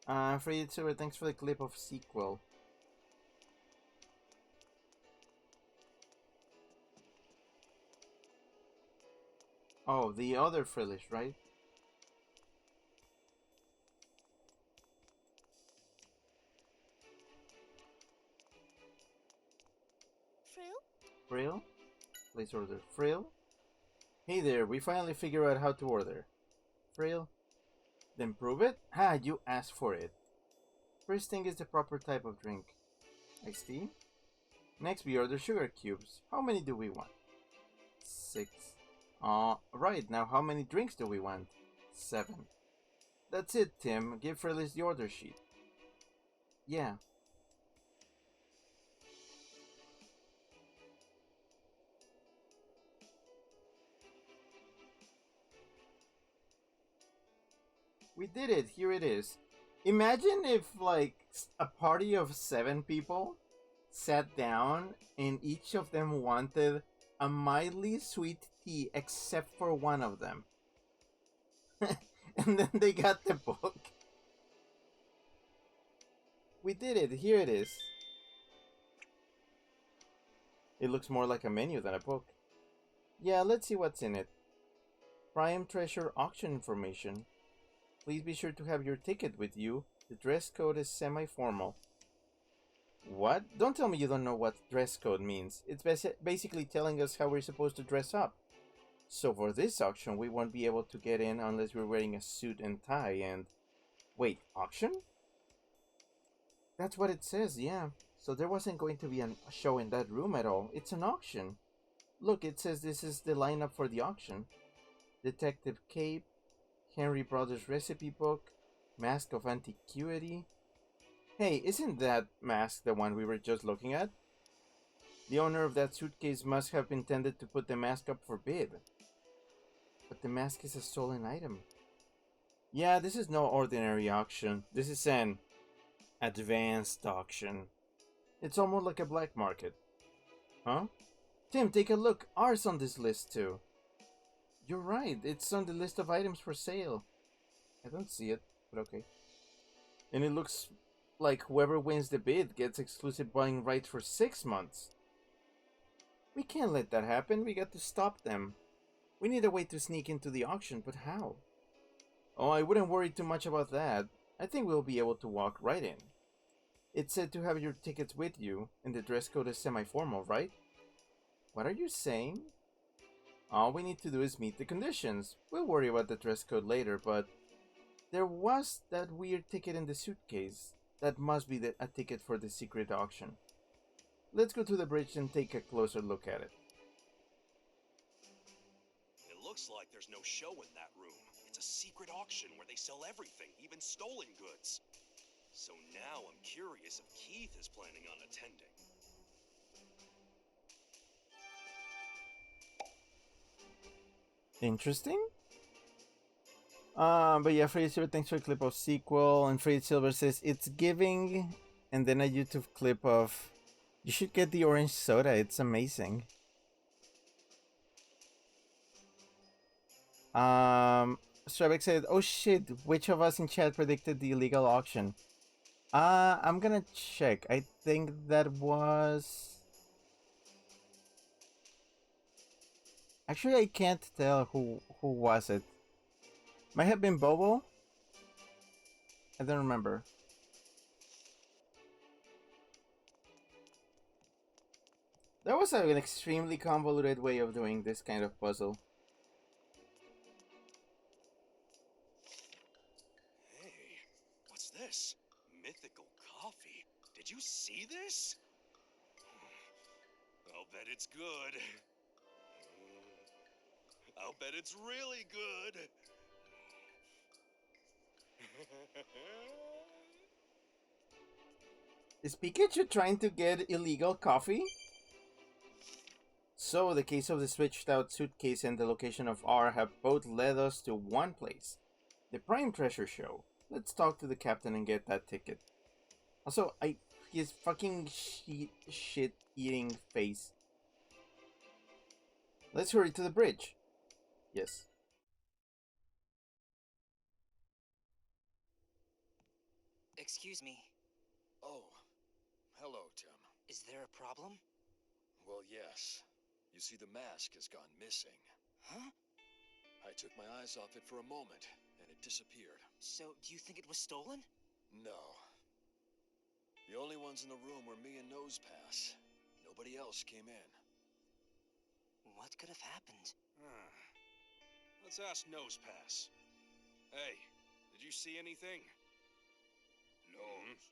Freddy Silver, thanks for the clip of sequel. Oh, the other Frillish, right? Frill? Frill? Place order. Frill? Hey there, we finally figured out how to order. Frill? Then prove it? Ha, you asked for it. First thing is the proper type of drink. Iced tea? Next we order sugar cubes. How many do we want? 6. Right, now how many drinks do we want? 7. That's it, Tim. Give Frillis the order sheet. Yeah. We did it. Here it is. Imagine if, like, a party of 7 people sat down and each of them wanted a mildly sweet tea except for one of them. And then they got the book. We did it. Here it is. It looks more like a menu than a book. Yeah, let's see what's in it. Prime Treasure auction information. Please be sure to have your ticket with you. The dress code is semi-formal. What? Don't tell me you don't know what dress code means. It's basically telling us how we're supposed to dress up. So for this auction, we won't be able to get in unless we're wearing a suit and tie and... Wait, auction? That's what it says, yeah. So there wasn't going to be a show in that room at all. It's an auction. Look, it says this is the lineup for the auction. Detective Cape, Henry Brothers Recipe Book, Mask of Antiquity. Hey, isn't that mask the one we were just looking at? The owner of that suitcase must have intended to put the mask up for bid. But the mask is a stolen item. Yeah, this is no ordinary auction. This is an advanced auction. It's almost like a black market. Huh? Tim, take a look. Ours on this list too. You're right. It's on the list of items for sale. I don't see it, but okay. And it looks like whoever wins the bid gets exclusive buying rights for 6 months. We can't let that happen. We got to stop them. We need a way to sneak into the auction, but how? Oh, I wouldn't worry too much about that. I think we'll be able to walk right in. It said to have your tickets with you, and the dress code is semi-formal, right? What are you saying? All we need to do is meet the conditions. We'll worry about the dress code later, but there was that weird ticket in the suitcase. That must be a ticket for the secret auction. Let's go to the bridge and take a closer look at it. It looks like there's no show in that room. It's a secret auction where they sell everything, even stolen goods. So now I'm curious if Keith is planning on attending. Interesting. But yeah, Freddy Silver, thanks for a clip of sequel. And Freddy Silver says it's giving, and then a YouTube clip of you should get the orange soda. It's amazing. Stravik said, "Oh shit! Which of us in chat predicted the illegal auction?" I'm gonna check. I think that was. Actually, I can't tell who was it. Might have been Bobo. I don't remember. That was an extremely convoluted way of doing this kind of puzzle. Hey, what's this? Mythical coffee. Did you see this? I'll bet it's good. I'll bet it's really good. Is Pikachu trying to get illegal coffee? So, the case of the switched out suitcase and the location of R have both led us to one place. The Prime Treasure Show. Let's talk to the captain and get that ticket. Also, his fucking shit eating face. Let's hurry to the bridge. Yes. Excuse me, Oh, hello, Tim. is there a problem? Well, yes. You see, the mask has gone missing. Huh? I took my eyes off it for a moment, and it disappeared. So, do you think it was stolen? No. The only ones in the room were me and Nosepass. Nobody else came in. What could have happened? Let's ask Nosepass. Hey, did you see anything? Nosepass.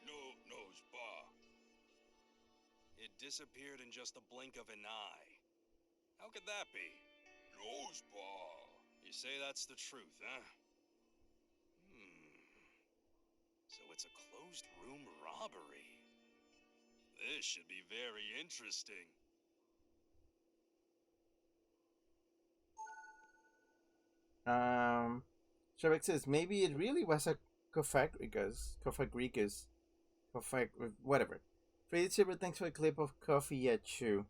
Nosepass. It disappeared in just the blink of an eye. How could that be? Nosepass. You say that's the truth, huh? So it's a closed room robbery. This should be very interesting. Shrek says maybe it really was a Cofagrigus, whatever. Freddy Silver, thanks for a clip of Coffee at Chew.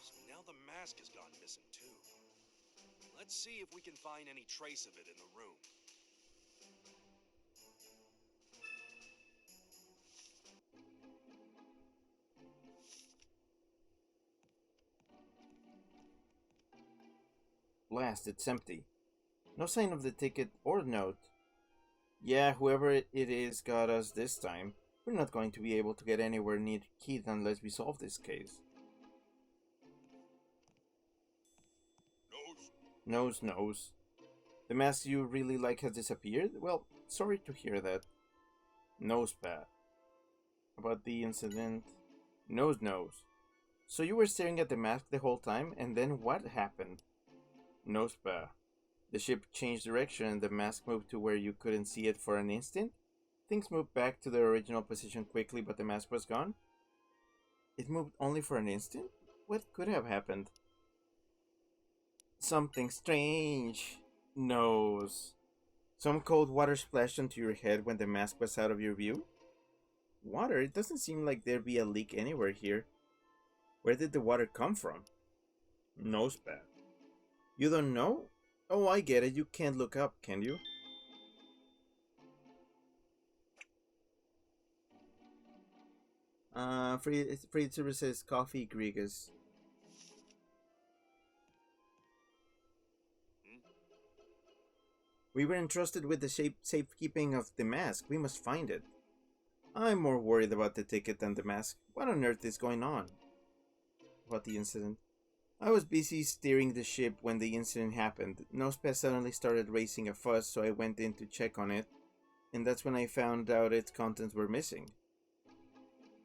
So now the mask has gone missing too. Let's see if we can find any trace of it in the room. Blast, it's empty. No sign of the ticket or note. Yeah, whoever it is got us this time. We're not going to be able to get anywhere near Keith unless we solve this case. Nose. The mask you really like has disappeared? Well, sorry to hear that. Nosepass. About the incident. Nose. So you were staring at the mask the whole time, and then what happened? Nosepass. The ship changed direction and the mask moved to where you couldn't see it for an instant? Things moved back to their original position quickly, but the mask was gone? It moved only for an instant? What could have happened? Something strange. Nose. Some cold water splashed onto your head when the mask was out of your view? Water? It doesn't seem like there'd be a leak anywhere here. Where did the water come from? Nosepass. You don't know? Oh, I get it. You can't look up, can you? Free Silver says coffee, Grigas. We were entrusted with the safekeeping of the mask. We must find it. I'm more worried about the ticket than the mask. What on earth is going on? About the incident. I was busy steering the ship when the incident happened. Nosepass suddenly started raising a fuss, so I went in to check on it, and that's when I found out its contents were missing.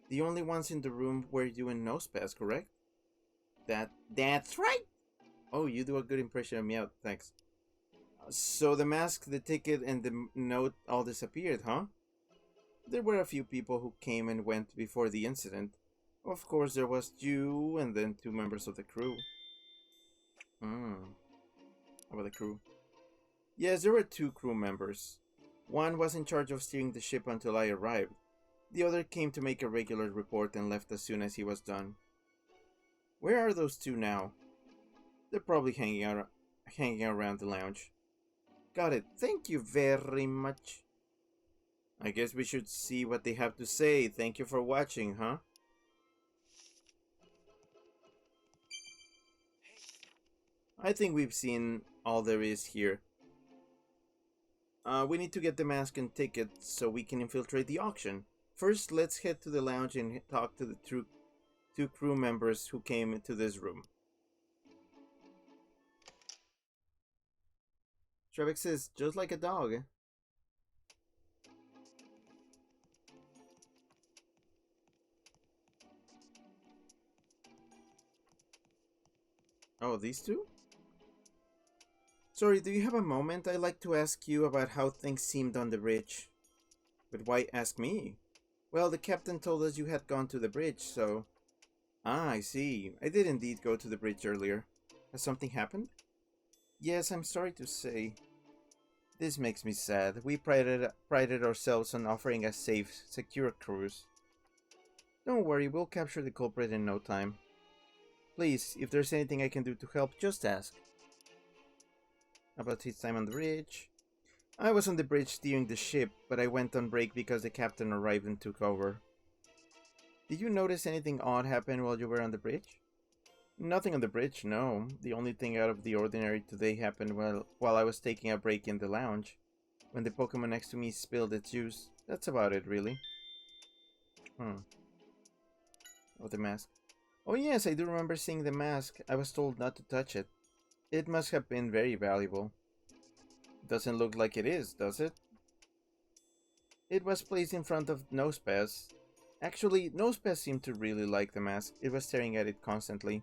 The only ones in the room were you and Nosepass, correct? That's right! Oh, you do a good impression of Meowth, thanks. So the mask, the ticket, and the note all disappeared, huh? There were a few people who came and went before the incident. Of course, there was you and then 2 members of the crew. About the crew. Yes, there were 2 crew members. One was in charge of steering the ship until I arrived. The other came to make a regular report and left as soon as he was done. Where are those 2 now? They're probably hanging around the lounge. Got it. Thank you very much. I guess we should see what they have to say. Thank you for watching, huh? I think we've seen all there is here. We need to get the mask and ticket so we can infiltrate the auction. First, let's head to the lounge and talk to the 2 crew members who came into this room. Trebek says, just like a dog. Oh, these 2? Sorry, do you have a moment? I'd like to ask you about how things seemed on the bridge. But why ask me? Well, the captain told us you had gone to the bridge, so... Ah, I see. I did indeed go to the bridge earlier. Has something happened? Yes, I'm sorry to say. This makes me sad. We prided ourselves on offering a safe, secure cruise. Don't worry, we'll capture the culprit in no time. Please, if there's anything I can do to help, just ask. About his time on the bridge. I was on the bridge steering the ship, but I went on break because the captain arrived and took over. Did you notice anything odd happen while you were on the bridge? Nothing on the bridge, no. The only thing out of the ordinary today happened while I was taking a break in the lounge, when the Pokemon next to me spilled its juice. That's about it, really. Oh, the mask. Oh yes, I do remember seeing the mask. I was told not to touch it. It must have been very valuable. Doesn't look like it is, does it? It was placed in front of Nosepez. Actually, Nosepez seemed to really like the mask. It was staring at it constantly.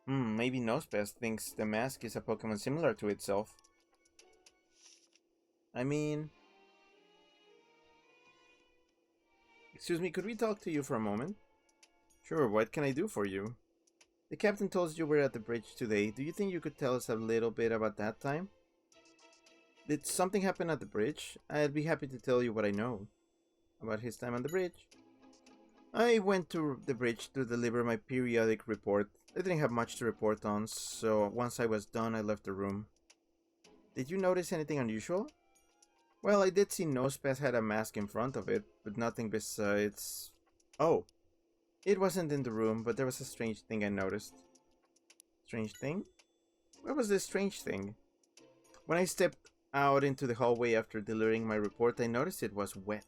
Maybe Nosepez thinks the mask is a Pokemon similar to itself. I mean... Excuse me, could we talk to you for a moment? Sure, what can I do for you? The captain told us you were at the bridge today. Do you think you could tell us a little bit about that time? Did something happen at the bridge? I'd be happy to tell you what I know about his time on the bridge. I went to the bridge to deliver my periodic report. I didn't have much to report on, so once I was done, I left the room. Did you notice anything unusual? Well, I did see Nosepez had a mask in front of it, but nothing besides... Oh, it wasn't in the room, but there was a strange thing I noticed. Strange thing? Where was this strange thing? When I stepped out into the hallway after delivering my report, I noticed it was wet.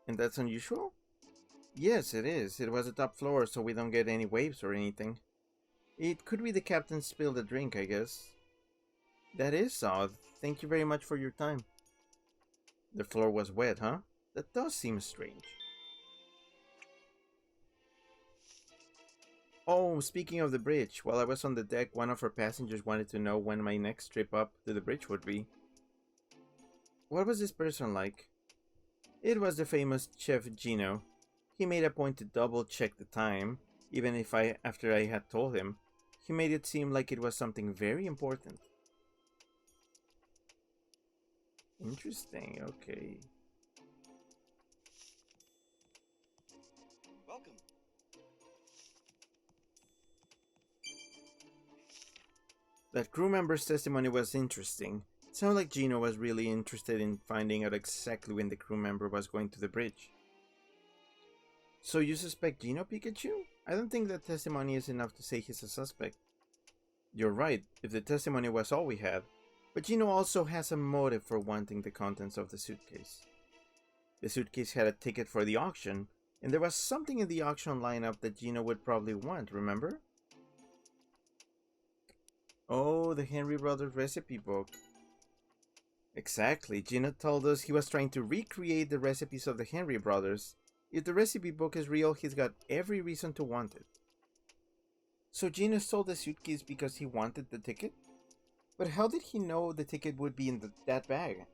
And that's unusual? Yes, it is. It was the top floor, so we don't get any waves or anything. It could be the captain spilled a drink, I guess. That is odd. Thank you very much for your time. The floor was wet, huh? That does seem strange. Oh, speaking of the bridge, while I was on the deck, one of our passengers wanted to know when my next trip up to the bridge would be. What was this person like? It was the famous Chef Gino. He made a point to double check the time, even if after I had told him. He made it seem like it was something very important. Interesting, okay. Welcome. That crew member's testimony was interesting. It sounded like Gino was really interested in finding out exactly when the crew member was going to the bridge. So you suspect Gino, Pikachu? I don't think that testimony is enough to say he's a suspect. You're right, if the testimony was all we had. But Gino also has a motive for wanting the contents of the suitcase. The suitcase had a ticket for the auction, and there was something in the auction lineup that Gino would probably want, remember? Oh, the Henry Brothers recipe book. Exactly, Gino told us he was trying to recreate the recipes of the Henry Brothers. If the recipe book is real, he's got every reason to want it. So Gino stole the suitcase because he wanted the ticket? But how did he know the ticket would be in that bag?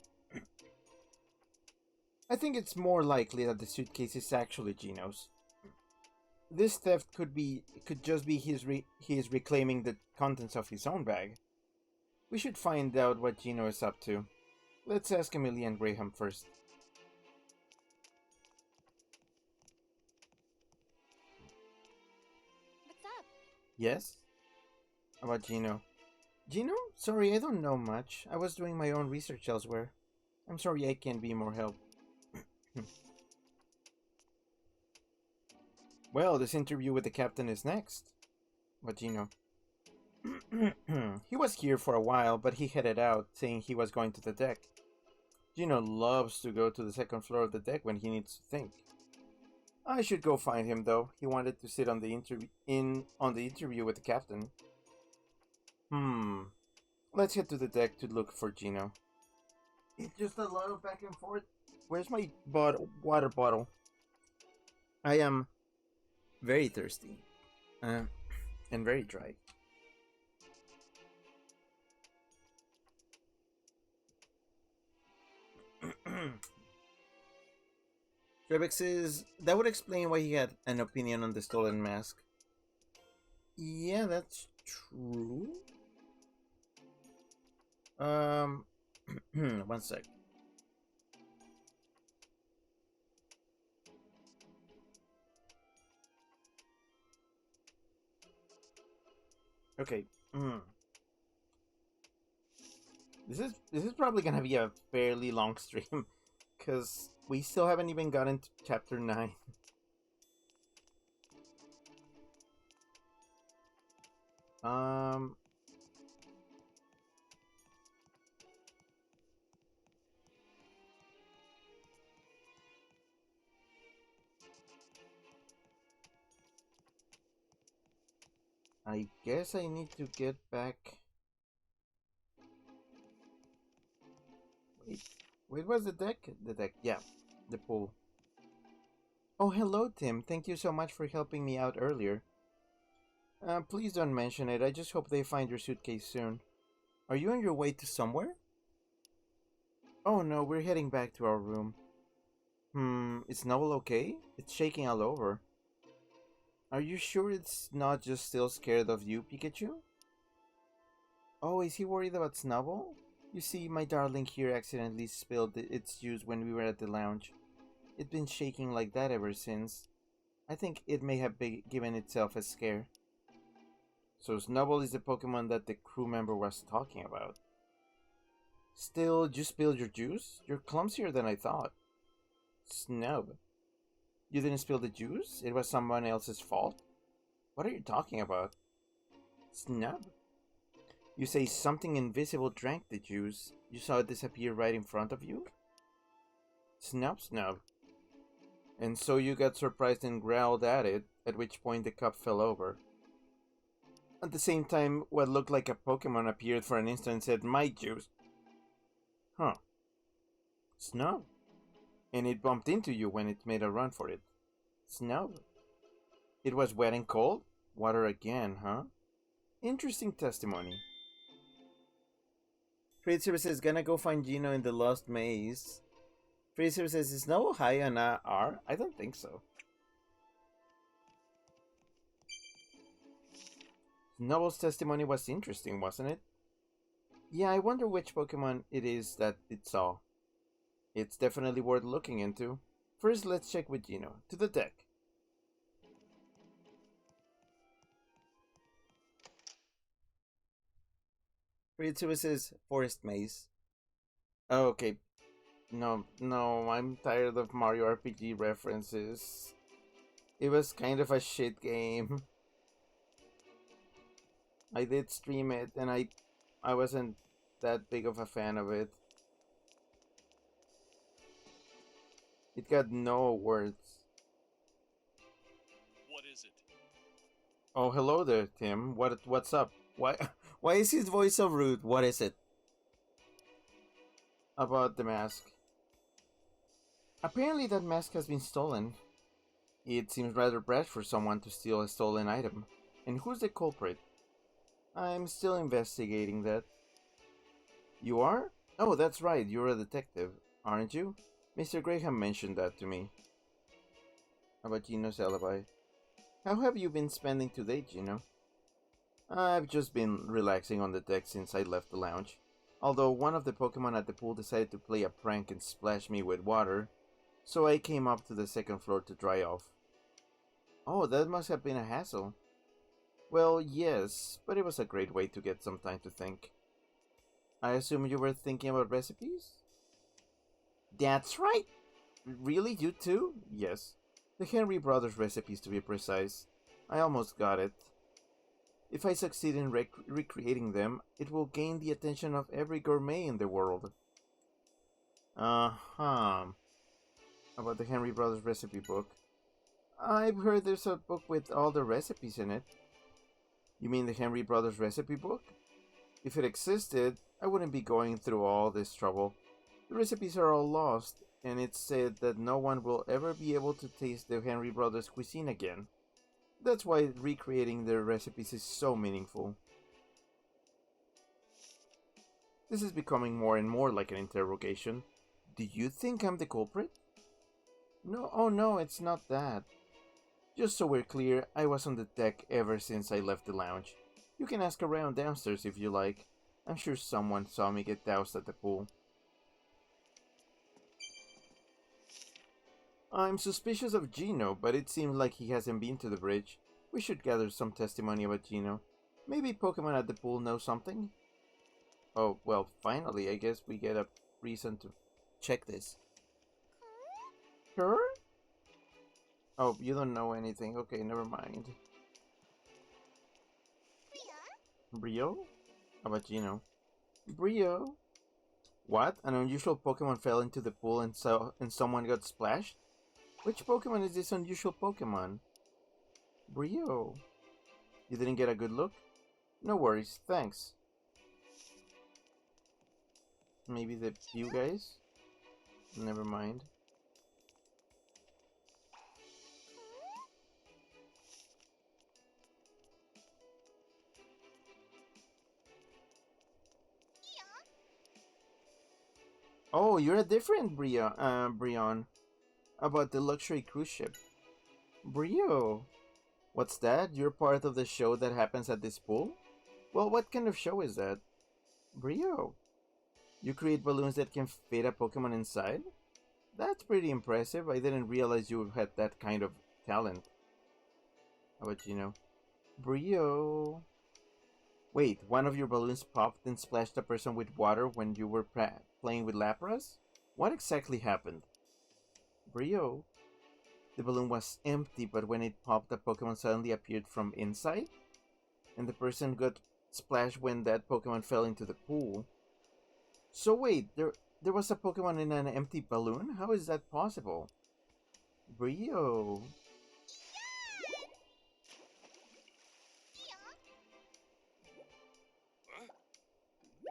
I think it's more likely that the suitcase is actually Gino's. This theft could just be his reclaiming the contents of his own bag. We should find out what Gino is up to. Let's ask Emily and Graham first. What's up? Yes? About Gino. Gino? Sorry, I don't know much. I was doing my own research elsewhere. I'm sorry I can't be more help. Well, this interview with the captain is next. But Gino. He was here for a while, but he headed out, saying he was going to the deck. Gino loves to go to the second floor of the deck when he needs to think. I should go find him, though. He wanted to sit on the interview with the captain. Let's head to the deck to look for Gino. It's just a lot of back and forth. Where's my water bottle? I am very thirsty. And very dry. Trebek says that would explain why he had an opinion on the stolen mask. Yeah, that's true. One sec. Okay. This is probably gonna be a fairly long stream, because we still haven't even gotten to chapter 9. Um. I guess I need to get back. Wait, wait, what's the deck? The deck, yeah, the pool. Oh, hello, Tim. Thank you so much for helping me out earlier. Please don't mention it. I just hope they find your suitcase soon. Are you on your way to somewhere? Oh no, we're heading back to our room. Is Noel okay? It's shaking all over. Are you sure it's not just still scared of you, Pikachu? Oh, is he worried about Snubble? You see, my darling here accidentally spilled its juice when we were at the lounge. It's been shaking like that ever since. I think it may have given itself a scare. So Snubble is the Pokemon that the crew member was talking about. Still, you spilled your juice? You're clumsier than I thought. Snub. You didn't spill the juice? It was someone else's fault? What are you talking about? Snub. You say something invisible drank the juice. You saw it disappear right in front of you? Snub, snub. And so you got surprised and growled at it, at which point the cup fell over. At the same time, what looked like a Pokemon appeared for an instant and said, "My juice." Huh. Snub. And it bumped into you when it made a run for it. Snub. It was wet and cold? Water again, huh? Interesting testimony. Trade Services gonna go find Gino in the Lost Maze. Trade Services, is Snubble high on R? I don't think so. Snubble's testimony was interesting, wasn't it? Yeah, I wonder which Pokemon it is that it saw. It's definitely worth looking into. First, let's check with Gino. To the deck. Trade Services, Forest Maze. Oh, okay. No, I'm tired of Mario RPG references. It was kind of a shit game. I did stream it, and I wasn't that big of a fan of it. It got no words. What is it? Oh, hello there, Tim. What's up? Why why is his voice so rude? What is it? About the mask. Apparently that mask has been stolen. It seems rather brash for someone to steal a stolen item. And who's the culprit? I'm still investigating that. You are? Oh, that's right, you're a detective, aren't you? Mr. Graham mentioned that to me. About Gino's alibi. How have you been spending today, Gino? I've just been relaxing on the deck since I left the lounge. Although one of the Pokemon at the pool decided to play a prank and splash me with water, so I came up to the second floor to dry off. Oh, that must have been a hassle. Well, yes, but it was a great way to get some time to think. I assume you were thinking about recipes? That's right! Really, you too? Yes. The Henry Brothers recipes, to be precise. I almost got it. If I succeed in recreating them, it will gain the attention of every gourmet in the world. Uh-huh. About the Henry Brothers recipe book. I've heard there's a book with all the recipes in it. You mean the Henry Brothers recipe book? If it existed, I wouldn't be going through all this trouble. The recipes are all lost, and it's said that no one will ever be able to taste the Henry Brothers cuisine again. That's why recreating their recipes is so meaningful. This is becoming more and more like an interrogation. Do you think I'm the culprit? No, oh no, it's not that. Just so we're clear, I was on the deck ever since I left the lounge. You can ask around downstairs if you like. I'm sure someone saw me get doused at the pool. I'm suspicious of Gino, but it seems like he hasn't been to the bridge. We should gather some testimony about Gino. Maybe Pokemon at the pool know something? Oh, well, finally, I guess we get a reason to check this. Her? Oh, you don't know anything. Okay, never mind. Brio? How about Gino? Brio? What? An unusual Pokemon fell into the pool and someone got splashed? Which Pokemon is this unusual Pokemon? Brio. You didn't get a good look? No worries, thanks. Maybe the few guys? Never mind. Oh, you're a different Brion. About the luxury cruise ship. Brio. What's that? You're part of the show that happens at this pool? Well, what kind of show is that? Brio. You create balloons that can fit a Pokemon inside? That's pretty impressive. I didn't realize you had that kind of talent. How about you know? Brio. Wait, one of your balloons popped and splashed a person with water when you were playing with Lapras? What exactly happened? Brio. The balloon was empty, but when it popped, a Pokemon suddenly appeared from inside? And the person got splashed when that Pokemon fell into the pool. So wait, there was a Pokemon in an empty balloon? How is that possible? Brio. Huh?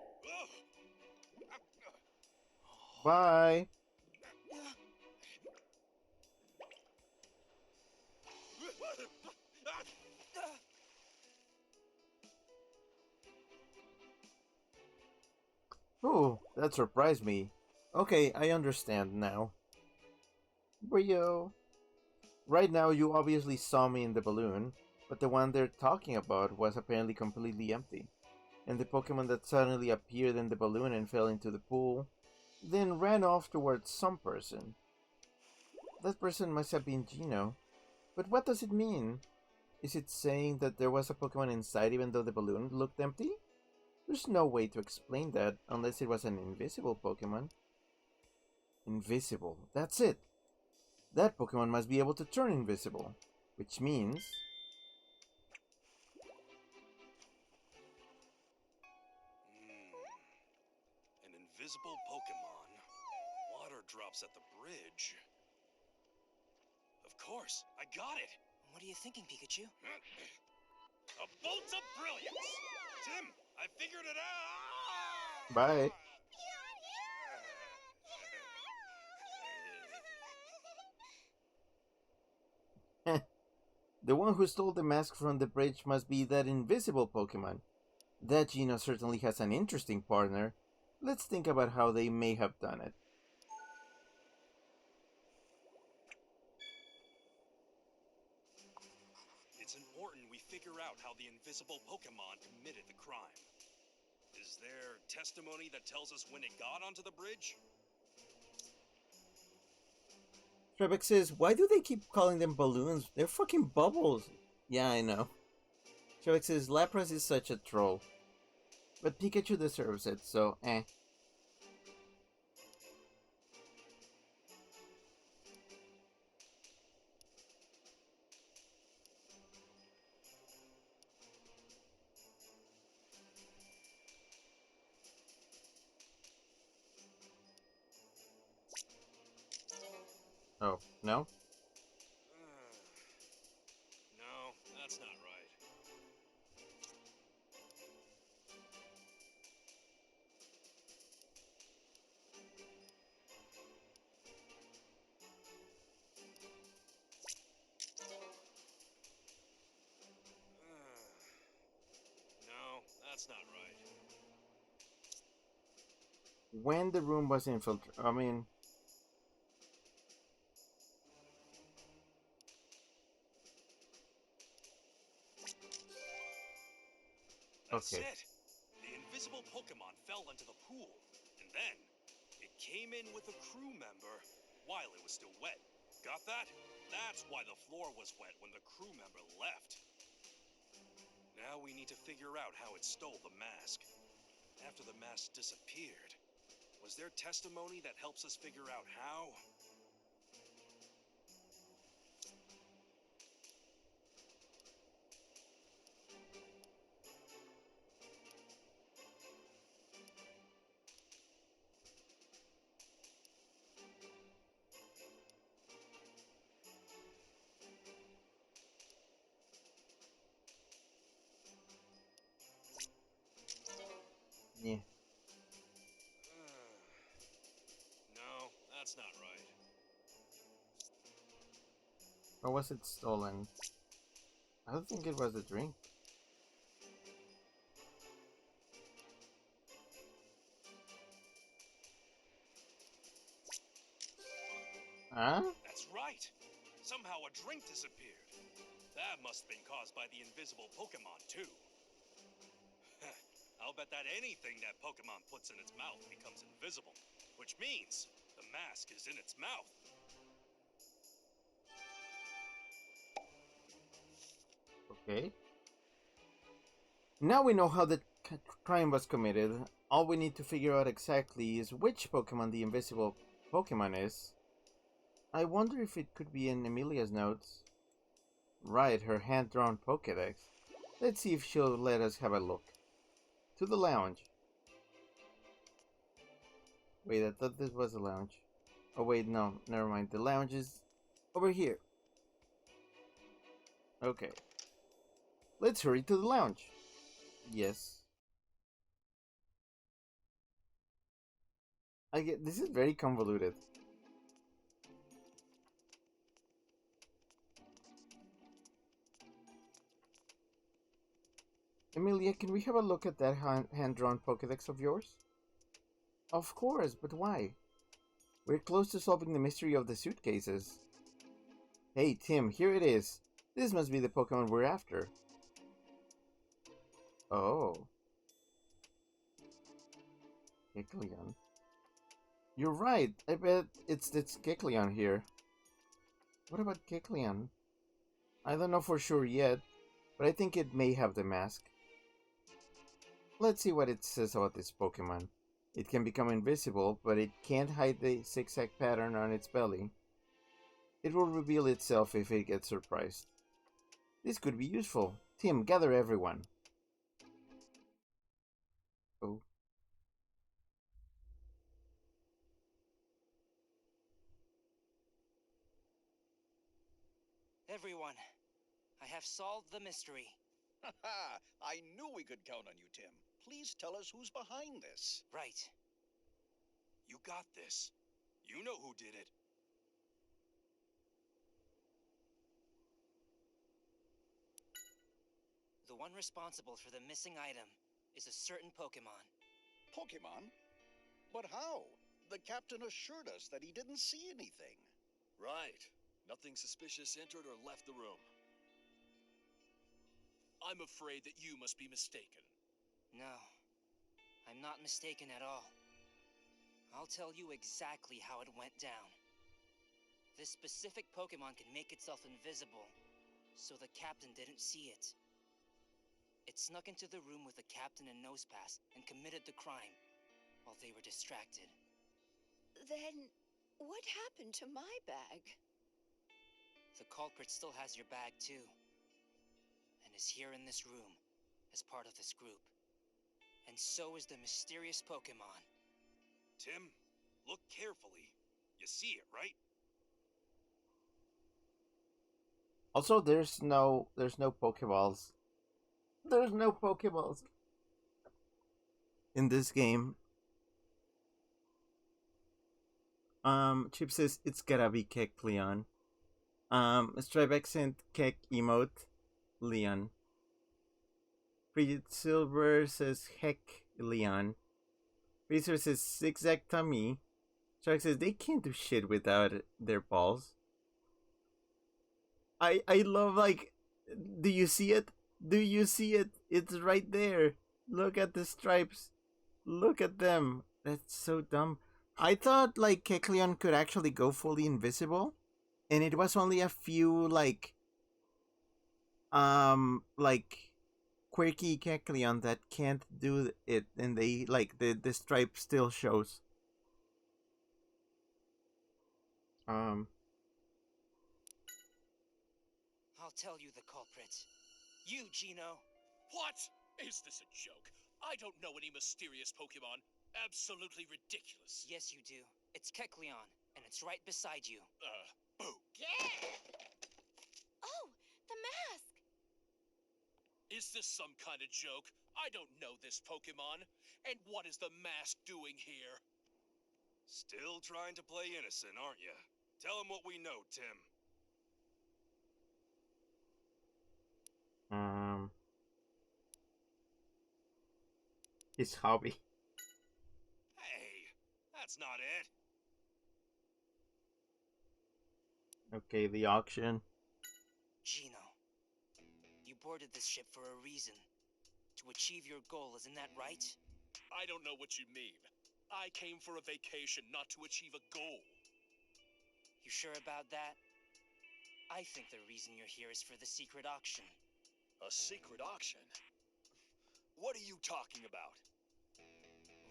Ugh. Bye. Oh, that surprised me. Okay, I understand now. Brio. Right now, you obviously saw me in the balloon, but the one they're talking about was apparently completely empty. And the Pokemon that suddenly appeared in the balloon and fell into the pool, then ran off towards some person. That person must have been Gino. But what does it mean? Is it saying that there was a Pokemon inside even though the balloon looked empty? There's no way to explain that unless it was an invisible Pokemon. Invisible. That's it. That Pokemon must be able to turn invisible. Which means... An invisible Pokemon. Water drops at the bridge. Of course, I got it! What are you thinking, Pikachu? A bolt of brilliance! Tim, I figured it out! Bye. The one who stole the mask from the bridge must be that invisible Pokemon. That Gino certainly has an interesting partner. Let's think about how they may have done it. It's important we figure out how the invisible Pokemon committed the crime. Is there testimony that tells us when it got onto the bridge? Trebek says, why do they keep calling them balloons? They're fucking bubbles. Yeah, I know. Trebek says, Lapras is such a troll. But Pikachu deserves it, so eh. Oh, no? No, that's not right. No, that's not right. When the room was infiltrated, I mean, That's okay. it! The invisible Pokemon fell into the pool, and then it came in with a crew member while it was still wet. Got that? That's why the floor was wet when the crew member left. Now we need to figure out how it stole the mask. After the mask disappeared, was there testimony that helps us figure out how? Yeah. No, that's not right. Or was it stolen? I don't think it was a drink. Huh? That's right. Somehow a drink disappeared. That must have been caused by the invisible Pokemon, too. I'll bet that anything that Pokemon puts in its mouth becomes invisible, which means the mask is in its mouth. Okay. Now we know how the crime was committed. All we need to figure out exactly is which Pokemon the invisible Pokemon is. I wonder if it could be in Emilia's notes. Right, her hand-drawn Pokédex. Let's see if she'll let us have a look. To the lounge. Wait, I thought this was a lounge. Oh wait, no, never mind. The lounge is over here. Okay. Let's hurry to the lounge. Yes. I get this is very convoluted. Emilia, can we have a look at that hand-drawn Pokédex of yours? Of course, but why? We're close to solving the mystery of the suitcases. Hey, Tim, here it is. This must be the Pokemon we're after. Oh. Kecleon. You're right. I bet it's Kecleon here. What about Kecleon? I don't know for sure yet, but I think it may have the mask. Let's see what it says about this Pokemon. It can become invisible, but it can't hide the zigzag pattern on its belly. It will reveal itself if it gets surprised. This could be useful. Tim, gather everyone. Oh. Everyone, I have solved the mystery. Ha! I knew we could count on you, Tim. Please tell us who's behind this. Right. You got this. You know who did it. The one responsible for the missing item is a certain Pokemon. Pokemon? But how? The captain assured us that he didn't see anything. Right. Nothing suspicious entered or left the room. I'm afraid that you must be mistaken. No, I'm not mistaken at all. I'll tell you exactly how it went down. This specific Pokemon can make itself invisible, so the captain didn't see it. It snuck into the room with the captain and Nosepass and committed the crime while they were distracted. Then, what happened to my bag? The culprit still has your bag too, and is here in this room as part of this group. And so is the mysterious Pokemon. Tim, look carefully. You see it, right? Also, there's no Pokeballs. There's no Pokeballs in this game. Chip says it's gotta be Kecleon. Stripe accent Kek emote Leon. Frigid Silver says heck Leon. Razor says zigzag tummy. Shark says they can't do shit without their balls. I love, like, do you see it? Do you see it? It's right there. Look at the stripes. Look at them. That's so dumb. I thought like Kecleon could actually go fully invisible, and it was only a few like quirky Kecleon that can't do it, and they like the stripe still shows. Um, I'll tell you the culprit. You, Gino. What? Is this a joke? I don't know any mysterious Pokemon. Absolutely ridiculous. Yes, you do. It's Kecleon, and it's right beside you. Boo. Oh, the mask! Is this some kind of joke? I don't know this Pokemon. And what is the mask doing here? Still trying to play innocent, aren't you? Tell him what we know, Tim. um, his hobby. Hey, that's not it. Okay, the auction. Gino, you boarded this ship for a reason. To achieve your goal, isn't that right? I don't know what you mean. I came for a vacation, not to achieve a goal. You sure about that? I think the reason you're here is for the secret auction. A secret auction? What are you talking about?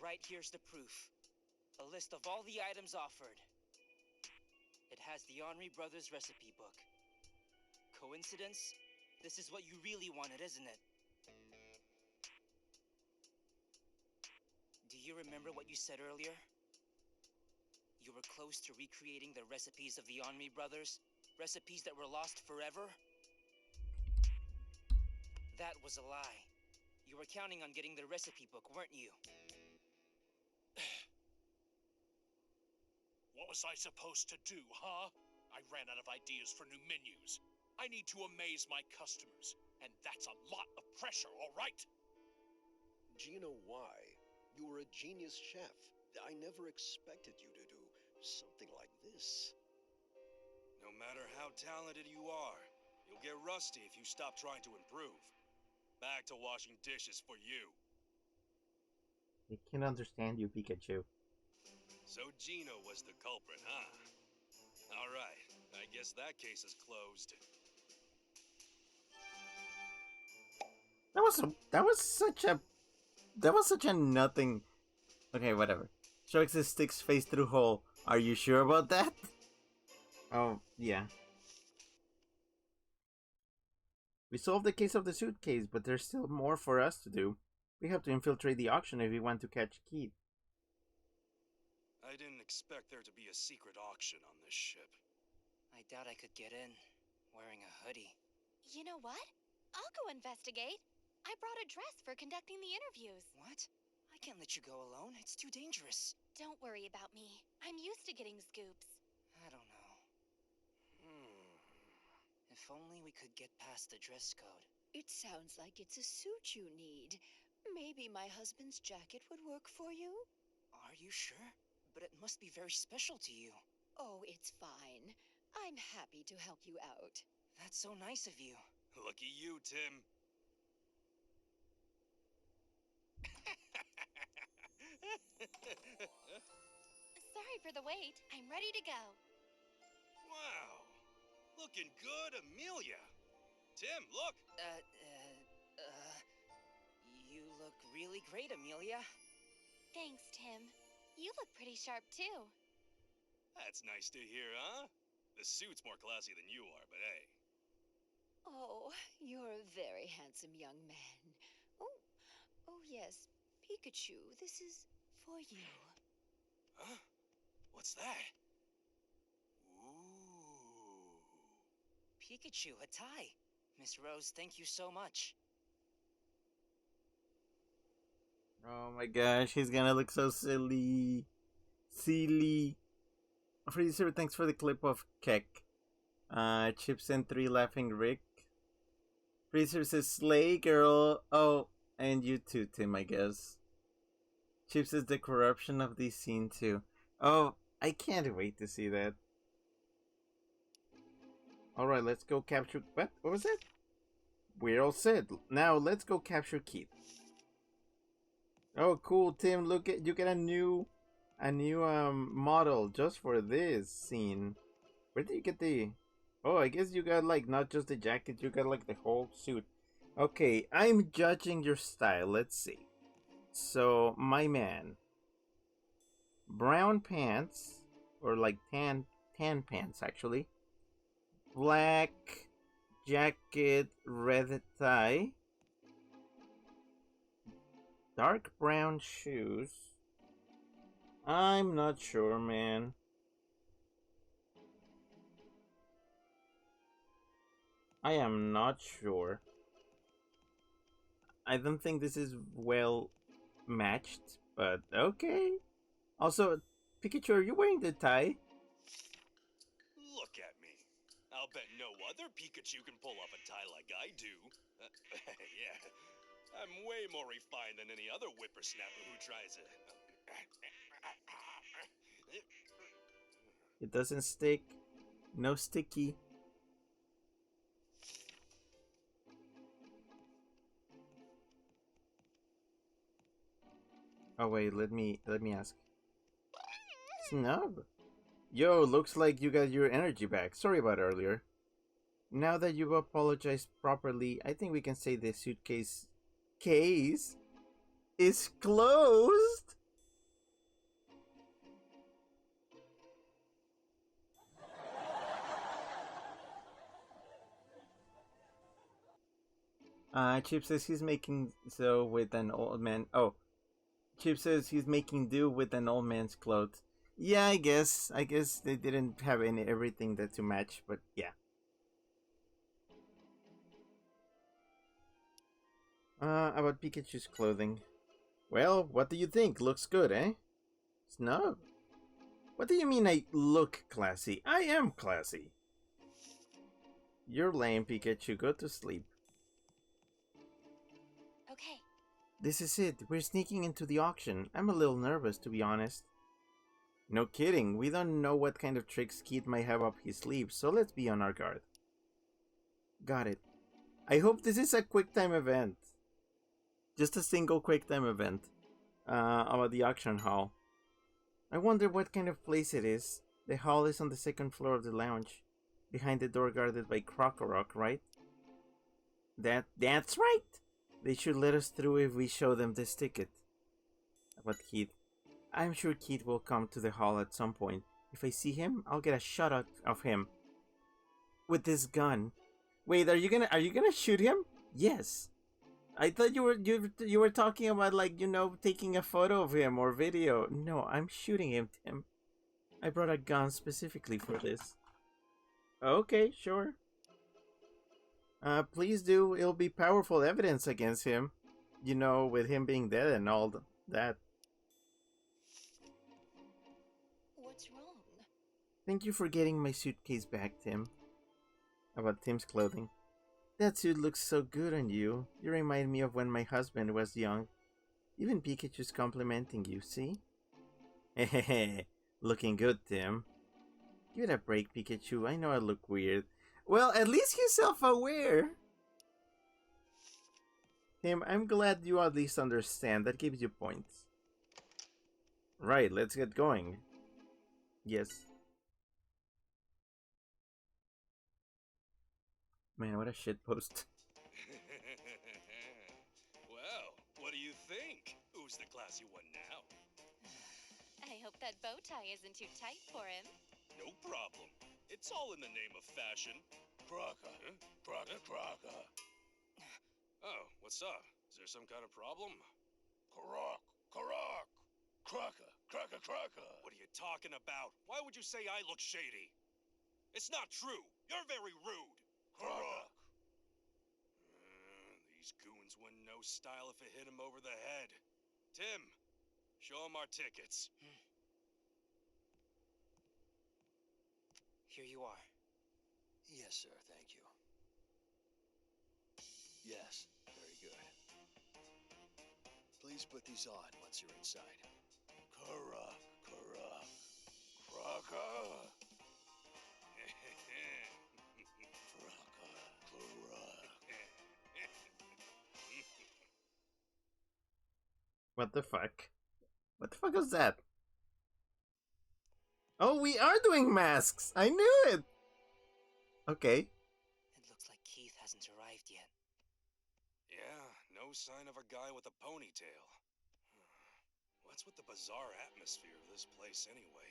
Right here's the proof. A list of all the items offered. It has the Henri Brothers recipe book. Coincidence? This is what you really wanted, isn't it? Do you remember what you said earlier? You were close to recreating the recipes of the Henri Brothers? Recipes that were lost forever? That was a lie. You were counting on getting the recipe book, weren't you? What was I supposed to do, huh? I ran out of ideas for new menus. I need to amaze my customers, and that's a lot of pressure, all right? Gino, why? You were a genius chef. I never expected you to do something like this. No matter how talented you are, you'll get rusty if you stop trying to improve. Back to washing dishes for you. I can understand you, Pikachu. So Gino was the culprit, huh? Alright, I guess that case is closed. That was such a nothing. Okay, whatever. Sharks' sticks face through hole. Are you sure about that? Oh, yeah. We solved the case of the suitcase, but there's still more for us to do. We have to infiltrate the auction if we want to catch Keith. I didn't expect there to be a secret auction on this ship. I doubt I could get in, wearing a hoodie. You know what? I'll go investigate. I brought a dress for conducting the interviews. What? I can't let you go alone. It's too dangerous. Don't worry about me. I'm used to getting scoops. I don't know. If only we could get past the dress code. It sounds like it's a suit you need. Maybe my husband's jacket would work for you? Are you sure? But it must be very special to you. Oh, it's fine. I'm happy to help you out. That's so nice of you. Lucky you, Tim. Sorry for the wait. I'm ready to go. Wow. Looking good, Amelia. Tim, look. You look really great, Amelia. Thanks, Tim. You look pretty sharp, too. That's nice to hear, huh? The suit's more classy than you are, but hey. Oh, you're a very handsome young man. Oh yes, Pikachu, this is for you. Huh? What's that? Ooh. Pikachu, a tie. Miss Rose, thank you so much. Oh my gosh, he's gonna look so silly. Silly. Freezer, thanks for the clip of Keck. Chips and 3 laughing Rick. Freezer says, Slay girl. Oh, and you too, Tim, I guess. Chips is the corruption of this scene too. Oh, I can't wait to see that. Alright, let's go capture... What? What was that? We're all set. Now, let's go capture Keith. Oh, cool, Tim! Look at you get a new model just for this scene. Where did you get the? Oh, I guess you got like not just the jacket, you got like the whole suit. Okay, I'm judging your style. Let's see. So, my man, brown pants or like tan pants actually. Black jacket, red tie, dark brown shoes. I'm not sure, man. I am not sure. I don't think this is well matched, but okay. Also, Pikachu, are you wearing the tie? Look at me. I'll bet no other Pikachu can pull off a tie like I do. Yeah, I'm way more refined than any other whippersnapper who tries it. It doesn't stick. No sticky. Oh wait, let me ask. Snub. Yo, looks like you got your energy back. Sorry about earlier. Now that you've apologized properly, I think we can say the suitcase case is closed. Chip says he's making so with an old man. Oh, Chip says he's making do with an old man's clothes. Yeah, I guess. I guess they didn't have everything that to match, but yeah. About Pikachu's clothing. Well, what do you think? Looks good, eh? Snub. What do you mean I look classy? I am classy. You're lame, Pikachu. Go to sleep. Okay. This is it. We're sneaking into the auction. I'm a little nervous, to be honest. No kidding. We don't know what kind of tricks Keith might have up his sleeve, so let's be on our guard. Got it. I hope this is a quick time event. Just a single quick time event. About the auction hall. I wonder what kind of place it is. The hall is on the second floor of the lounge, behind the door guarded by Krokorok, right? That's right. They should let us through if we show them this ticket. But Keith, I'm sure Keith will come to the hall at some point. If I see him, I'll get a shot out of him with this gun. Wait, are you gonna shoot him? Yes. I thought you were talking about like taking a photo of him or video. No, I'm shooting him, Tim. I brought a gun specifically for this. Okay, sure. Please do. It'll be powerful evidence against him. With him being dead and all that. What's wrong? Thank you for getting my suitcase back, Tim. About Tim's clothing. That suit looks so good on you. You remind me of when my husband was young. Even Pikachu's complimenting you, see? Hehehe. Looking good, Tim. Give it a break, Pikachu. I know I look weird. Well, at least he's self-aware. Tim, I'm glad you at least understand. That gives you points. Right, let's get going. Yes. Man, what a shitpost. Well, what do you think? Who's the classy one now? I hope that bow tie isn't too tight for him. No problem. It's all in the name of fashion. Crocker. Huh? Crocker, Crocker. Oh, what's up? Is there some kind of problem? Crock, Crock. Crocker, Crocker, Crocker. What are you talking about? Why would you say I look shady? It's not true. You're very rude. Crocker. These goons wouldn't know style if it hit him over the head. Tim, show him our tickets. Here you are. Yes, sir, thank you. Yes, very good. Please put these on once you're inside. Crock, Crock. Crocker. What the fuck? What the fuck was that? Oh, we are doing masks! I knew it! Okay. It looks like Keith hasn't arrived yet. Yeah, no sign of a guy with a ponytail. What's with the bizarre atmosphere of this place anyway?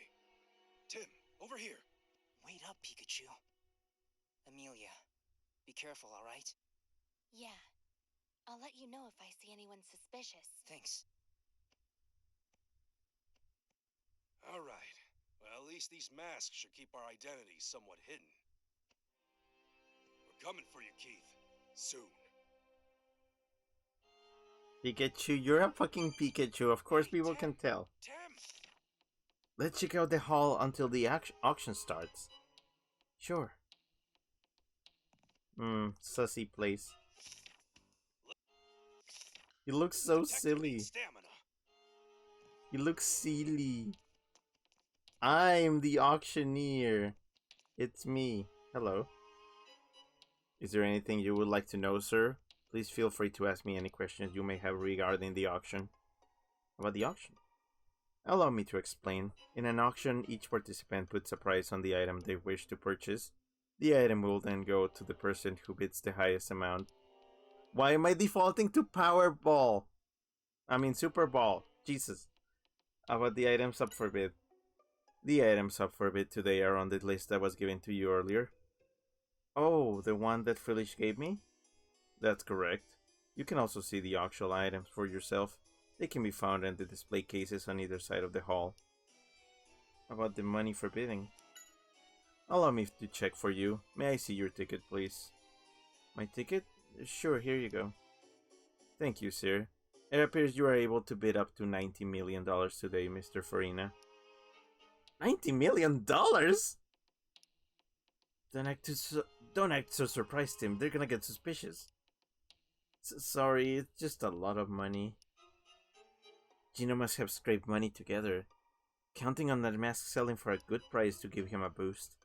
Tim, over here. Wait up, Pikachu. Amelia, be careful, alright? Yeah. I'll let you know if I see anyone suspicious. Thanks. Alright. Well, at least these masks should keep our identities somewhat hidden. We're coming for you, Keith. Soon. Pikachu, you're a fucking Pikachu. Of course people can tell. Tim! Let's check out the hall until the auction starts. Sure. Sussy place. He looks so Detective silly. needs stamina. He looks silly. I'm the auctioneer. It's me. Hello. Is there anything you would like to know, sir? Please feel free to ask me any questions you may have regarding the auction. About the auction? Allow me to explain. In an auction, each participant puts a price on the item they wish to purchase. The item will then go to the person who bids the highest amount. Why am I defaulting to Powerball? I mean Super Ball. Jesus. About the items up for bid. The items up for bid today are on the list that was given to you earlier. Oh, the one that Foolish gave me? That's correct. You can also see the actual items for yourself. They can be found in the display cases on either side of the hall. About the money for bidding. Allow me to check for you. May I see your ticket, please? My ticket? Sure, here you go. Thank you, sir. It appears you are able to bid up to $90 million today, Mr. Farina. $90 million? Don't act so surprised, Tim. They're gonna get suspicious. Sorry, it's just a lot of money. Gino must have scraped money together, counting on that mask selling for a good price to give him a boost.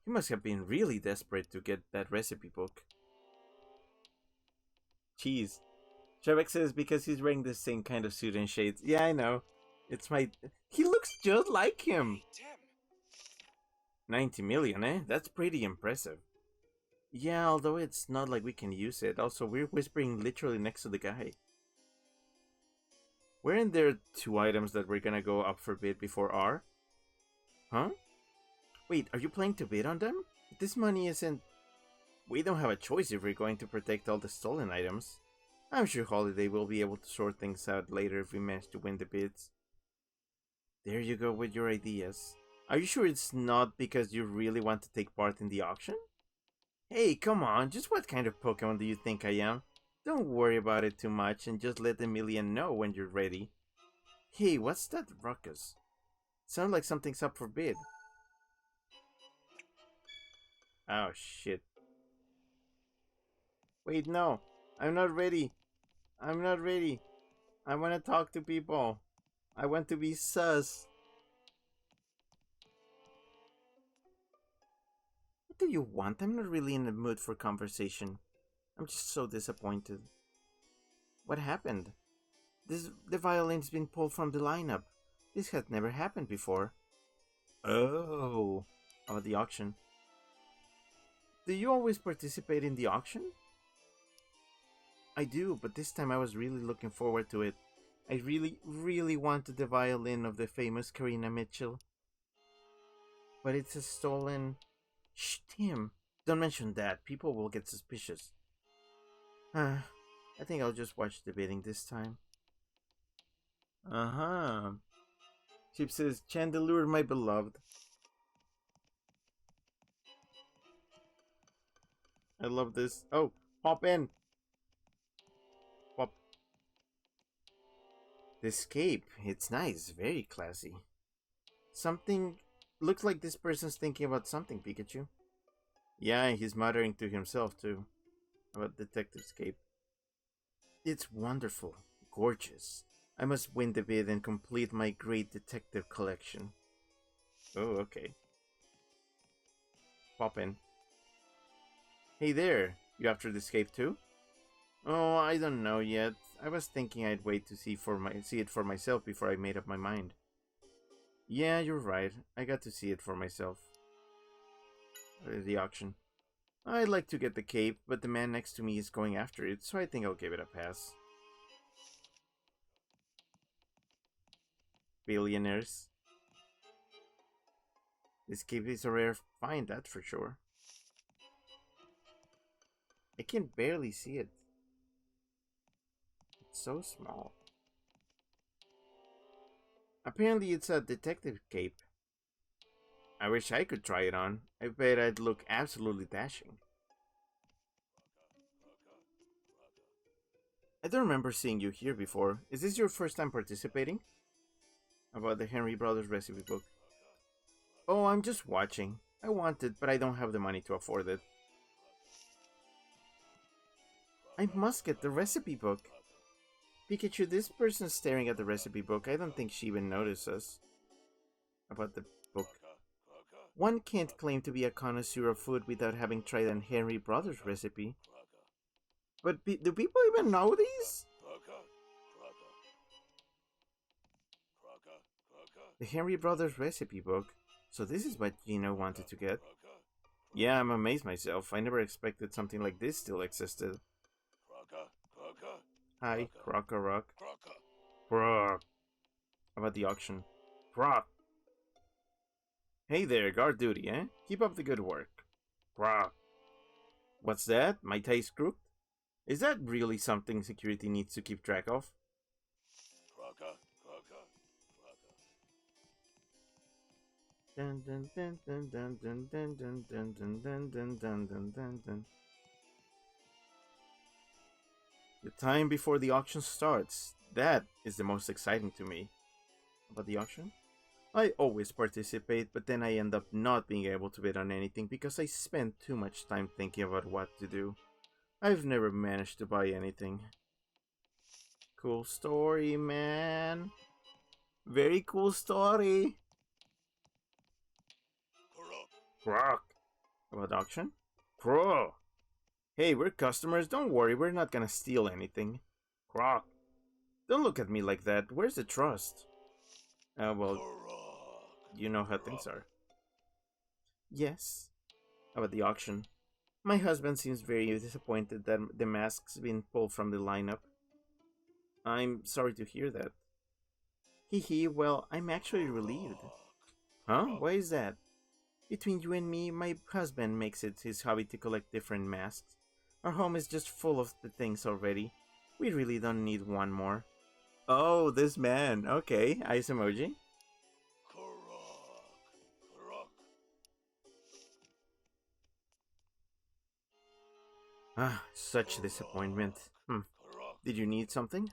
He must have been really desperate to get that recipe book. Jeez. Trebek says because he's wearing the same kind of suit and shades. Yeah, I know. It's my... He looks just like him! Hey, Tim! 90 million, eh? That's pretty impressive. Yeah, although it's not like we can use it. Also, we're whispering literally next to the guy. Weren't there 2 items that were gonna go up for bid before R? Huh? Wait, are you planning to bid on them? This money isn't... We don't have a choice if we're going to protect all the stolen items. I'm sure Holiday will be able to sort things out later if we manage to win the bids. There you go with your ideas. Are you sure it's not because you really want to take part in the auction? Hey, come on, just what kind of Pokemon do you think I am? Don't worry about it too much and just let Emilia know when you're ready. Hey, what's that ruckus? Sounds like something's up for bid. Oh, shit. Wait, no. I'm not ready. I'm not ready. I want to talk to people. I want to be sus. What do you want? I'm not really in the mood for conversation. I'm just so disappointed. What happened? The violin's been pulled from the lineup. This had never happened before. Oh. About the auction. Do you always participate in the auction? I do, but this time I was really looking forward to it. I really wanted the violin of the famous Karina Mitchell. But it's a stolen... Shh, Tim. Don't mention that. People will get suspicious. I think I'll just watch the bidding this time. Uh-huh. Chip says, Chandelure, my beloved. I love this. Oh, hop in. Pop. The escape. It's nice. Very classy. Something... Looks like this person's thinking about something, Pikachu. Yeah, he's muttering to himself, too. About Detective Escape. It's wonderful. Gorgeous. I must win the bid and complete my great detective collection. Oh, okay. Pop in. Hey there. You after the escape, too? Oh, I don't know yet. I was thinking I'd wait to see it for myself before I made up my mind. Yeah, you're right. I got to see it for myself. The auction. I'd like to get the cape, but the man next to me is going after it, so I think I'll give it a pass. Billionaires. This cape is a rare find, that's for sure. I can barely see it. It's so small. Apparently, it's a detective cape. I wish I could try it on. I bet I'd look absolutely dashing. I don't remember seeing you here before. Is this your first time participating? About the Henry Brothers recipe book. Oh, I'm just watching. I want it, but I don't have the money to afford it. I must get the recipe book. Pikachu, this person's staring at the recipe book. I don't think she even noticed us. About the book. One can't claim to be a connoisseur of food without having tried an Henry Brothers recipe. But do people even know these? The Henry Brothers recipe book. So this is what Gino wanted to get. Yeah, I'm amazed myself. I never expected something like this still existed. Hi, Crocker Rock. Croc. About the auction. Croc. Hey there, guard duty, eh? Keep up the good work. Croc. What's that? My tie's crooked? Is that really something security needs to keep track of? Dun dun dun dun dun dun dun dun dun dun dun dun dun dun dun dun. The time before the auction starts. That is the most exciting to me. About the auction? I always participate, but then I end up not being able to bid on anything because I spend too much time thinking about what to do. I've never managed to buy anything. Cool story, man. Very cool story. Croc. About auction? Croc. Hey, we're customers. Don't worry, we're not gonna steal anything. Croc. Don't look at me like that. Where's the trust? Well, you know how things are. Yes. About the auction. My husband seems very disappointed that the mask's been pulled from the lineup. I'm sorry to hear that. Hee hee, well, I'm actually relieved. Huh? Why is that? Between you and me, my husband makes it his hobby to collect different masks. Our home is just full of the things already. We really don't need one more. Oh, this man. Okay, ice emoji. Ah, such disappointment. Did you need something?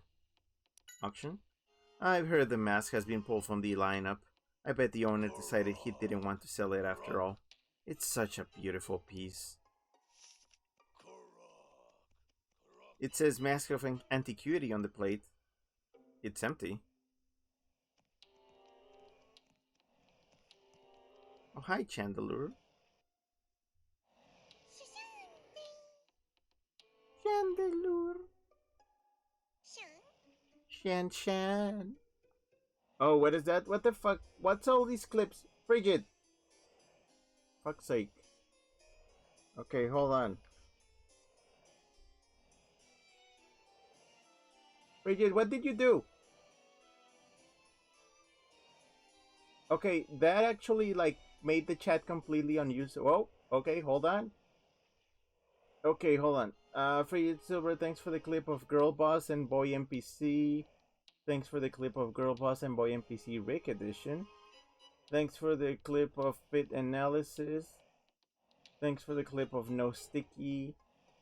Auction? I've heard the mask has been pulled from the lineup. I bet the owner decided he didn't want to sell it after all. It's such a beautiful piece. It says Mask of Antiquity on the plate. It's empty. Oh, hi, Chandelure. Chandelure. Shan Shan. Oh, what is that? What the fuck? What's all these clips? Frigid! Fuck's sake. Okay, hold on. Frigid, what did you do? Okay, that actually, like, made the chat completely unusable. Oh, okay, hold on. Okay, hold on. Frigid Silver, thanks for the clip of Girl Boss and Boy NPC. Thanks for the clip of Girl Boss and Boy NPC Rick Edition. Thanks for the clip of Fit Analysis. Thanks for the clip of No Sticky.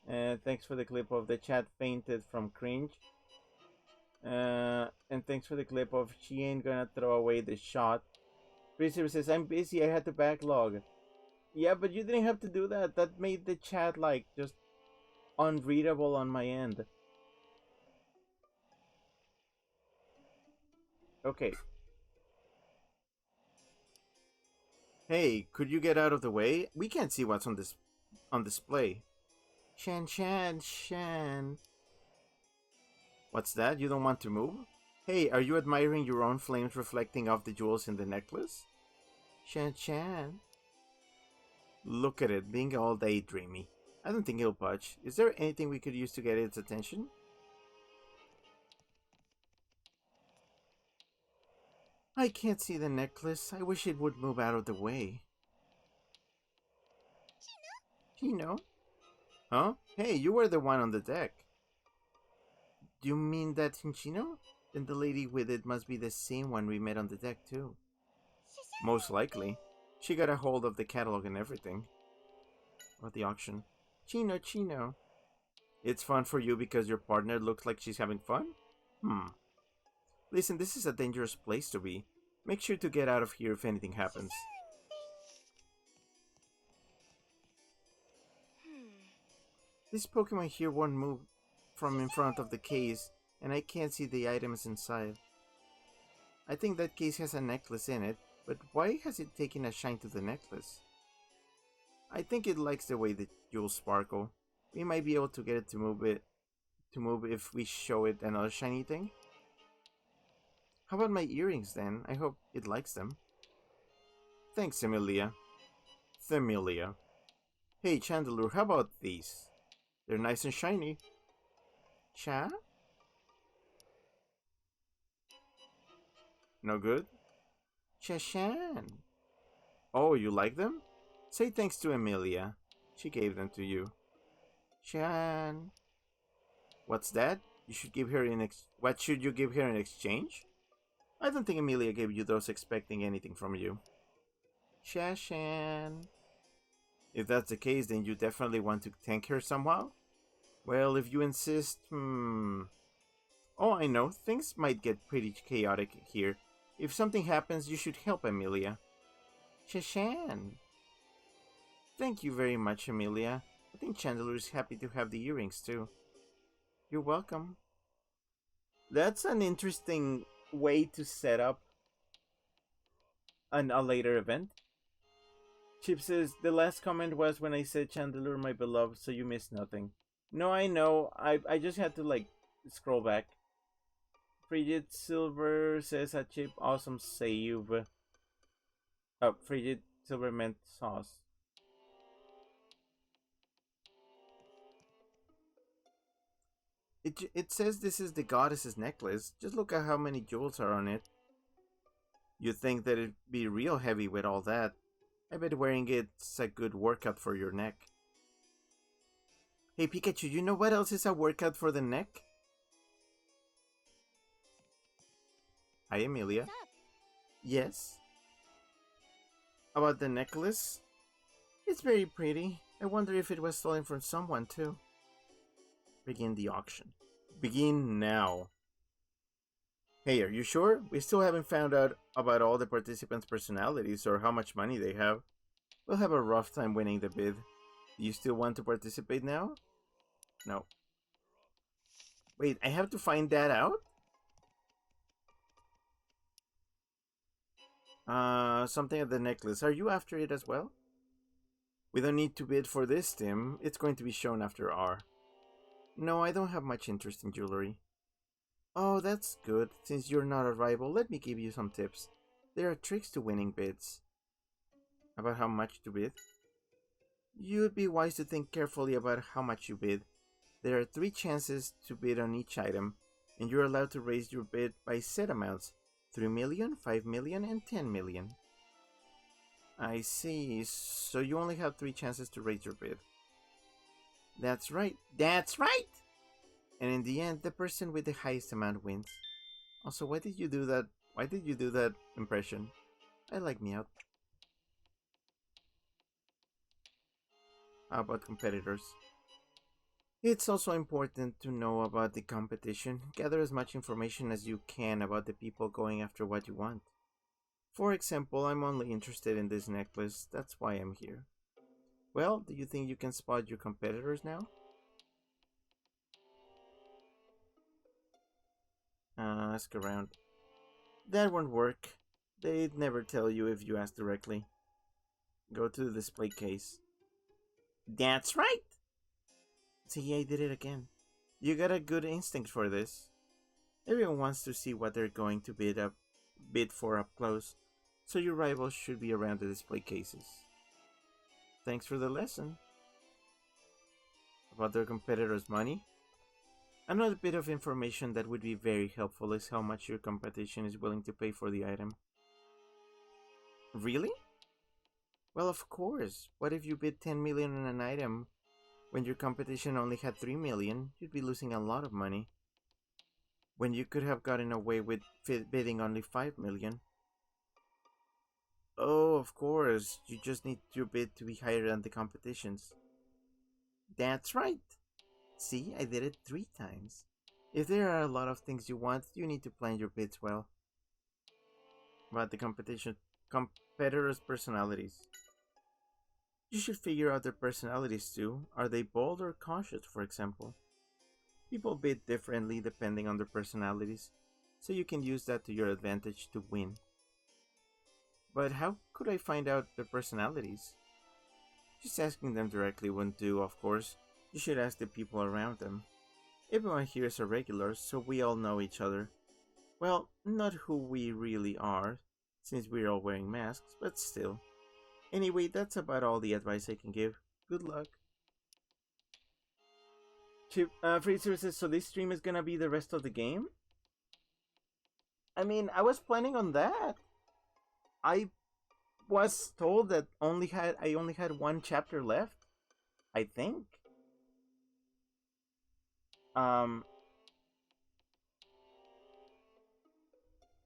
Thanks for the clip of The Chat Fainted from Cringe. And thanks for the clip of She Ain't Gonna Throw Away the Shot. Prisoner says, I'm busy, I had to backlog. Yeah, but you didn't have to do that. That made the chat, like, just unreadable on my end. Okay. Hey, could you get out of the way? We can't see what's on display. Shan. What's that? You don't want to move? Hey, are you admiring your own flames reflecting off the jewels in the necklace? Shan. Look at it, being all daydreamy. I don't think he'll budge. Is there anything we could use to get its attention? I can't see the necklace. I wish it would move out of the way. Chino? Huh? Hey, you were the one on the deck. Do you mean that Chino? Then the lady with it must be the same one we met on the deck too. Most likely. She got a hold of the catalog and everything. Or the auction. Chino. It's fun for you because your partner looks like she's having fun? Listen, this is a dangerous place to be. Make sure to get out of here if anything happens. This Pokemon here won't move from in front of the case, and I can't see the items inside. I think that case has a necklace in it, but why has it taken a shine to the necklace? I think it likes the way the jewels sparkle. We might be able to get it to move if we show it another shiny thing. How about my earrings then? I hope it likes them. Thanks, Emilia. Themilia. Hey, Chandelure, how about these? They're nice and shiny. Cha? No good? Chashan. Oh, you like them? Say thanks to Emilia. She gave them to you. Shan. What's that? What should you give her in exchange? I don't think Emilia gave you those expecting anything from you. Shashan. If that's the case, then you definitely want to thank her somehow? Well, if you insist, Oh, I know. Things might get pretty chaotic here. If something happens, you should help Emilia. Shashan. Thank you very much, Emilia. I think Chandler is happy to have the earrings, too. You're welcome. That's an interesting way to set up a later event. Chip says, the last comment was when I said Chandler, my beloved, so you missed nothing. No, I know. I just had to, scroll back. Frigid Silver says a Chip, awesome save. Oh, Frigid Silver meant sauce. It says this is the goddess's necklace. Just look at how many jewels are on it. You'd think that it'd be real heavy with all that. I bet wearing it's a good workout for your neck. Hey Pikachu, you know what else is a workout for the neck? Hi Emilia. What's up? Yes? About the necklace? It's very pretty. I wonder if it was stolen from someone too. Begin the auction. Begin now. Hey, are you sure? We still haven't found out about all the participants' personalities or how much money they have. We'll have a rough time winning the bid. Do you still want to participate now? No. Wait, I have to find that out? Something at the necklace. Are you after it as well? We don't need to bid for this, Tim. It's going to be shown after R. No, I don't have much interest in jewelry. Oh, that's good. Since you're not a rival, let me give you some tips. There are tricks to winning bids. About how much to bid? You'd be wise to think carefully about how much you bid. There are 3 chances to bid on each item, and you're allowed to raise your bid by set amounts: 3 million, 5 million, and 10 million. I see, so you only have 3 chances to raise your bid. That's right. That's right! And in the end, the person with the highest amount wins. Also, why did you do that? Why did you do that impression? I like Meowth. How about competitors? It's also important to know about the competition. Gather as much information as you can about the people going after what you want. For example, I'm only interested in this necklace. That's why I'm here. Well, do you think you can spot your competitors now? Ask around. That won't work. They'd never tell you if you ask directly. Go to the display case. That's right! See, I did it again. You got a good instinct for this. Everyone wants to see what they're going to bid for up close, so your rivals should be around the display cases. Thanks for the lesson. About their competitors' money? Another bit of information that would be very helpful is how much your competition is willing to pay for the item. Really? Well, of course. What if you bid 10 million on an item when your competition only had 3 million? You'd be losing a lot of money. When you could have gotten away with bidding only 5 million. Oh, of course. You just need your bid to be higher than the competition's. That's right. See, I did it 3 times. If there are a lot of things you want, you need to plan your bids well. About the competitors' personalities. You should figure out their personalities too. Are they bold or cautious, for example? People bid differently depending on their personalities, so you can use that to your advantage to win. But how could I find out their personalities? Just asking them directly wouldn't do, of course. You should ask the people around them. Everyone here is a regular, so we all know each other. Well, not who we really are, since we're all wearing masks, but still. Anyway, that's about all the advice I can give. Good luck. Freezer says, so this stream is gonna be the rest of the game? I mean, I was planning on that. I was told that I only had 1 chapter left. I think.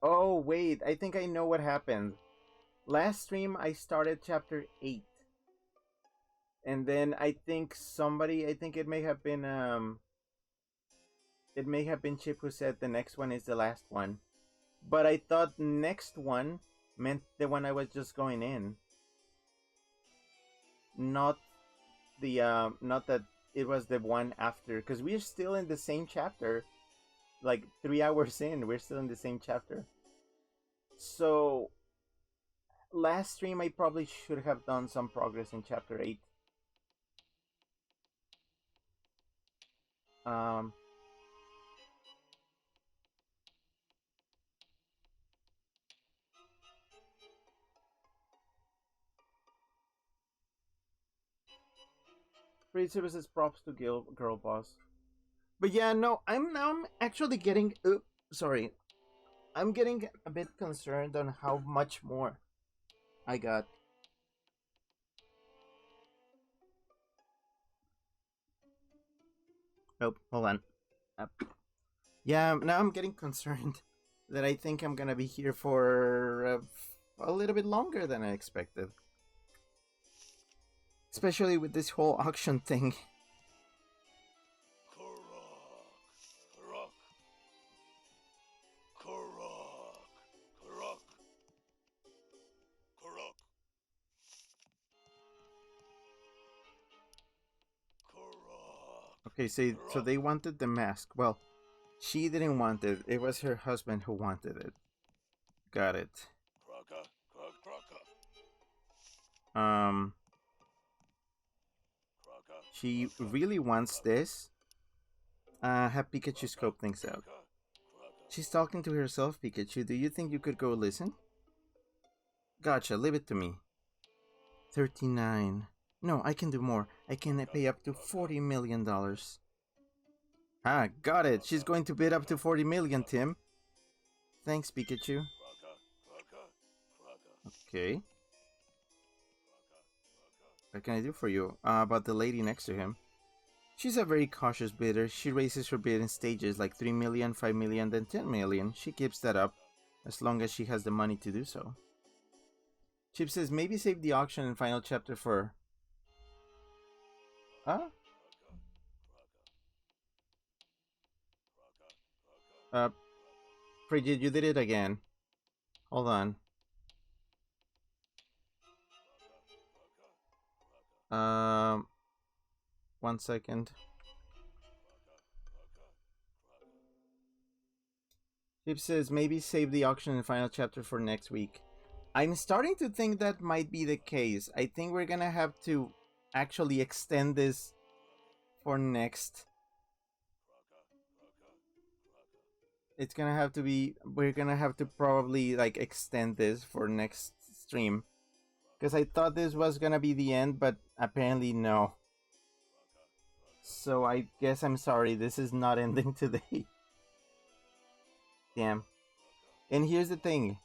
Oh wait, I think I know what happened. Last stream I started chapter 8. And then I think it may have been Chip who said the next one is the last one. But I thought next one meant the one I was just going in. Not that it was the one after, because we're still in the same chapter. Like 3 hours in, we're still in the same chapter. So last stream I probably should have done some progress in chapter 8. Free services props to girl boss. But yeah, no, I'm actually getting sorry. I'm getting a bit concerned on how much more I got. Oh, hold on. Yeah, now I'm getting concerned that I think I'm gonna be here for a little bit longer than I expected. Especially with this whole auction thing. Okay, so they wanted the mask. Well, she didn't want it. It was her husband who wanted it. Got it. She really wants this. Have Pikachu scope things out. She's talking to herself, Pikachu. Do you think you could go listen? Gotcha, leave it to me. 39. No, I can do more. I can pay up to $40 million. Ah, got it. She's going to bid up to 40 million, Tim. Thanks, Pikachu. Okay. What can I do for you? About the lady next to him. She's a very cautious bidder. She raises her bid in stages like 3 million, 5 million, then 10 million. She keeps that up as long as she has the money to do so. Chip says maybe save the auction and final chapter for... Huh? Frigid, you did it again. Hold on. 1 second. Chip says maybe save the auction and final chapter for next week. I'm starting to think that might be the case. I think we're gonna have to actually extend this for next it's gonna have to be. We're gonna have to probably like extend this for next stream because I thought this was gonna be the end, but apparently no. So I guess I'm sorry. This is not ending today. Damn. And here's the thing.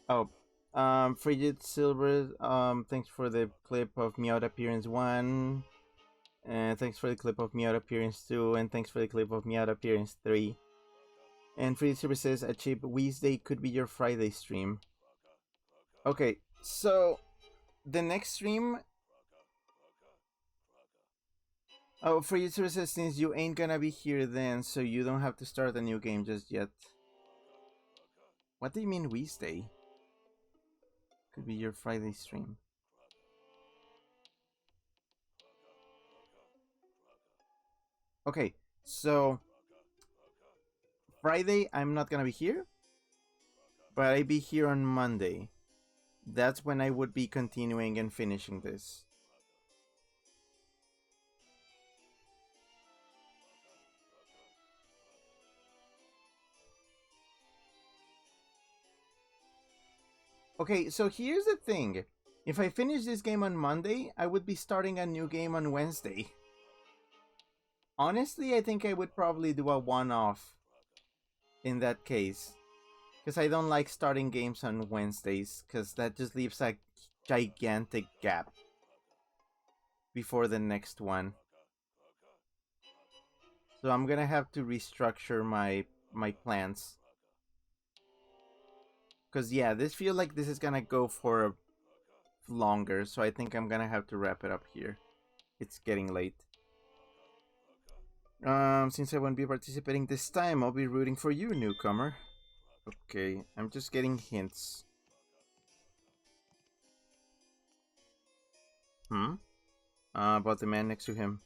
Oh, Frigid Silver. Thanks for the clip of Meowth Appearance 1. And thanks for the clip of Meowth Appearance 2. And thanks for the clip of Meowth Appearance 3. And Frigid Silver says, a cheap Wednesday could be your Friday stream. Okay, so the next stream. Oh, Frigid Silver says, since you ain't gonna be here then, so you don't have to start a new game just yet. What do you mean Wednesday? Could be your Friday stream. Okay, so Friday I'm not gonna be here, but I'll be here on Monday. That's when I would be continuing and finishing this. Okay, so here's the thing. If I finish this game on Monday, I would be starting a new game on Wednesday. Honestly, I think I would probably do a one-off in that case. Because I don't like starting games on Wednesdays, because that just leaves a gigantic gap before the next one. So I'm gonna have to restructure my plans. Because yeah, this feels like this is gonna go for longer, so I think I'm gonna have to wrap it up here. It's getting late. Since I won't be participating this time, I'll be rooting for you, newcomer. Okay, I'm just getting hints. About the man next to him.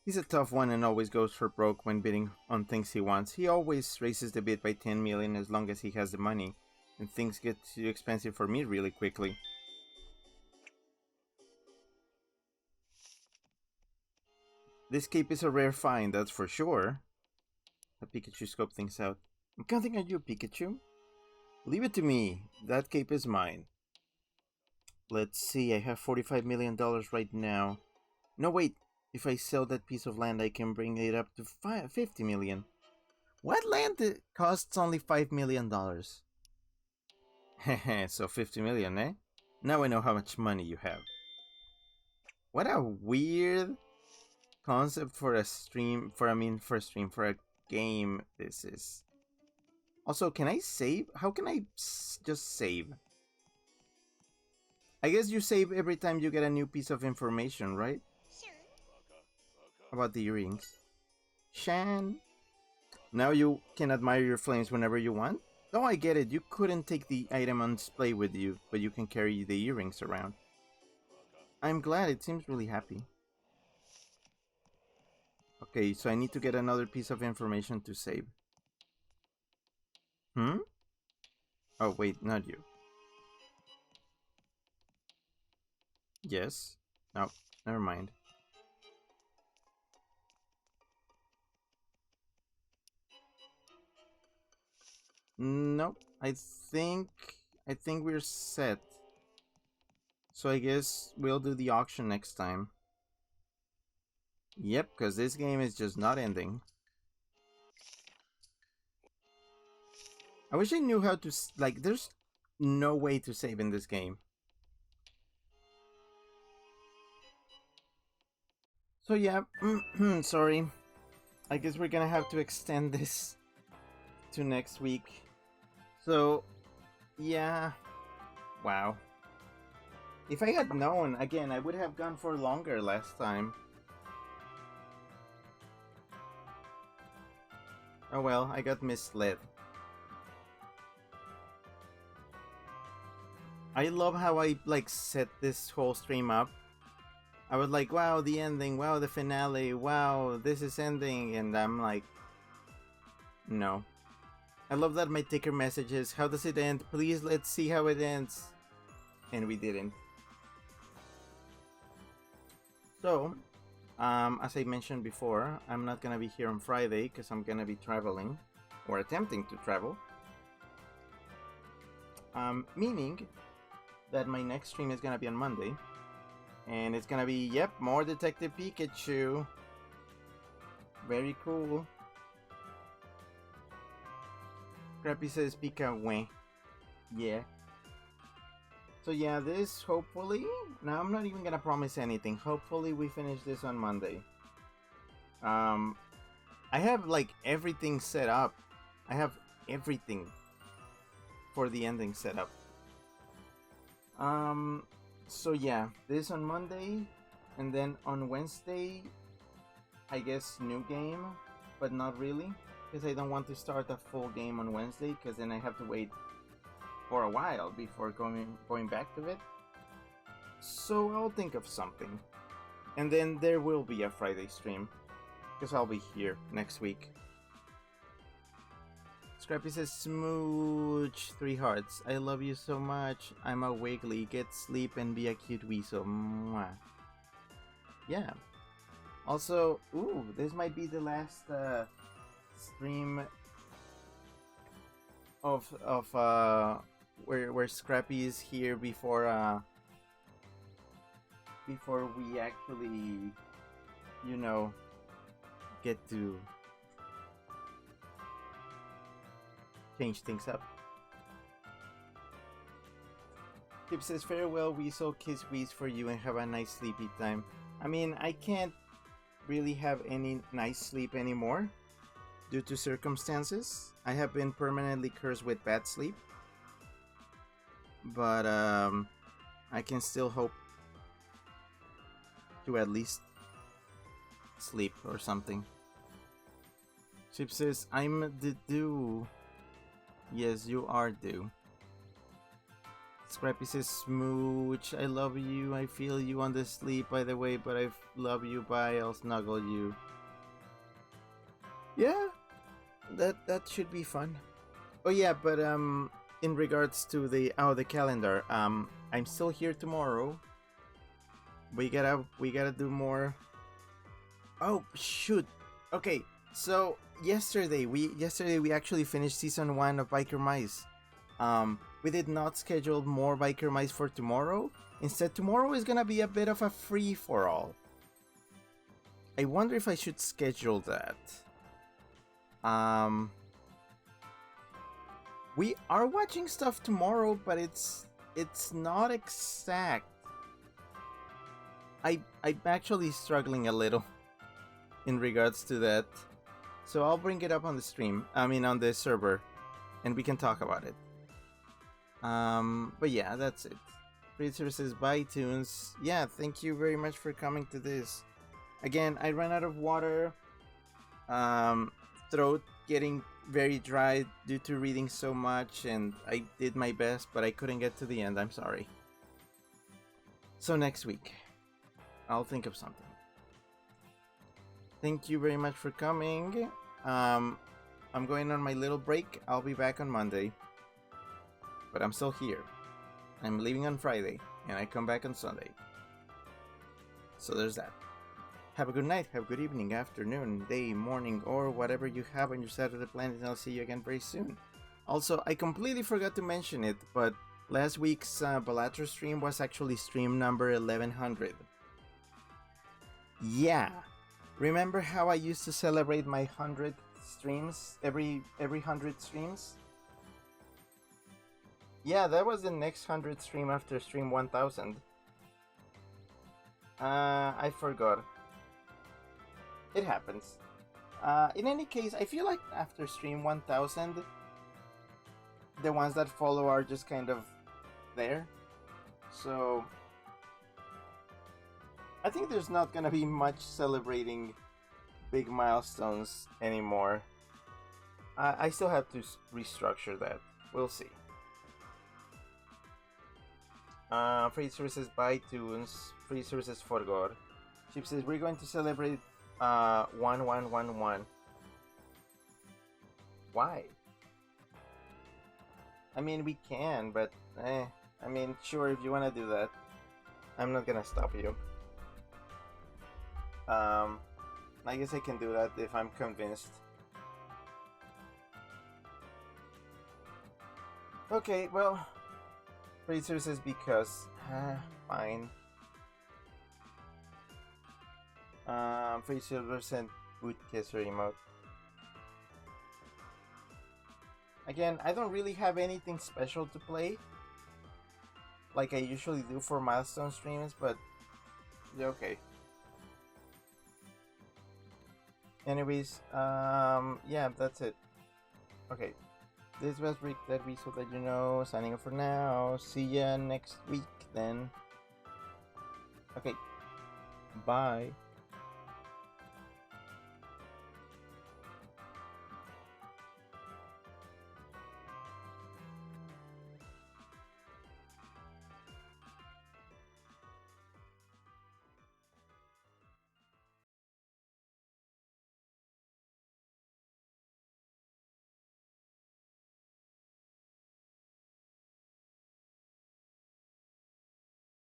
He's a tough one and always goes for broke when bidding on things he wants. He always raises the bid by 10 million as long as he has the money. And things get too expensive for me really quickly. This cape is a rare find, that's for sure. The Pikachu scoped things out. I'm counting on you, Pikachu. Leave it to me. That cape is mine. Let's see, I have $45 million right now. No, wait. If I sell that piece of land, I can bring it up to $50 million. What land costs only $5 million? Heh, so 50 million, eh? Now I know how much money you have. What a weird concept for a stream, for a game this is. Also, can I save? How can I just save? I guess you save every time you get a new piece of information, right? Sure. About the earrings. Shan. Now you can admire your flames whenever you want? Oh, I get it. You couldn't take the item on display with you, but you can carry the earrings around. I'm glad. It seems really happy. Okay, so I need to get another piece of information to save. Oh, wait, not you. Yes. No, never mind. Nope. I think we're set. So I guess we'll do the auction next time. Yep, because this game is just not ending. I wish I knew how to... Like, there's no way to save in this game. So yeah, sorry. I guess we're gonna have to extend this to next week. So, yeah. Wow. If I had known, again, I would have gone for longer last time. Oh well, I got misled. I love how I, like, set this whole stream up. I was like, wow, the ending, wow, the finale, wow, this is ending, and I'm like, no. I love that my ticker message is, how does it end? Please, let's see how it ends. And we didn't. So, As I mentioned before, I'm not gonna be here on Friday because I'm gonna be traveling or attempting to travel. Meaning that my next stream is gonna be on Monday, and it's gonna be, yep, more Detective Pikachu. Very cool. Crappy says Pikachu. Yeah. So yeah, this hopefully, now I'm not even gonna promise anything. Hopefully we finish this on Monday. I have like everything set up. I have everything for the ending set up. So yeah, this on Monday, and then on Wednesday, I guess new game, but not really, because I don't want to start a full game on Wednesday, because then I have to wait for a while before going back to it. So I'll think of something, and then there will be a Friday stream, because I'll be here next week. Scrappy says, smooch, 3 hearts. I love you so much. I'm a Wiggly. Get sleep and be a cute weasel. Mwah. Yeah. Also, ooh, this might be the last stream of where Scrappy is here before we actually, you know, get to change things up. Tip says, farewell Weasel, kiss Wheeze for you and have a nice sleepy time. I mean, I can't really have any nice sleep anymore due to circumstances. I have been permanently cursed with bad sleep. But I can still hope to at least sleep or something. Chip says, I'm the dew. Yes, you are due. Scrappy says, smooch, I love you, I feel you on the sleep, by the way, but I love you, bye, I'll snuggle you. Yeah, that should be fun. Oh yeah, but in regards to the calendar, I'm still here tomorrow. We gotta do more. Oh shoot. Okay, so yesterday we actually finished season 1 of Biker Mice. We did not schedule more Biker Mice for tomorrow. Instead, tomorrow is gonna be a bit of a free for all. I wonder if I should schedule that. We are watching stuff tomorrow, but it's not exact. I'm actually struggling a little in regards to that. So I'll bring it up on the stream. I mean on the server, and we can talk about it. But yeah, that's it. Freezer says bye tunes. Yeah, thank you very much for coming to this. Again, I ran out of water. Throat getting very dry due to reading so much, and I did my best, but I couldn't get to the end. I'm sorry. So next week, I'll think of something. Thank you very much for coming. I'm going on my little break. I'll be back on Monday. But I'm still here. I'm leaving on Friday, and I come back on Sunday. So there's that. Have a good night, have a good evening, afternoon, day, morning, or whatever you have on your side of the planet, and I'll see you again very soon. Also, I completely forgot to mention it, but last week's Balatro stream was actually stream number 1100. Yeah. Remember how I used to celebrate my 100 streams, every 100 streams? Yeah, that was the next 100 stream after stream 1000. I forgot. It happens. In any case, I feel like after stream 1000, the ones that follow are just kind of there. So I think there's not gonna be much celebrating big milestones anymore. I still have to restructure that. We'll see. Free services by tunes. Free services for God. Chip says we're going to celebrate 1111. Why? I mean, we can, but I mean, sure, if you want to do that, I'm not gonna stop you. Um, I guess I can do that if I'm convinced. Okay, well, Fraser says because. Fine. Fraser sent Boot Kisser emote. Again, I don't really have anything special to play, like I usually do for milestone streams, but yeah, okay. Anyways, yeah, that's it. Okay, this was Rick That we so that you know, signing off for now. See ya next week then. Okay, bye.